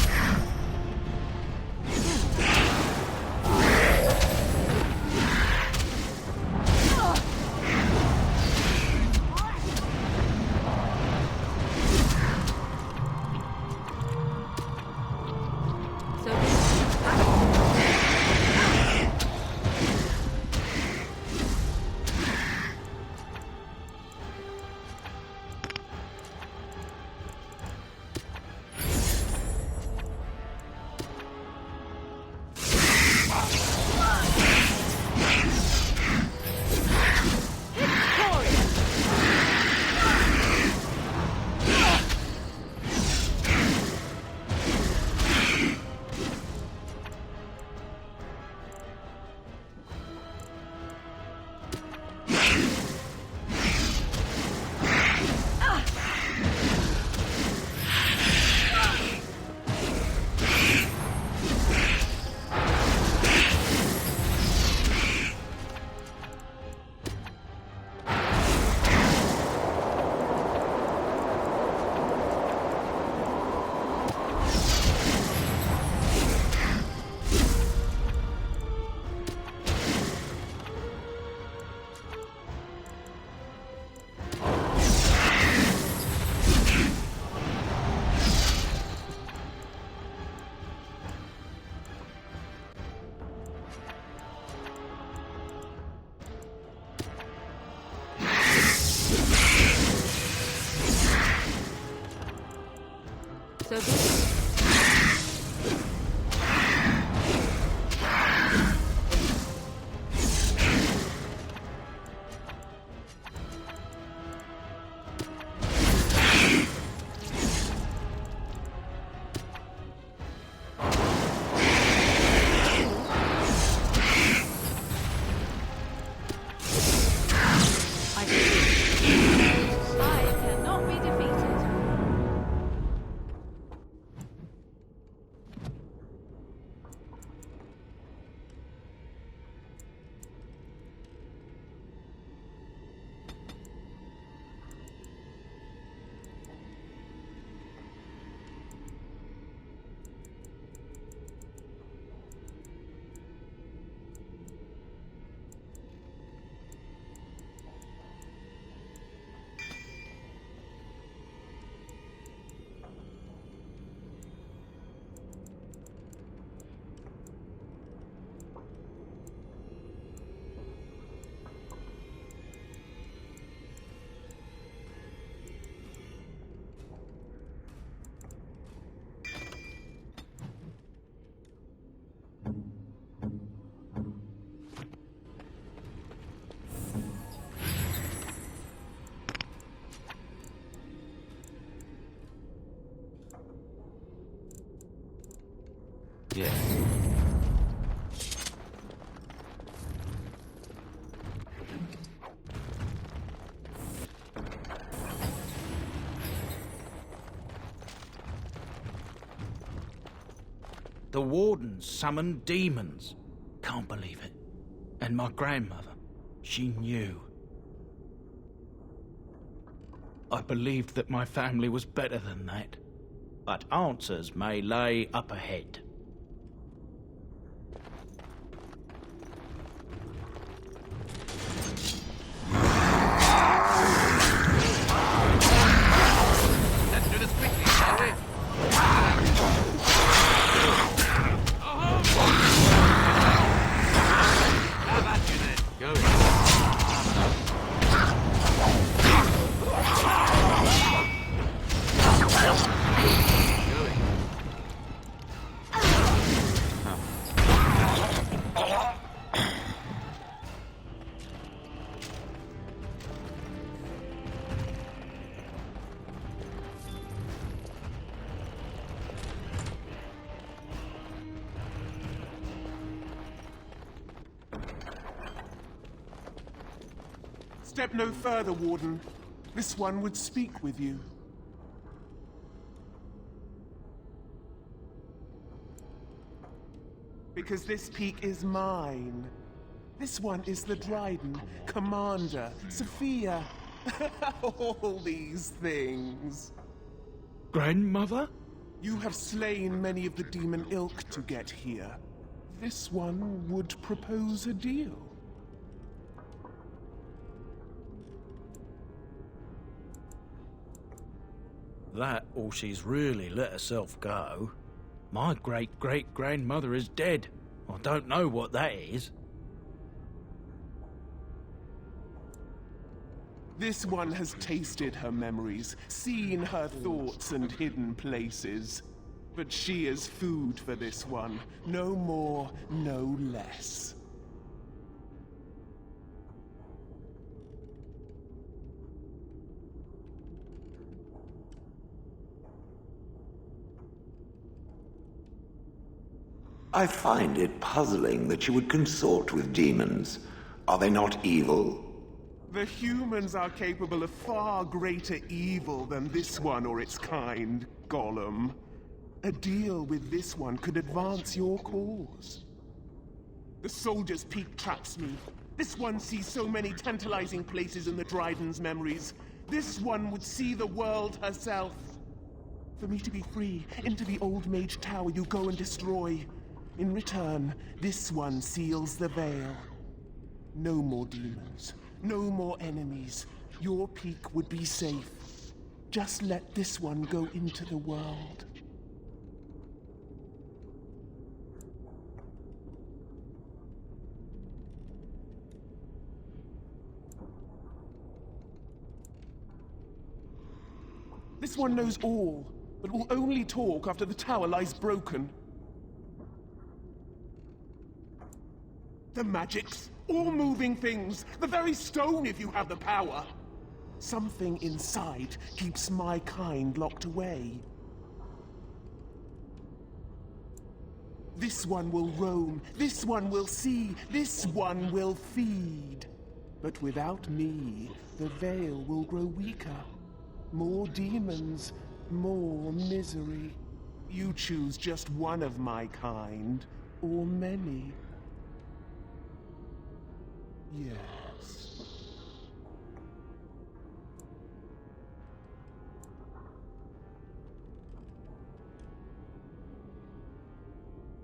So good. I cannot be defeated. Yes. The wardens summoned demons. Can't believe it. And my grandmother, she knew. I believed that my family was better than that. But answers may lay up ahead. Step no further, Warden. This one would speak with you. Because this peak is mine. This one is the Dryden, Commander, Sophia. All these things. Grandmother? You have slain many of the demon ilk to get here. This one would propose a deal. That, or she's really let herself go. My great-great-grandmother is dead. I don't know what that is. This one has tasted her memories, seen her thoughts and hidden places. But she is food for this one. No more, no less. I find it puzzling that you would consort with demons. Are they not evil? The humans are capable of far greater evil than this one or its kind, Gollum. A deal with this one could advance your cause. The Soldier's Peak traps me. This one sees so many tantalizing places in the Dryden's memories. This one would see the world herself. For me to be free, into the Old Mage Tower you go and destroy. In return, this one seals the veil. No more demons. No more enemies. Your peak would be safe. Just let this one go into the world. This one knows all, but will only talk after the tower lies broken. The magics, all moving things, the very stone if you have the power. Something inside keeps my kind locked away. This one will roam, this one will see, this one will feed. But without me, the veil will grow weaker. More demons, more misery. You choose just one of my kind, or many. Yes.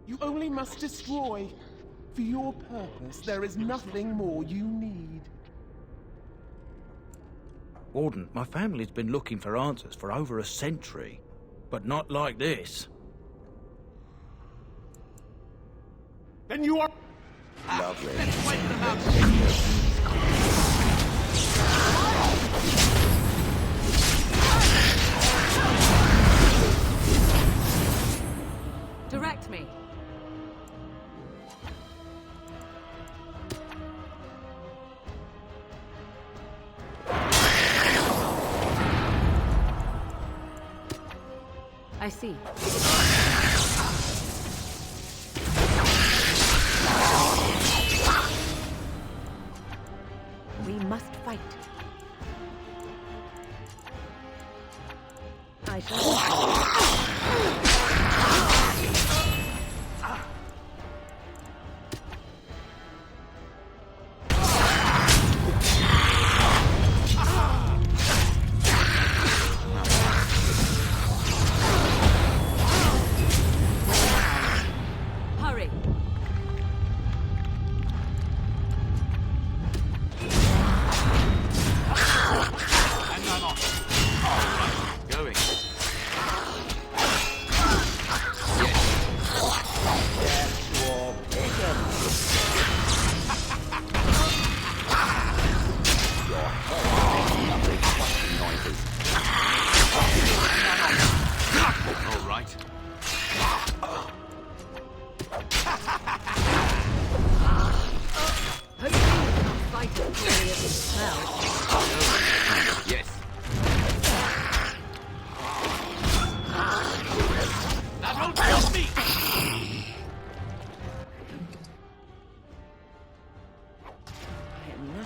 You only must destroy. For your purpose, there is nothing more you need. Warden, my family's been looking for answers for over a century, but not like this. Then you are... Lovely. Let's wait them out. Direct me. I see. We must fight. I shall.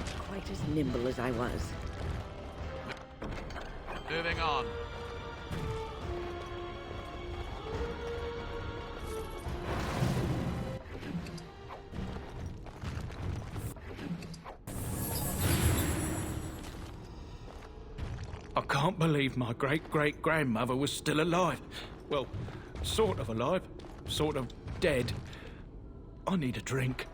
Not quite as nimble as I was. Moving on. I can't believe my great-great-grandmother was still alive. Well, sort of alive, sort of dead. I need a drink.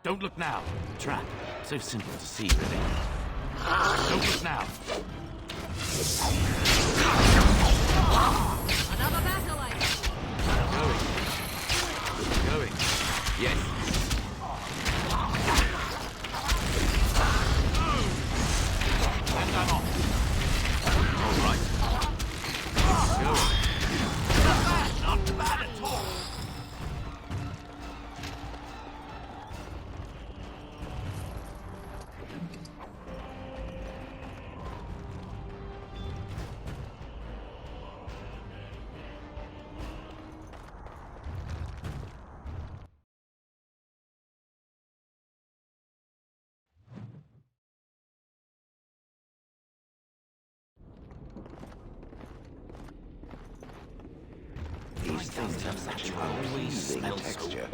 Don't look now. Trap. So simple to see, really. Don't look now. Another battle light. Going. Yes. And I'm off. All right. Going. Not bad at all. These things have such a pleasing texture.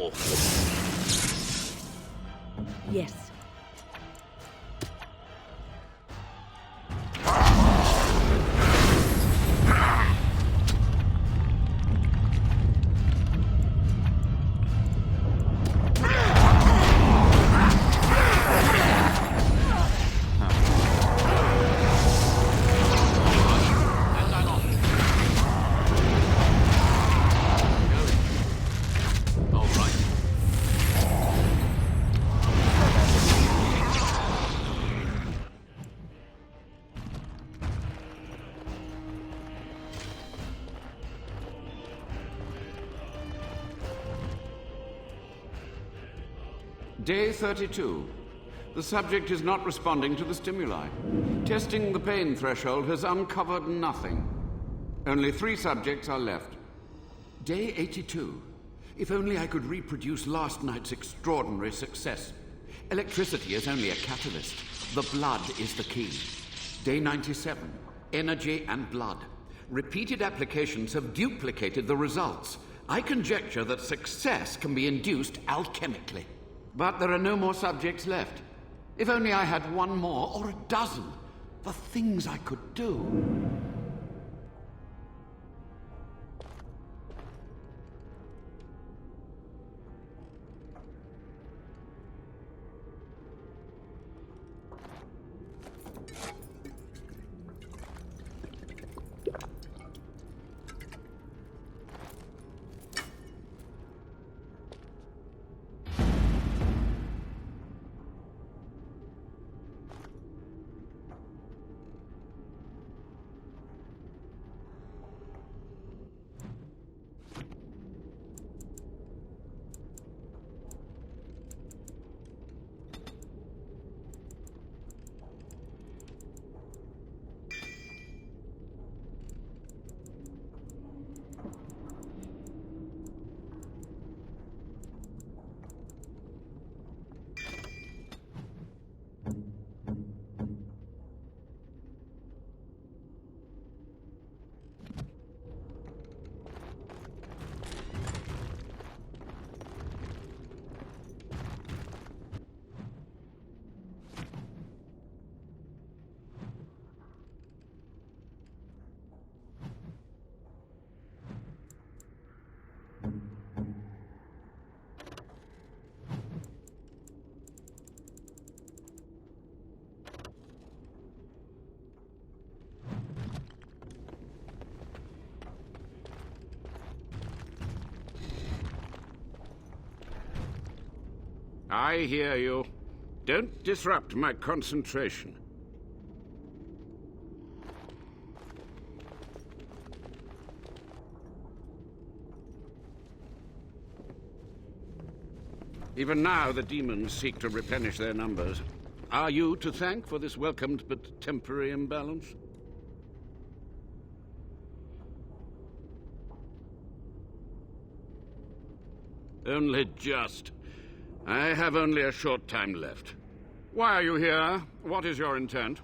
Yes. Day 32. The subject is not responding to the stimuli. Testing the pain threshold has uncovered nothing. Only 3 subjects are left. Day 82. If only I could reproduce last night's extraordinary success. Electricity is only a catalyst. The blood is the key. Day 97. Energy and blood. Repeated applications have duplicated the results. I conjecture that success can be induced alchemically. But there are no more subjects left. If only I had 1 more, or a dozen. The things I could do. I hear you. Don't disrupt my concentration. Even now, the demons seek to replenish their numbers. are you to thank for this welcomed but temporary imbalance? Only just. I have only a short time left. Why are you here? What is your intent?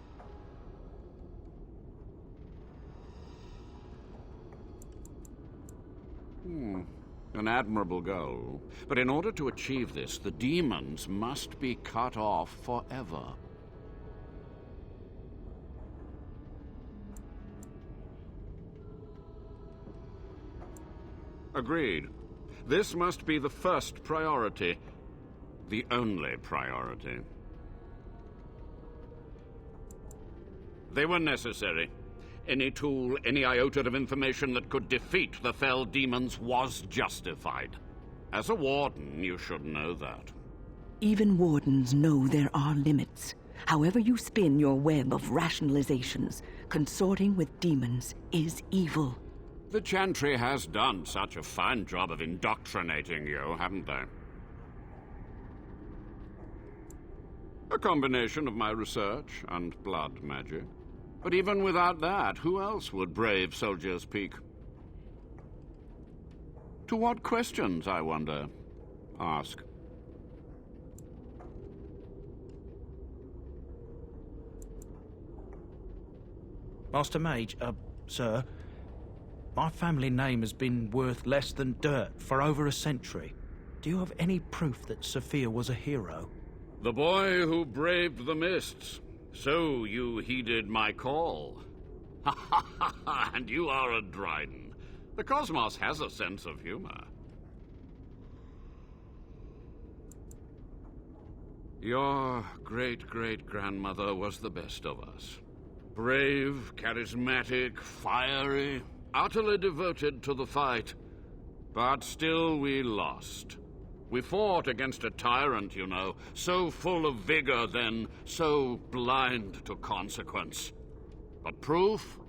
An admirable goal. But in order to achieve this, the demons must be cut off forever. Agreed. This must be the first priority. The only priority. They were necessary. Any tool, any iota of information that could defeat the fell demons was justified. As a warden, you should know that. Even wardens know there are limits. However you spin your web of rationalizations, consorting with demons is evil. The Chantry has done such a fine job of indoctrinating you, haven't they? A combination of my research and blood magic. But even without that, who else would brave Soldier's Peak? To what questions, I wonder? Ask. Master Mage, sir, my family name has been worth less than dirt for over a century. Do you have any proof that Sophia was a hero? The boy who braved the mists. So you heeded my call. Ha ha ha ha, and you are a Dryden. The cosmos has a sense of humor. Your great-great-grandmother was the best of us. Brave, charismatic, fiery, utterly devoted to the fight. But still we lost. We fought against a tyrant, you know, so full of vigor then, so blind to consequence. But proof?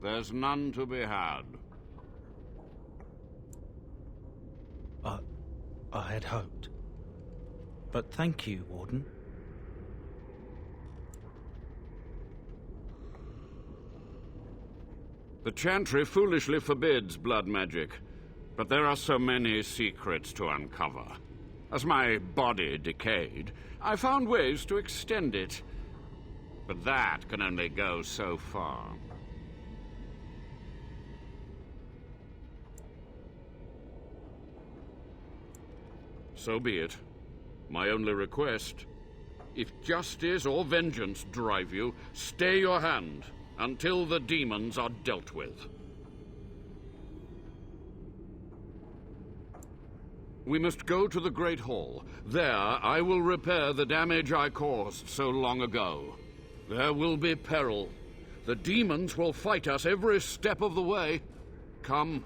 There's none to be had. I had hoped. But thank you, Warden. The Chantry foolishly forbids blood magic. But there are so many secrets to uncover. As my body decayed, I found ways to extend it. But that can only go so far. So be it. My only request, if justice or vengeance drive you, stay your hand until the demons are dealt with. We must go to the Great Hall. There, I will repair the damage I caused so long ago. There will be peril. The demons will fight us every step of the way. Come.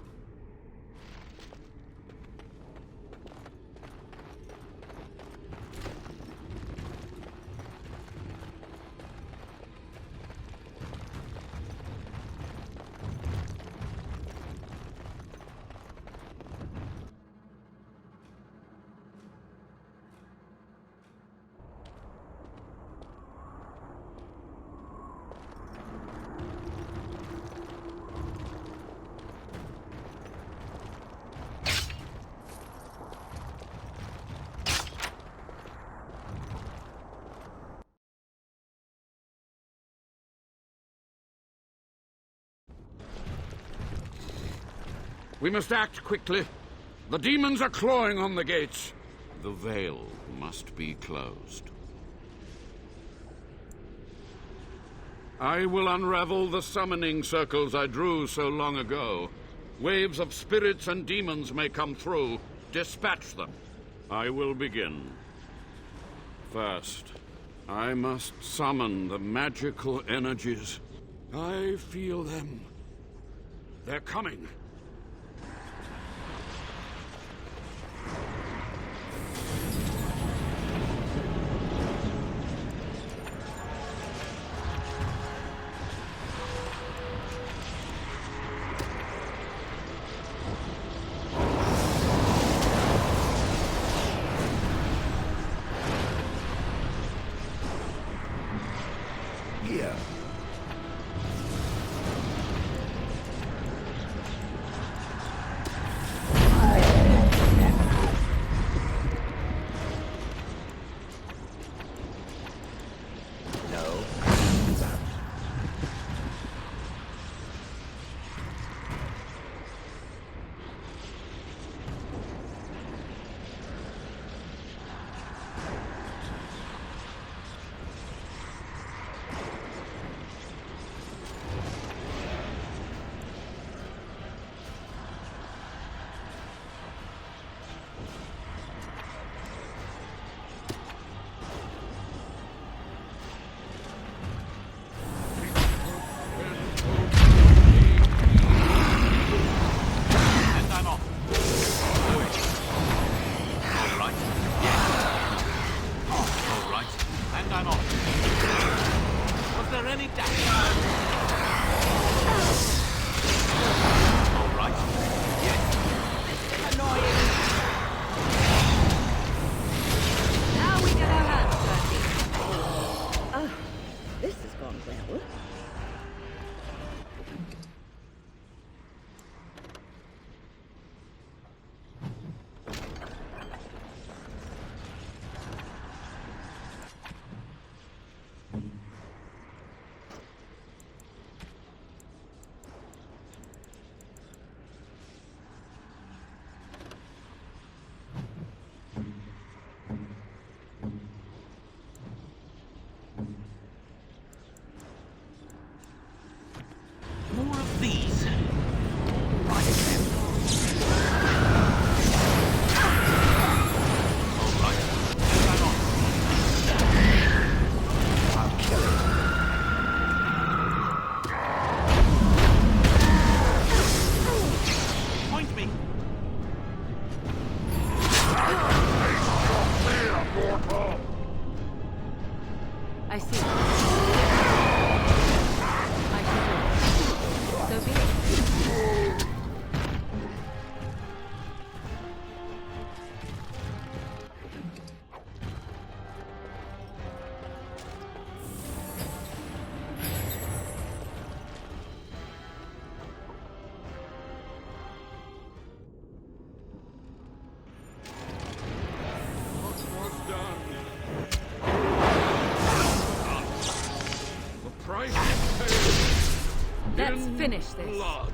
We must act quickly. The demons are clawing on the gates. The veil must be closed. I will unravel the summoning circles I drew so long ago. Waves of spirits and demons may come through. Dispatch them. I will begin. First, I must summon the magical energies. I feel them. They're coming. Here. I see. I see. So be it. Let's finish this. Blood.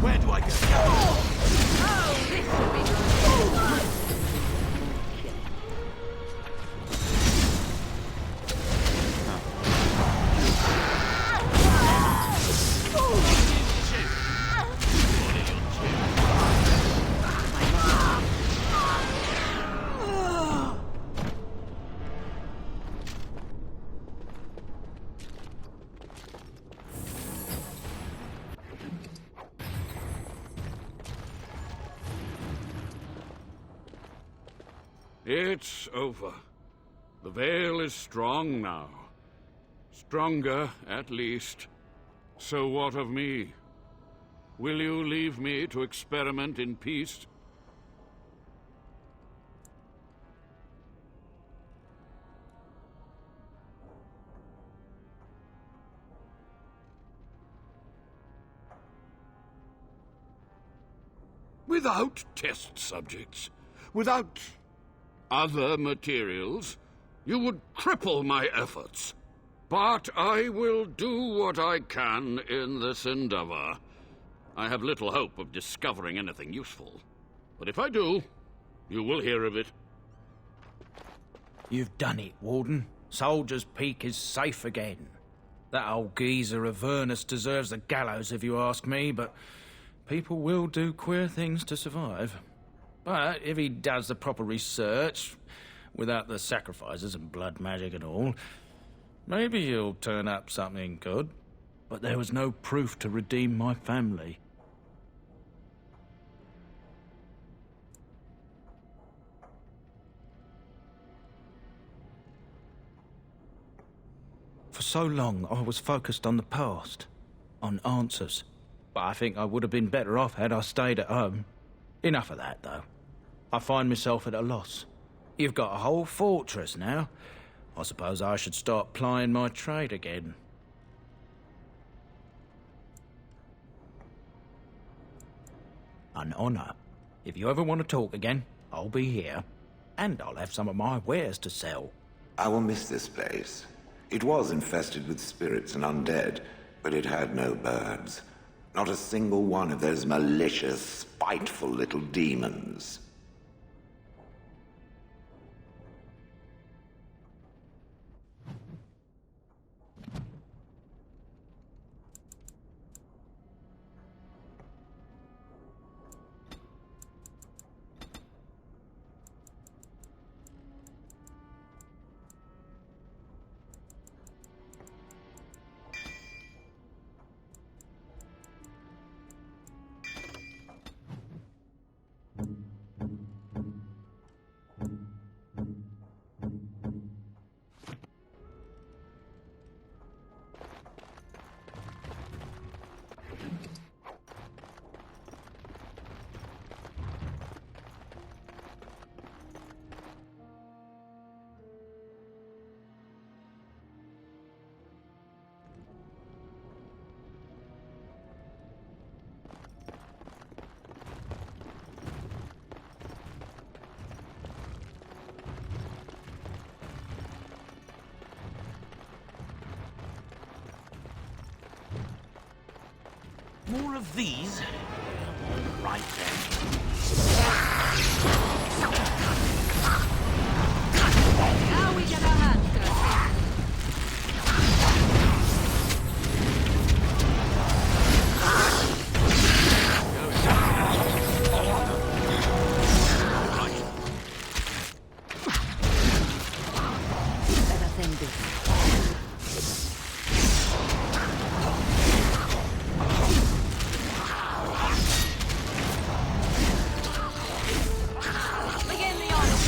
Where do I go? Oh, this will be good. It's over. The Veil is strong now. Stronger, at least. So what of me? Will you leave me to experiment in peace? Without test subjects, without other materials, you would cripple my efforts. But I will do what I can in this endeavor. I have little hope of discovering anything useful. But if I do, you will hear of it. You've done it, Warden. Soldier's Peak is safe again. That old geezer Avernus deserves the gallows if you ask me, but people will do queer things to survive. But if he does the proper research, without the sacrifices and blood magic and all. Maybe he'll turn up something good, but there was no proof to redeem my family. For so long, I was focused on the past, on answers. But I think I would have been better off had I stayed at home. Enough of that, though. I find myself at a loss. You've got a whole fortress now. I suppose I should start plying my trade again. An honor. If you ever want to talk again, I'll be here. And I'll have some of my wares to sell. I will miss this place. It was infested with spirits and undead, but it had no birds. Not a single one of those malicious, spiteful little demons. More of these? Right then. Now we get our hands dirty. Better than this. Begin the honor.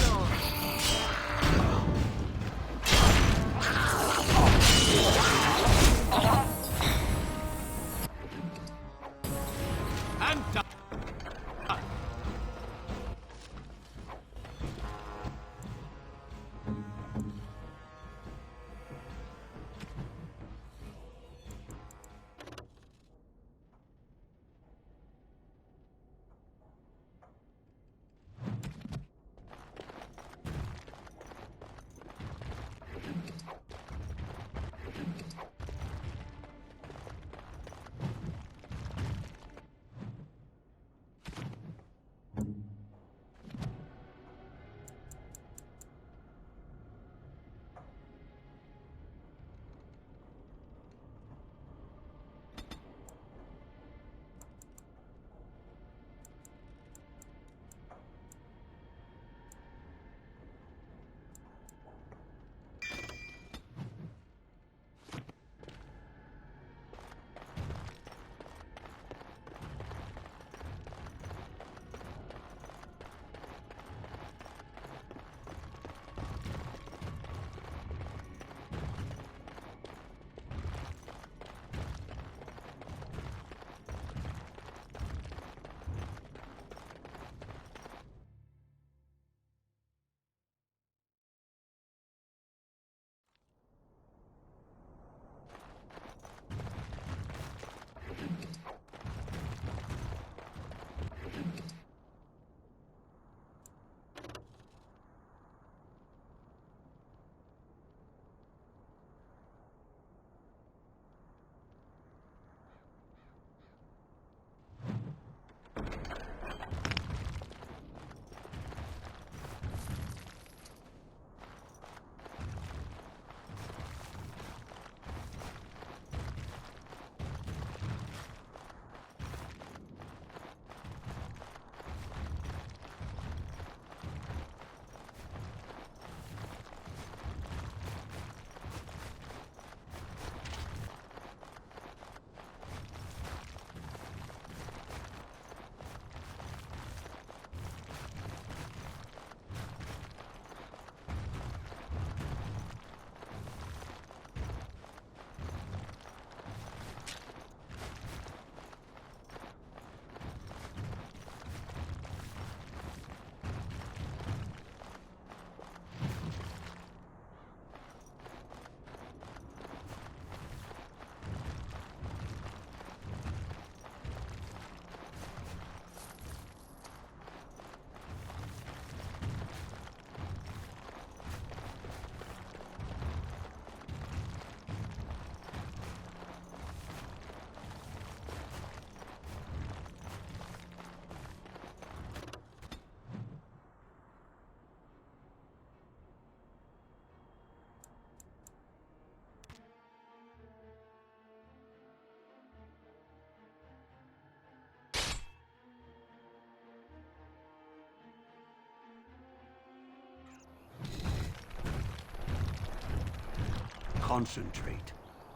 concentrate,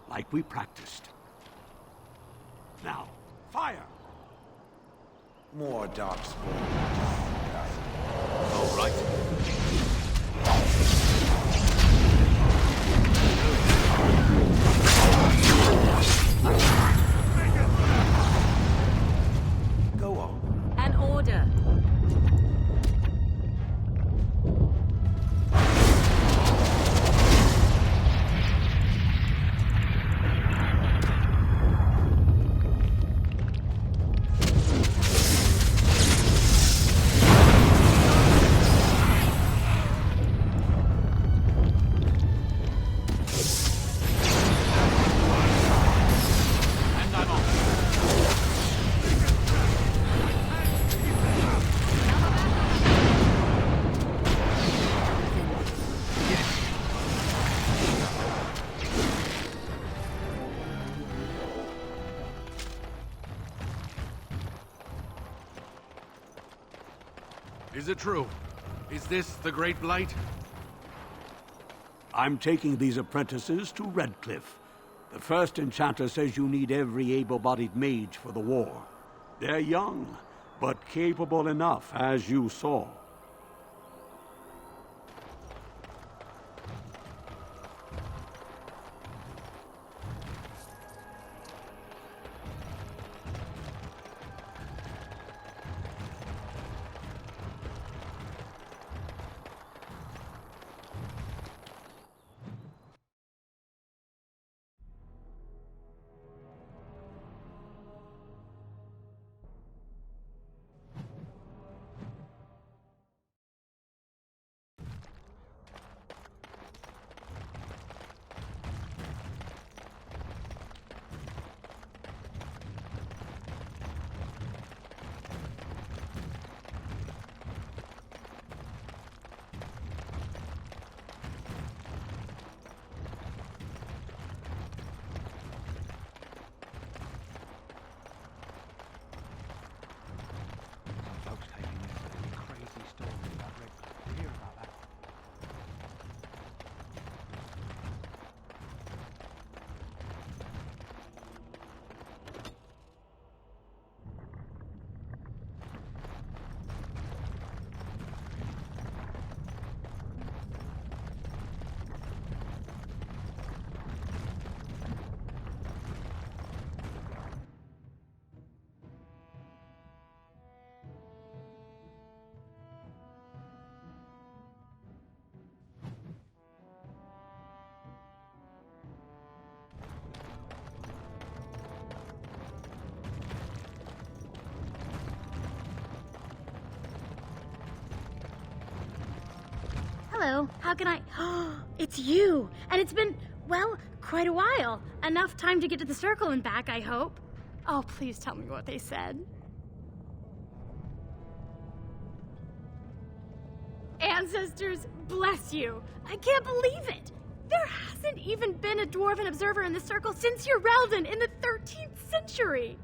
like we practiced. Now, fire! More Darkspawn. All right. Go on. An order. Is it true? Is this the Great Blight? I'm taking these apprentices to Redcliffe. The first enchanter says you need every able-bodied mage for the war. They're young, but capable enough, as you saw. Hello, how can I... It's you! And it's been, well, quite a while. Enough time to get to the circle and back, I hope. Oh, please tell me what they said. Ancestors, bless you. I can't believe it. There hasn't even been a dwarven observer in the circle since Urelden in the 13th century.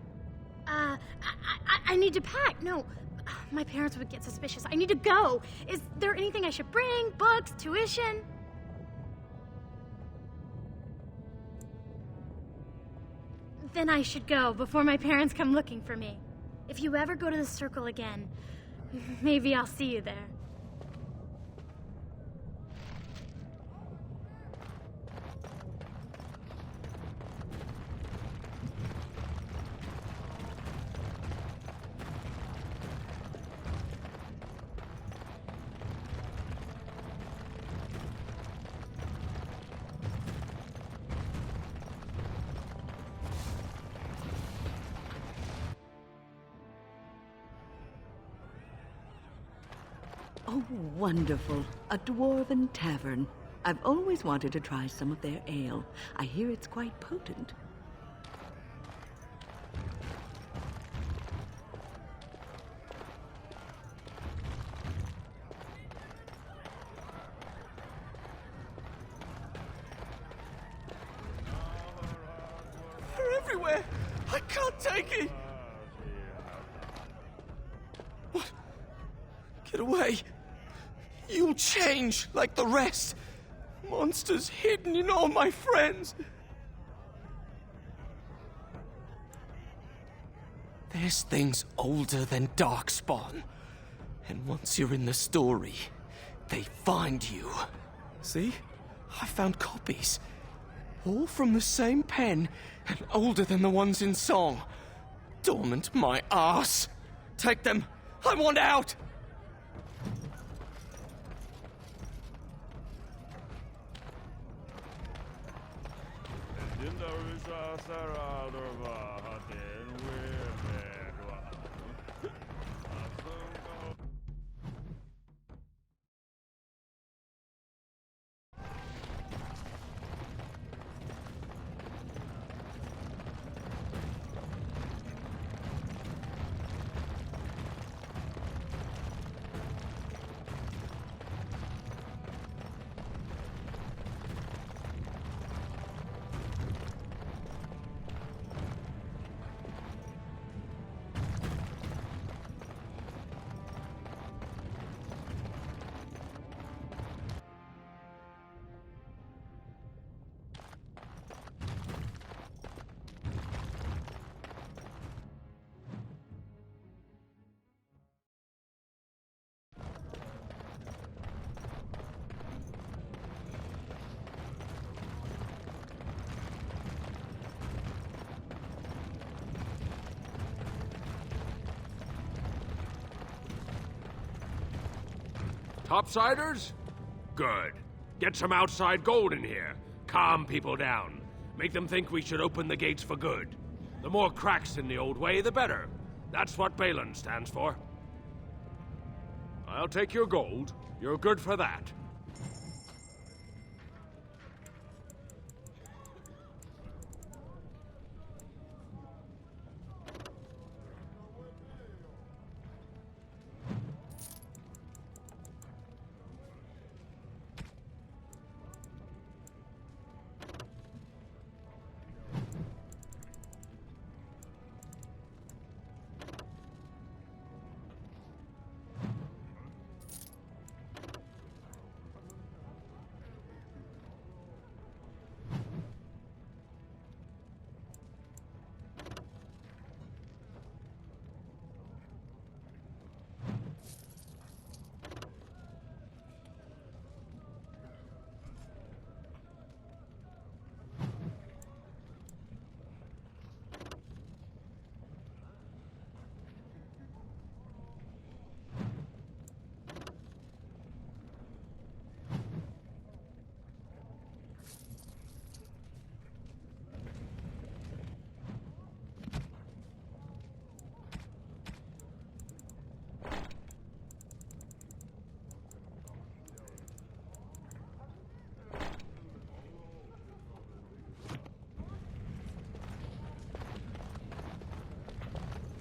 I need to pack. No, my parents would get suspicious. I need to go. Is there anything I should bring? Books? Tuition? Then I should go before my parents come looking for me. If you ever go to the circle again, maybe I'll see you there. Oh, wonderful. A dwarven tavern. I've always wanted to try some of their ale. I hear it's quite potent. They're everywhere! I can't take it! What? Get away! You'll change like the rest. Monsters hidden in all my friends. This thing's older than Darkspawn. And once you're in the story, they find you. See? I found copies. All from the same pen, and older than the ones in song. Dormant my ass. Take them. I want out! Topsiders? Good. Get some outside gold in here. Calm people down. Make them think we should open the gates for good. The more cracks in the old way, the better. That's what Balin stands for. I'll take your gold. You're good for that.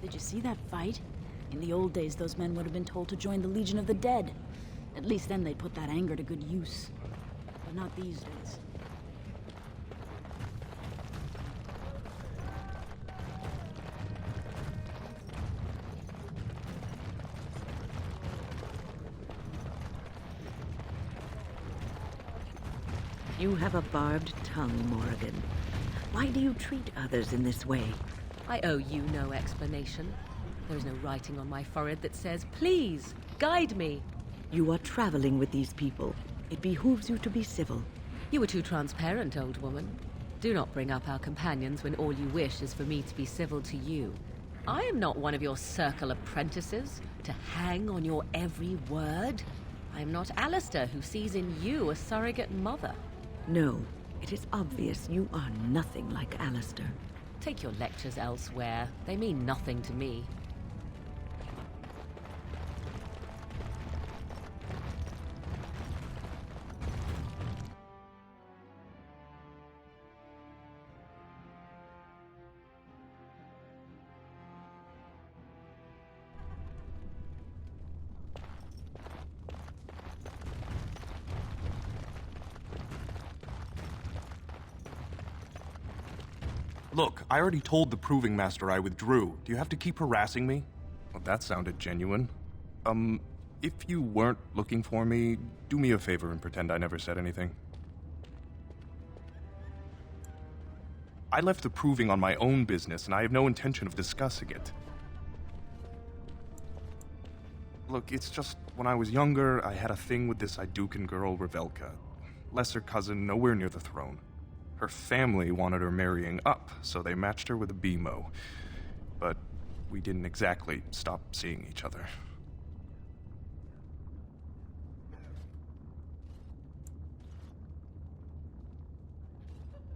Did you see that fight? In the old days, those men would have been told to join the Legion of the Dead. At least then they'd put that anger to good use. But not these days. You have a barbed tongue, Morrigan. Why do you treat others in this way? I owe you no explanation. There is no writing on my forehead that says, "Please, guide me." You are traveling with these people. It behooves you to be civil. You were too transparent, old woman. Do not bring up our companions when all you wish is for me to be civil to you. I am not one of your circle apprentices, to hang on your every word. I am not Alistair, who sees in you a surrogate mother. No, it is obvious you are nothing like Alistair. Take your lectures elsewhere. They mean nothing to me. Look, I already told the Proving Master I withdrew. Do you have to keep harassing me? Well, that sounded genuine. If you weren't looking for me, do me a favor and pretend I never said anything. I left the proving on my own business, and I have no intention of discussing it. Look, it's just, when I was younger, I had a thing with this Idukan girl, Revelka. Lesser cousin, nowhere near the throne. Her family wanted her marrying up, so they matched her with a BMO. But we didn't exactly stop seeing each other.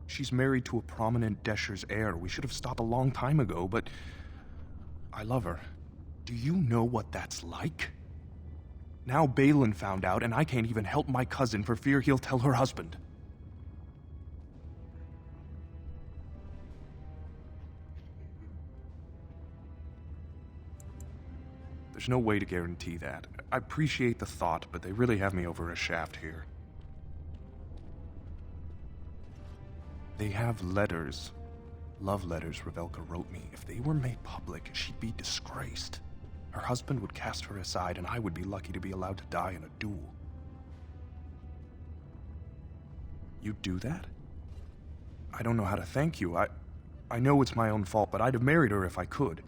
She's married to a prominent Desher's heir. We should have stopped a long time ago, but I love her. Do you know what that's like? Now Balin found out, and I can't even help my cousin for fear he'll tell her husband. There's no way to guarantee that. I appreciate the thought, but they really have me over a shaft here. They have letters. Love letters Revelka wrote me. If they were made public, she'd be disgraced. Her husband would cast her aside, and I would be lucky to be allowed to die in a duel. You'd do that? I don't know how to thank you. I know it's my own fault, but I'd have married her if I could.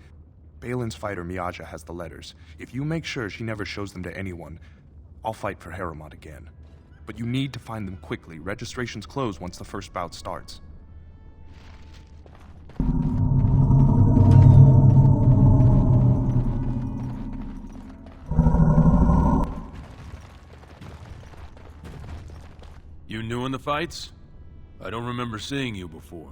Balin's fighter Miaja has the letters. If you make sure she never shows them to anyone, I'll fight for Harrowmont again. But you need to find them quickly. Registrations close once the first bout starts. You new in the fights? I don't remember seeing you before.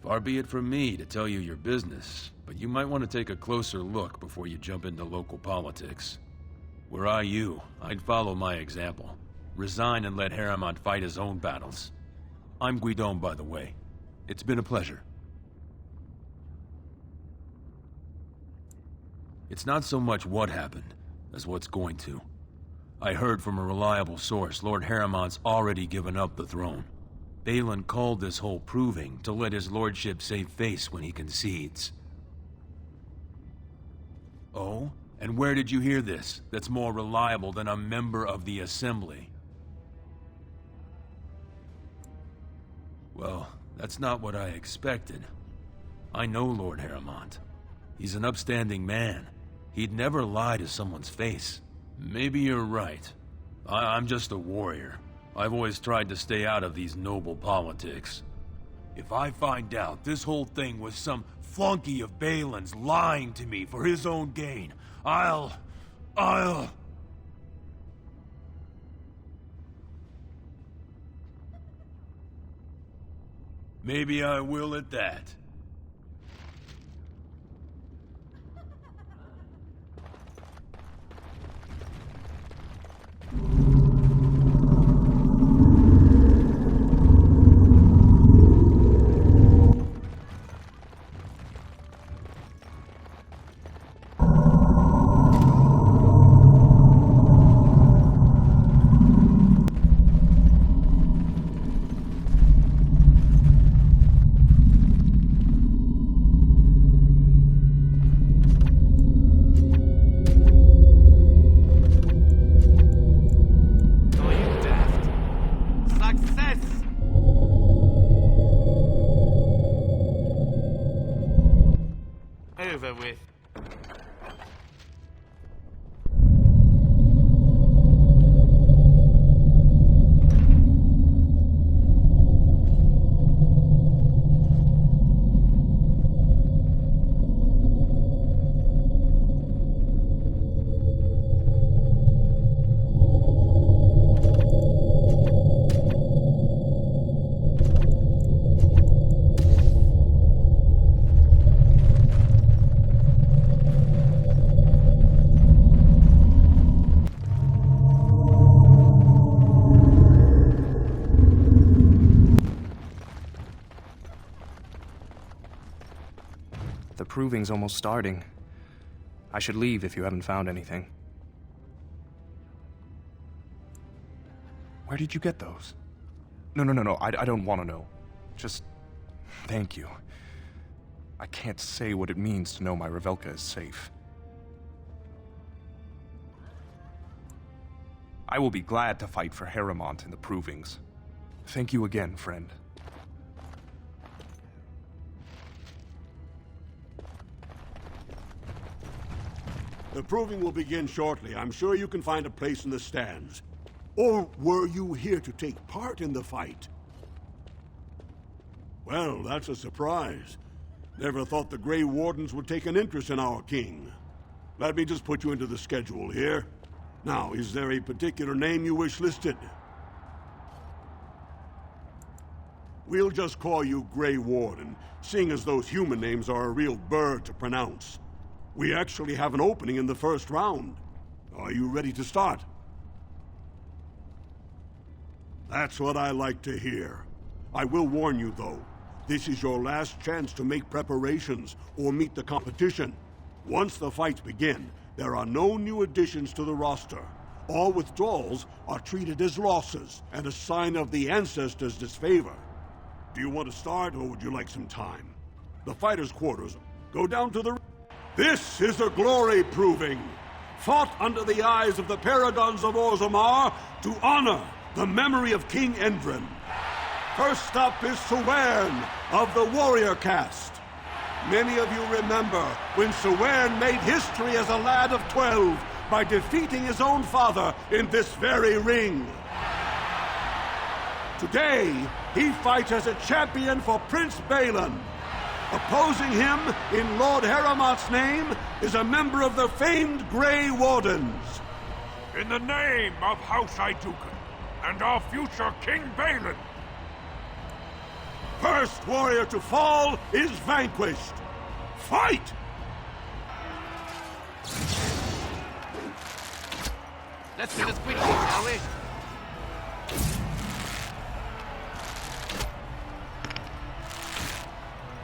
Far be it from me to tell you your business, but you might want to take a closer look before you jump into local politics. Were I you, I'd follow my example. Resign and let Harrowmont fight his own battles. I'm Guidon, by the way. It's been a pleasure. It's not so much what happened as what's going to. I heard from a reliable source Lord Harrowmont's already given up the throne. Balin called this whole proving to let his lordship save face when he concedes. Oh? And where did you hear this that's more reliable than a member of the Assembly? Well, that's not what I expected. I know Lord Harrowmont. He's an upstanding man. He'd never lie to someone's face. Maybe you're right. I'm just a warrior. I've always tried to stay out of these noble politics. If I find out this whole thing was some flunky of Balin's lying to me for his own gain, I'll... Maybe I will at that. Over with. The proving's almost starting. I should leave if you haven't found anything. Where did you get those? No, I don't want to know. Just thank you. I can't say what it means to know my Revelka is safe. I will be glad to fight for Harrowmont in the provings. Thank you again, friend. The proving will begin shortly. I'm sure you can find a place in the stands. Or were you here to take part in the fight? Well, that's a surprise. Never thought the Grey Wardens would take an interest in our king. Let me just put you into the schedule here. Now, is there a particular name you wish listed? We'll just call you Grey Warden, seeing as those human names are a real burr to pronounce. We actually have an opening in the first round. Are you ready to start? That's what I like to hear. I will warn you, though. This is your last chance to make preparations or meet the competition. Once the fights begin, there are no new additions to the roster. All withdrawals are treated as losses and a sign of the ancestors' disfavor. Do you want to start, or would you like some time? The fighters' quarters go down to the... This is a glory proving, fought under the eyes of the Paragons of Orzammar to honor the memory of King Endrin. First up is Siwern of the Warrior Caste. Many of you remember when Siwern made history as a lad of 12 by defeating his own father in this very ring. Today, he fights as a champion for Prince Balin. Opposing him, in Lord Harrowmont's name, is a member of the famed Grey Wardens. In the name of House Aituken and our future King Balin. First warrior to fall is vanquished. Fight! Let's do this quickly, shall we?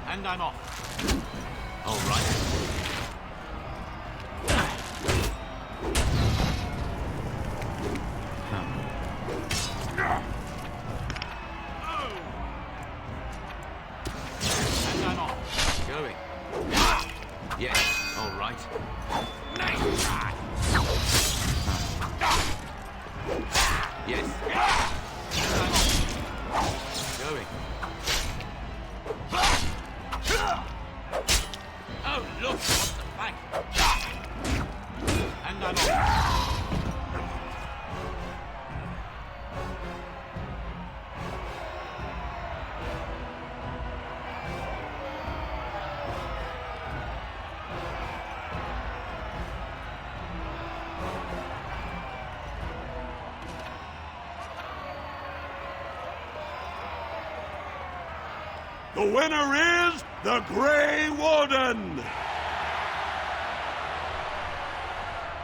And I'm off. All right. And I'm off. Going. Yes, all right. Nice shot. Yes. And I'm off. Going. Oh, look, what's the fight? And I'm off. The winner is the Grey Warden!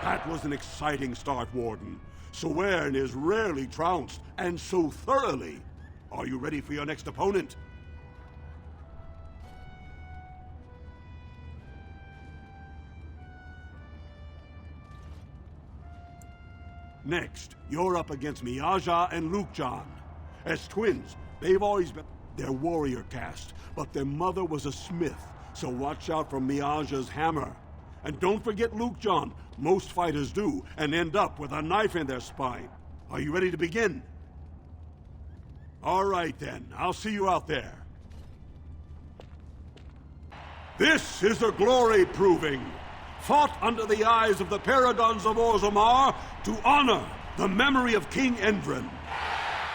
That was an exciting start, Warden. Siwern is rarely trounced, and so thoroughly. Are you ready for your next opponent? Next, you're up against Miaja and Lukjan. As twins, they've always been... They're warrior caste, but their mother was a smith, so watch out for Miaja's hammer. And don't forget Lukjan. Most fighters do, and end up with a knife in their spine. Are you ready to begin? All right then, I'll see you out there. This is a glory proving, fought under the eyes of the Paragons of Orzammar to honor the memory of King Endrin.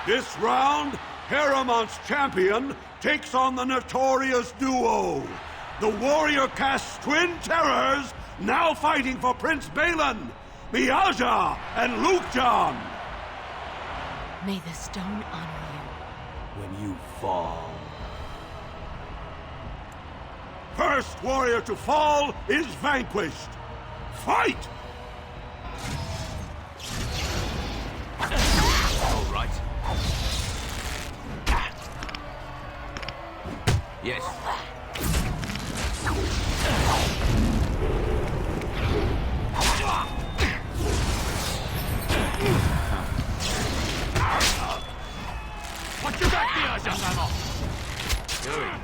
This round, Harrowmont's champion takes on the notorious duo, the warrior caste twin terrors, now fighting for Prince Balin, Miaja and Lukjan. May the stone honor you. When you fall. First warrior to fall is vanquished. Fight! All right. Yes. Watch your back, Miaja! Going.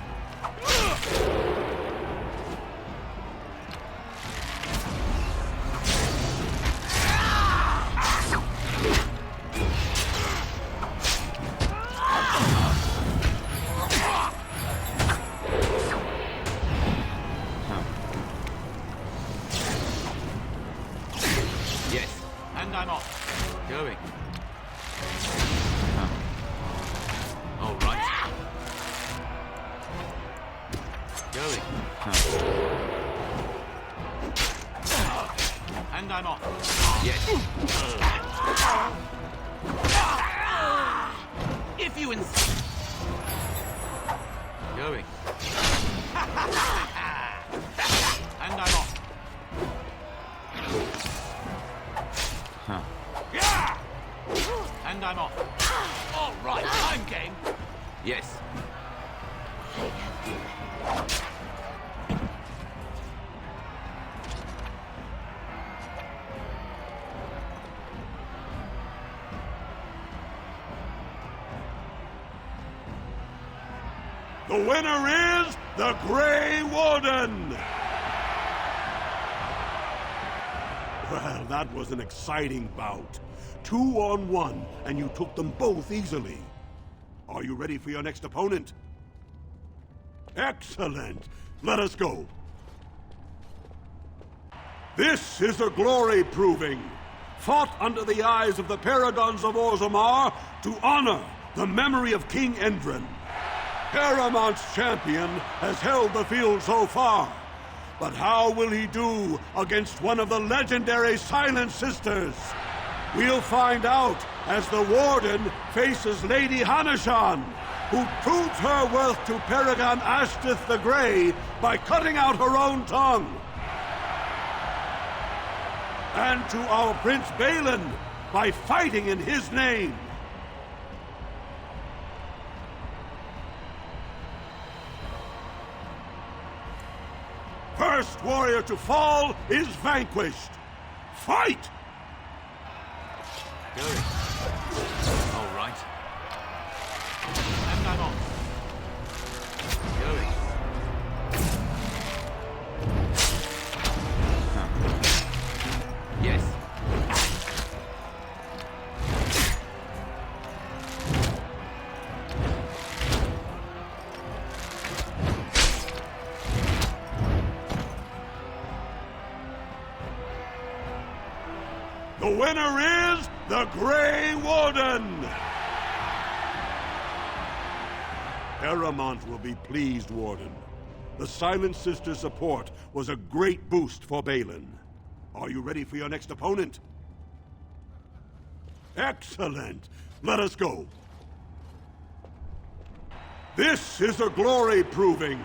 And I'm off. Going. All right. Going. And I'm off. Yes. If you insist. Going. And I'm off. And I'm off. All right, I'm game. Yes. The winner is the Grey Warden! Well, that was an exciting bout. 2-on-1, and you took them both easily. Are you ready for your next opponent? Excellent! Let us go. This is a glory proving, fought under the eyes of the Paragons of Orzammar to honor the memory of King Endrin. Haramont's champion has held the field so far, but how will he do against one of the legendary Silent Sisters? We'll find out as the Warden faces Lady Hanashan, who proves her worth to Paragon Ashtith the Grey by cutting out her own tongue. And to our Prince Balin by fighting in his name. First warrior to fall is vanquished. Fight! Going. All right. And I'm off. Going. Yes. The winner is the Grey Warden! Haramont will be pleased, Warden. The Silent Sister's support was a great boost for Balin. Are you ready for your next opponent? Excellent! Let us go. This is a glory proving,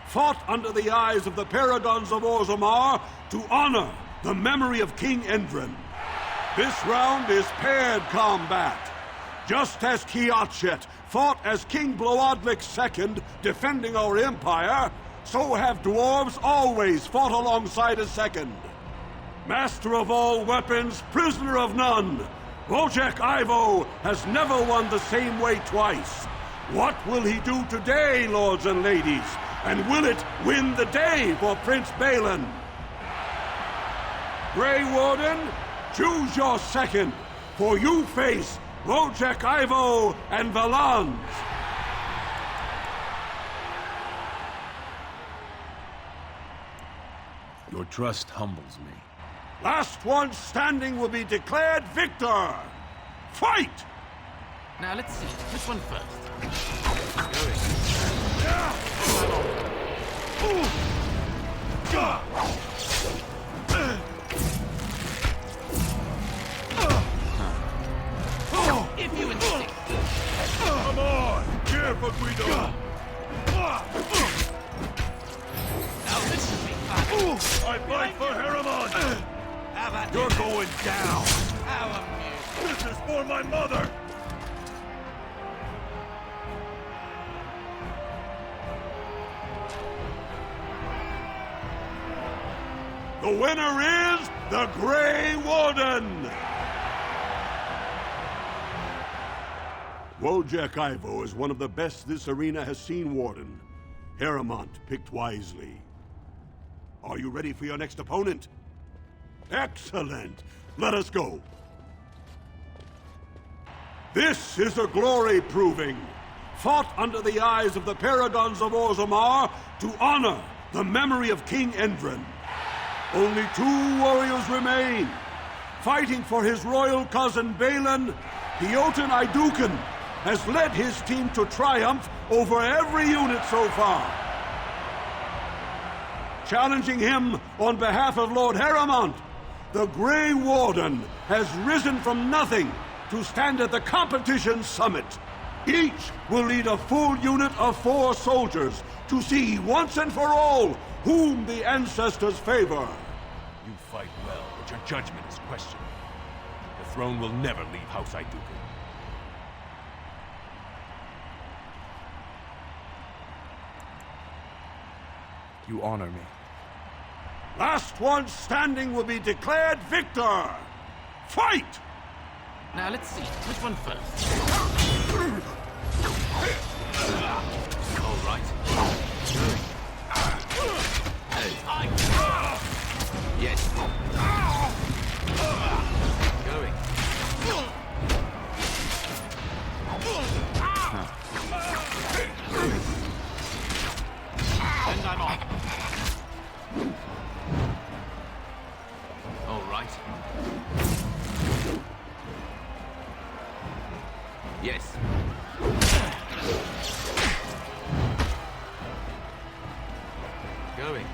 fought under the eyes of the Paragons of Orzammar to honor the memory of King Endrin. This round is paired combat. Just as Kiatchet fought as King Bloadlik II, defending our empire, so have dwarves always fought alongside a second. Master of all weapons, prisoner of none, Wojek Ivo has never won the same way twice. What will he do today, lords and ladies? And will it win the day for Prince Balin? Grey Warden, choose your second, for you face Wojek Ivo and Valans. Your trust humbles me. Last one standing will be declared victor. Fight! Now let's see. Which one first? If you insist. Come on! Careful, Guido! Now this should be fun. I fight for Haramont! You're going down! How amusing. This is for my mother! The winner is the Grey Warden! Wojek Ivo is one of the best this arena has seen, Warden. Haramont picked wisely. Are you ready for your next opponent? Excellent! Let us go. This is a glory proving, fought under the eyes of the Paragons of Orzammar to honor the memory of King Endrin. Only 2 warriors remain. fighting for his royal cousin Balin, Jotun Aeducan has led his team to triumph over every unit so far. Challenging him on behalf of Lord Heremont, the Grey Warden has risen from nothing to stand at the competition summit. Each will lead a full unit of 4 soldiers to see once and for all whom the ancestors favor. You fight well, but your judgment is questioned. The throne will never leave House Aeducan. You honor me. Last one standing will be declared victor. Fight! Now let's see. Which one first? All right. Hey. Yes. Going. And I'm on. All right. Yes. Going.